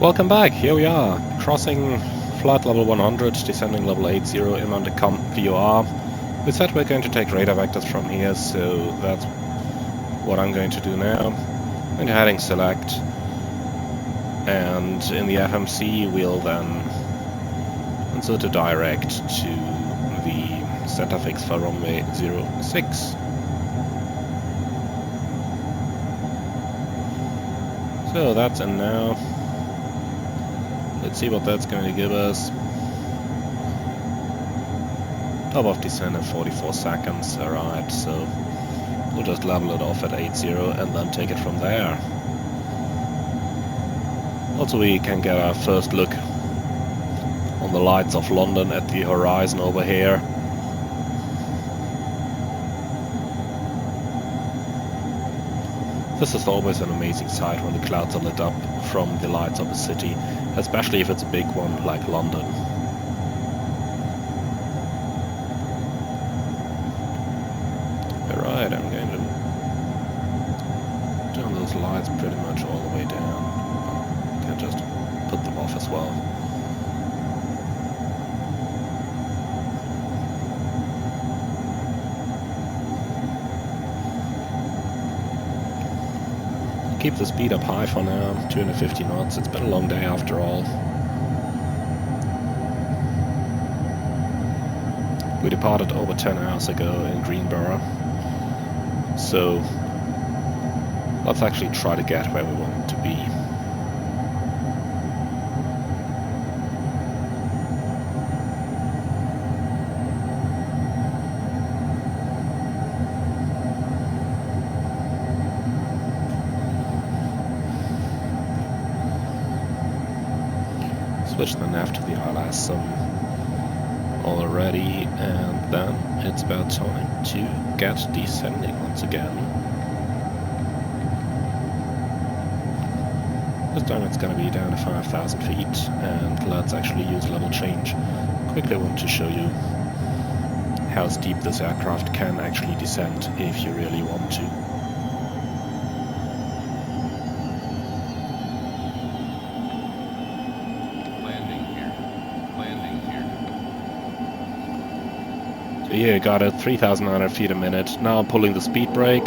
Welcome back, here we are, crossing flight level 100, descending level 80 in under VOR. We said we're going to take radar vectors from here, so that's what I'm going to do now. I'm going to heading select, and in the FMC we'll then insert a direct to the center fix for runway 06. So that's in now. Let's see what that's going to give us. Top of descent in 44 seconds, alright, so we'll just level it off at 80 and then take it from there. Also we can get our first look on the lights of London at the horizon over here. This is always an amazing sight when the clouds are lit up from the lights of a city, especially if it's a big one like London. Alright, I'm going to turn those lights pretty much all the way down. I can just put them off as well. Keep the speed up high for now, 250 knots. It's been a long day after all. We departed over 10 hours ago in Greensboro, so let's actually try to get where we want to be. Switch the nav to the ILS already, and then it's about time to get descending once again. This time it's going to be down to 5,000 feet, and let's actually use level change. Quickly want to show you how steep this aircraft can actually descend if you really want to. So here you got it, 3,900 feet a minute. Now I'm pulling the speed brake.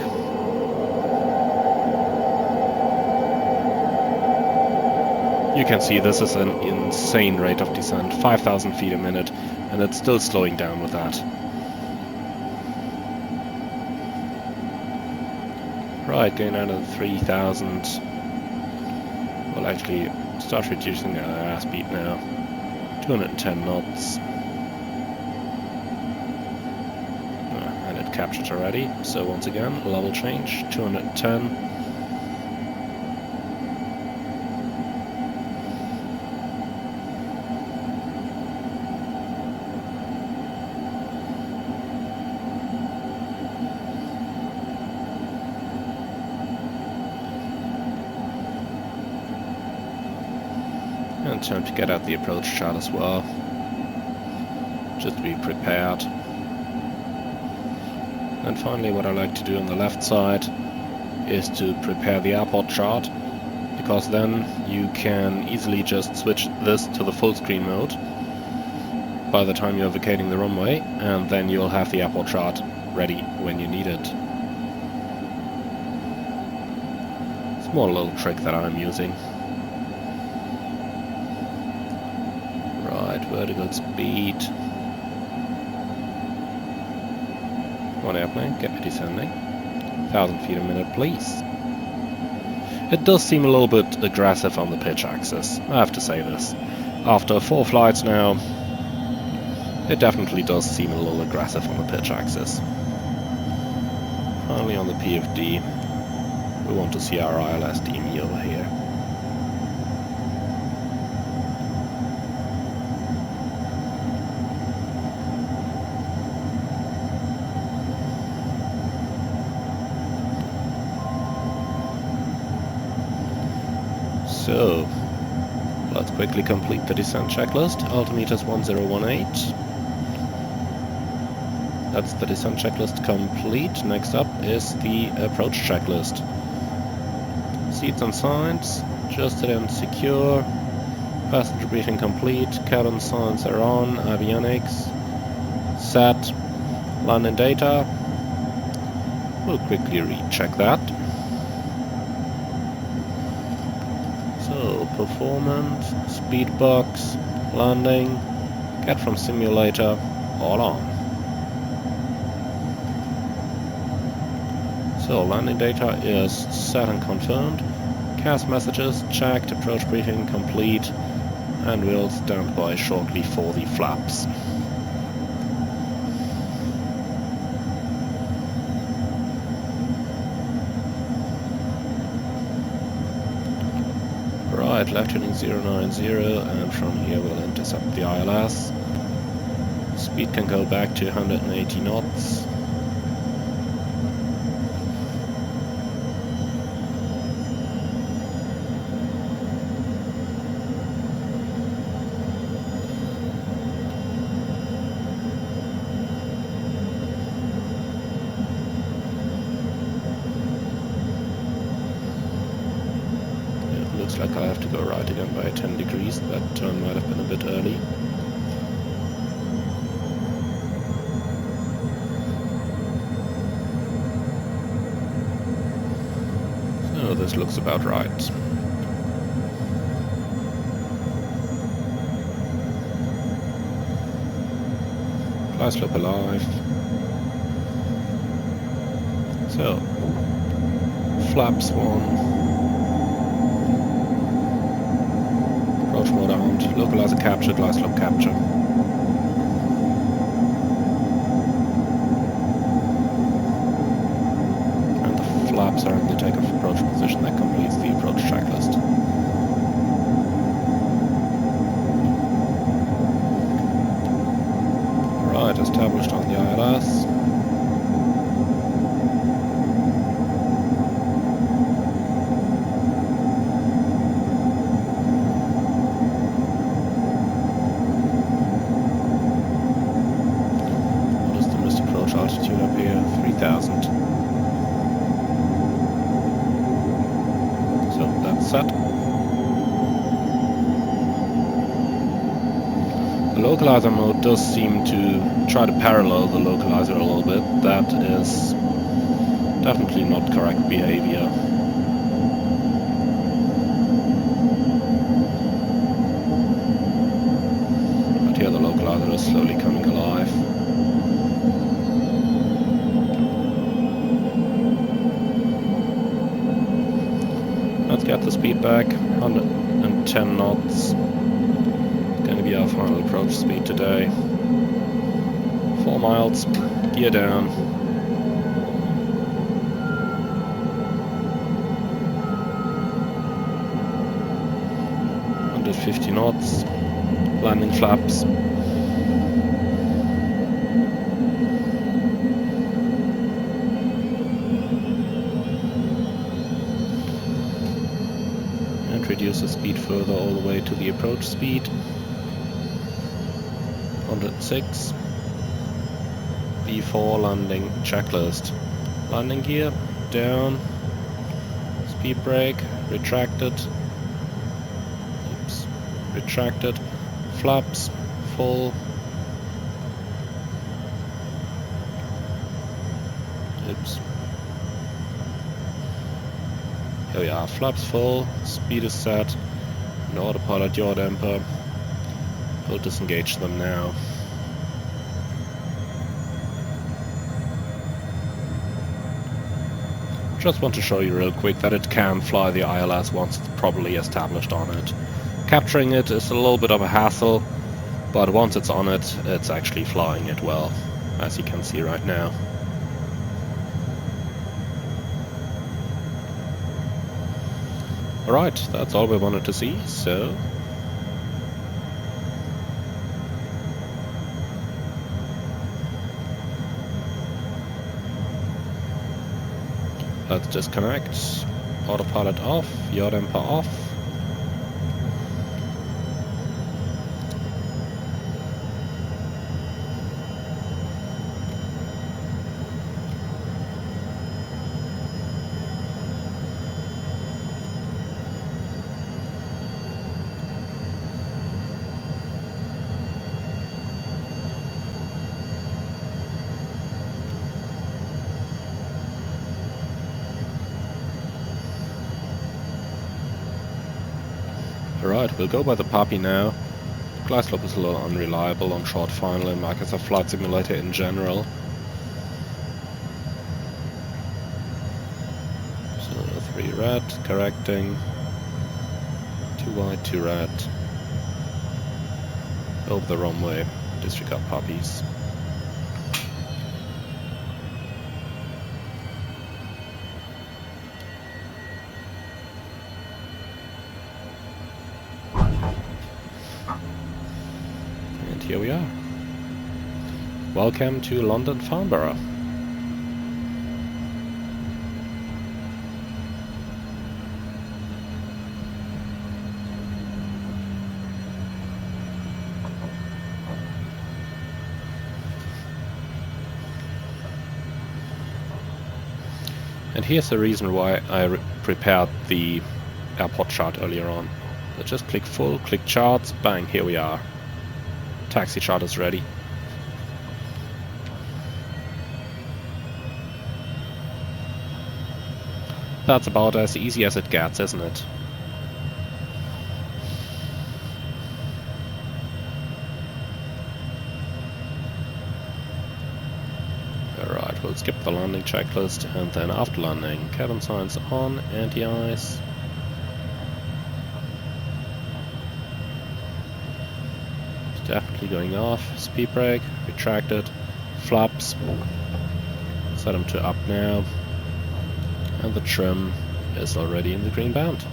You can see this is an insane rate of descent, 5,000 feet a minute, and it's still slowing down with that. Right, going down to 3,000. We'll actually start reducing our airspeed now. 210 knots. And it captured already, so once again, level change, 210. And time to get out the approach chart as well, just to be prepared. And finally, what I like to do on the left side is to prepare the airport chart, because then you can easily just switch this to the full screen mode by the time you're vacating the runway, and then you'll have the airport chart ready when you need it. Small little trick that I'm using. Right, vertical speed. One airplane, get me descending. 1,000 feet a minute, please. It does seem a little bit aggressive on the pitch axis, I have to say this. After 4 flights now, it definitely does seem a little aggressive on the pitch axis. Finally on the PFD, we want to see our ILS DME over here. So, let's quickly complete the descent checklist. Altimeter's 1018. That's the descent checklist complete. Next up is the approach checklist. Seats and signs, adjusted and secure. Passenger briefing complete. Cabin signs are on. Avionics set. Landing data. We'll quickly recheck that. So, performance, speed box, landing, get from simulator, all on. So, landing data is set and confirmed. Cast messages, checked, approach briefing complete, and we'll stand by shortly for the flaps. Right, left heading 090, and from here we'll intercept the ILS. Speed can go back to 180 knots. Looks like I have to go right again by 10 degrees. That turn might have been a bit early. So this looks about right. Fly slope alive. So, flaps 1. Approach mode armed, localizer captured, glide slope capture. And the flaps are in the takeoff approach position. That completes the approach checklist. Right, established on the ILS. Altitude up here, 3,000. So that's set. The localizer mode does seem to try to parallel the localizer a little bit. That is definitely not correct behavior. But here the localizer is slowly coming alive. Let's get the speed back, 110 knots. Going to be our final approach speed today. 4 miles, gear down. Under 50 knots, landing flaps. Reduce the speed further all the way to the approach speed. 106. B4 landing checklist. Landing gear down. Speed brake retracted. Oops. Retracted. Flaps full. Oops. Here we are, flaps full, speed is set, and autopilot yaw damper. We'll disengage them now. Just want to show you real quick that it can fly the ILS once it's properly established on it. Capturing it is a little bit of a hassle, but once it's on it, it's actually flying it well, as you can see right now. Alright, that's all we wanted to see, so... let's disconnect, autopilot off, yaw damper off. Alright, we'll go by the puppy now. Glide slope is a little unreliable on short final in Microsoft Flight Simulator in general. So 3 red, correcting. Too wide, too red. Over the wrong way. Disregard puppies. And here we are. Welcome to London Farnborough. And here's the reason why I prepared the airport chart earlier on. So just click full, click charts, bang, here we are. Taxi chart is ready. That's about as easy as it gets, isn't it? Alright, we'll skip the landing checklist, and then after landing, cabin signs on, anti-ice. Definitely going off, speed brake, retracted, flaps, set them to up now, and the trim is already in the green band.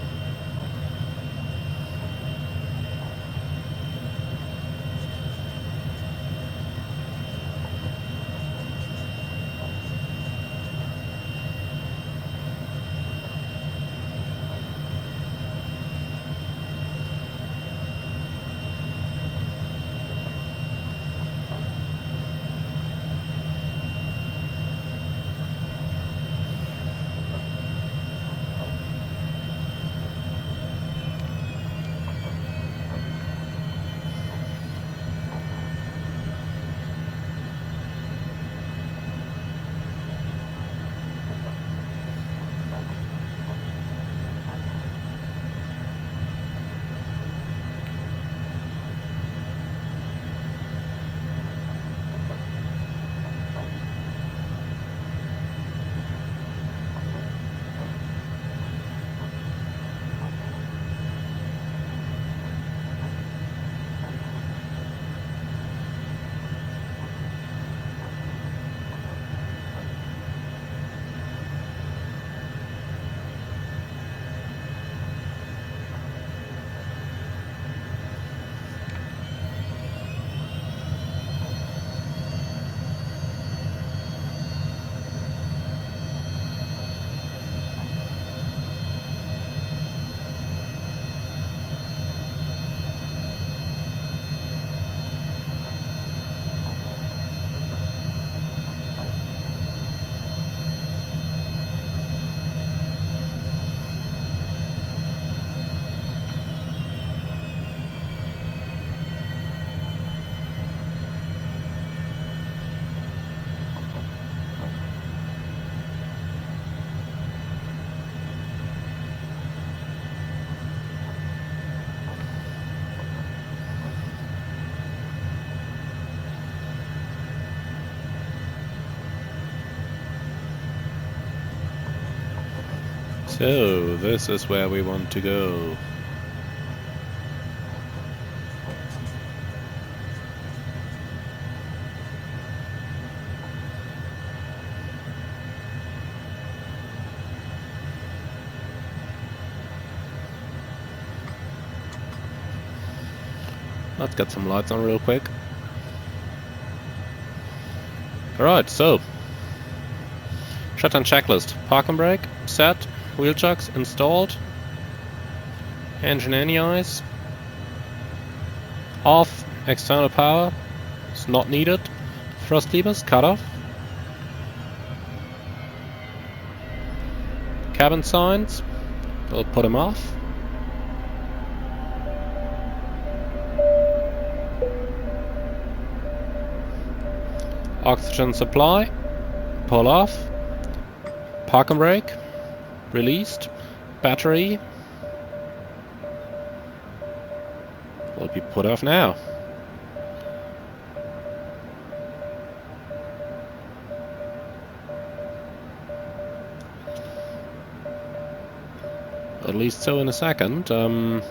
So, this is where we want to go. Let's get some lights on real quick. Alright, so shutdown checklist. Park and brake set. Wheel chucks installed. Engine anti-ice. Off. External power. It's not needed. Thrust levers cut off. Cabin signs. We'll put them off. Oxygen supply. Pull off. Park and brake. Released. Battery will be put off now. at least so in a second. Let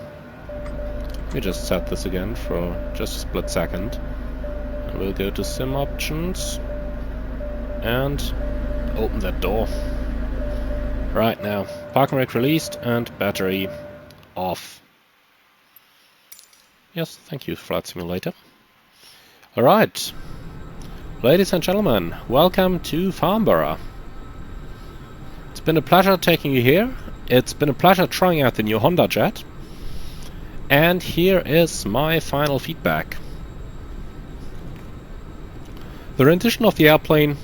me just set this again for just a split second. And we'll go to sim options and open that door. Right now, parking brake released and battery off. Yes, thank you, Flight Simulator. Alright, ladies and gentlemen, welcome to Farnborough. It's been a pleasure taking you here. It's been a pleasure trying out the new Hondajet. And here is my final feedback. The rendition of the airplane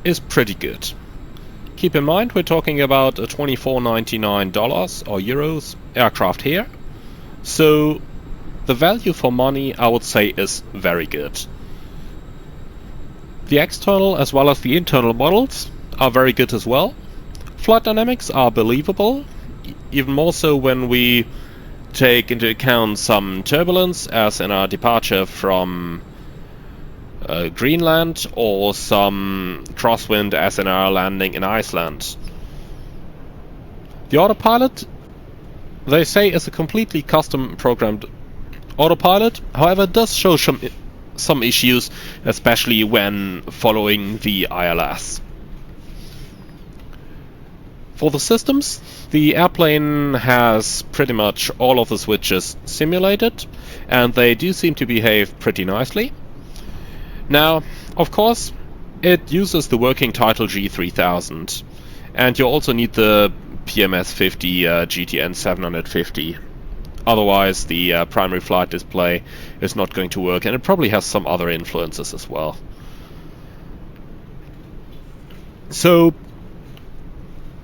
is pretty good. Keep in mind we're talking about a $24.99 or euros aircraft here. So the value for money, I would say, is very good. The external as well as the internal models are very good as well. Flight dynamics are believable, even more so when we take into account some turbulence, as in our departure from Greenland, or some crosswind, as in our landing in Iceland. The autopilot, they say, is a completely custom programmed autopilot, however does show some issues, especially when following the ILS. For the systems, the airplane has pretty much all of the switches simulated, and they do seem to behave pretty nicely. Now, of course, it uses the working title G3000, and you also need the PMS50 GTN 750. Otherwise, the primary flight display is not going to work, and it probably has some other influences as well. So,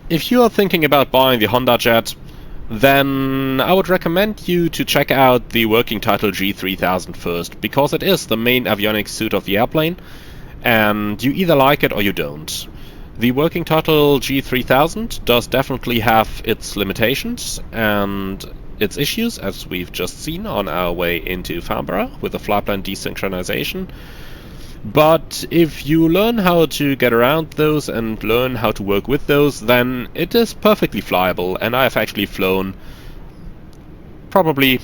if you are thinking about buying the Hondajet, then I would recommend you to check out the working title G3000 first, because it is the main avionics suite of the airplane, and you either like it or you don't. The working title G3000 does definitely have its limitations and its issues, as we've just seen on our way into Farnborough with the flight plan desynchronization. But if you learn how to get around those and learn how to work with those, then it is perfectly flyable, and I have actually flown probably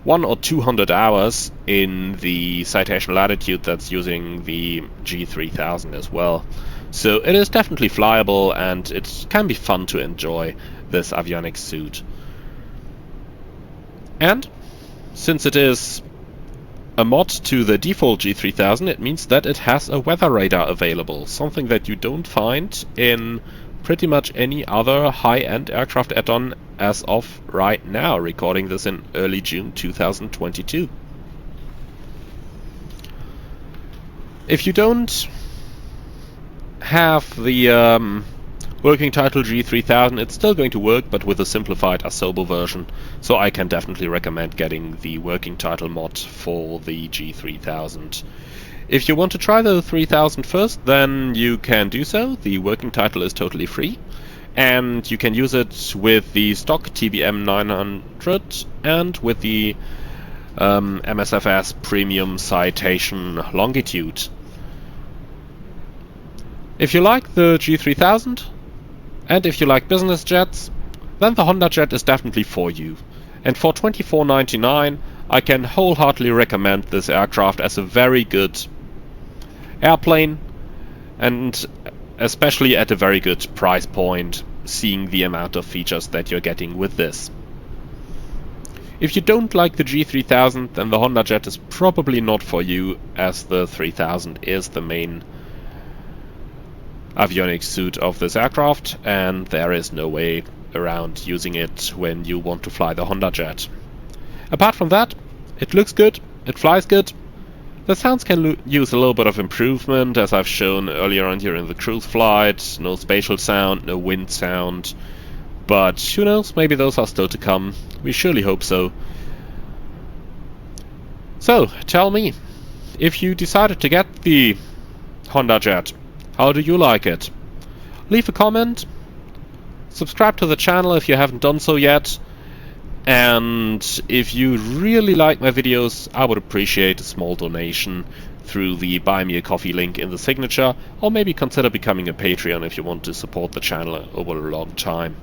100 or 200 hours in the citation latitude that's using the G3000 as well. So it is definitely flyable, and it can be fun to enjoy this avionics suite. And since it is a mod to the default G3000, it means that it has a weather radar available, something that you don't find in pretty much any other high-end aircraft add-on as of right now, recording this in early June 2022. If you don't have the working title G3000, it's still going to work, but with a simplified Asobo version, so I can definitely recommend getting the working title mod for the G3000. If you want to try the 3000 first, then you can do so. The working title is totally free, and you can use it with the stock TBM 900 and with the MSFS Premium Citation Longitude. If you like the G3000, and if you like business jets, then the Hondajet is definitely for you. And for $24.99, I can wholeheartedly recommend this aircraft as a very good airplane, and especially at a very good price point, seeing the amount of features that you're getting with this. If you don't like the G3000, then the Hondajet is probably not for you, as the 3000 is the main avionics suite of this aircraft, and there is no way around using it when you want to fly the Hondajet. Apart from that, it looks good, it flies good. The sounds can use a little bit of improvement, as I've shown earlier on here in the cruise flight. No spatial sound, no wind sound, but who knows, maybe those are still to come. We surely hope so. So, tell me, if you decided to get the Hondajet, how do you like it? Leave a comment, subscribe to the channel if you haven't done so yet, and if you really like my videos, I would appreciate a small donation through the Buy Me a Coffee link in the signature, or maybe consider becoming a Patreon if you want to support the channel over a long time.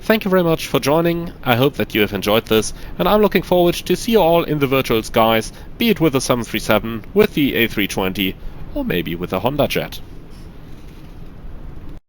Thank you very much for joining, I hope that you have enjoyed this, and I'm looking forward to see you all in the virtual skies, be it with the 737, with the A320, or maybe with a Hondajet.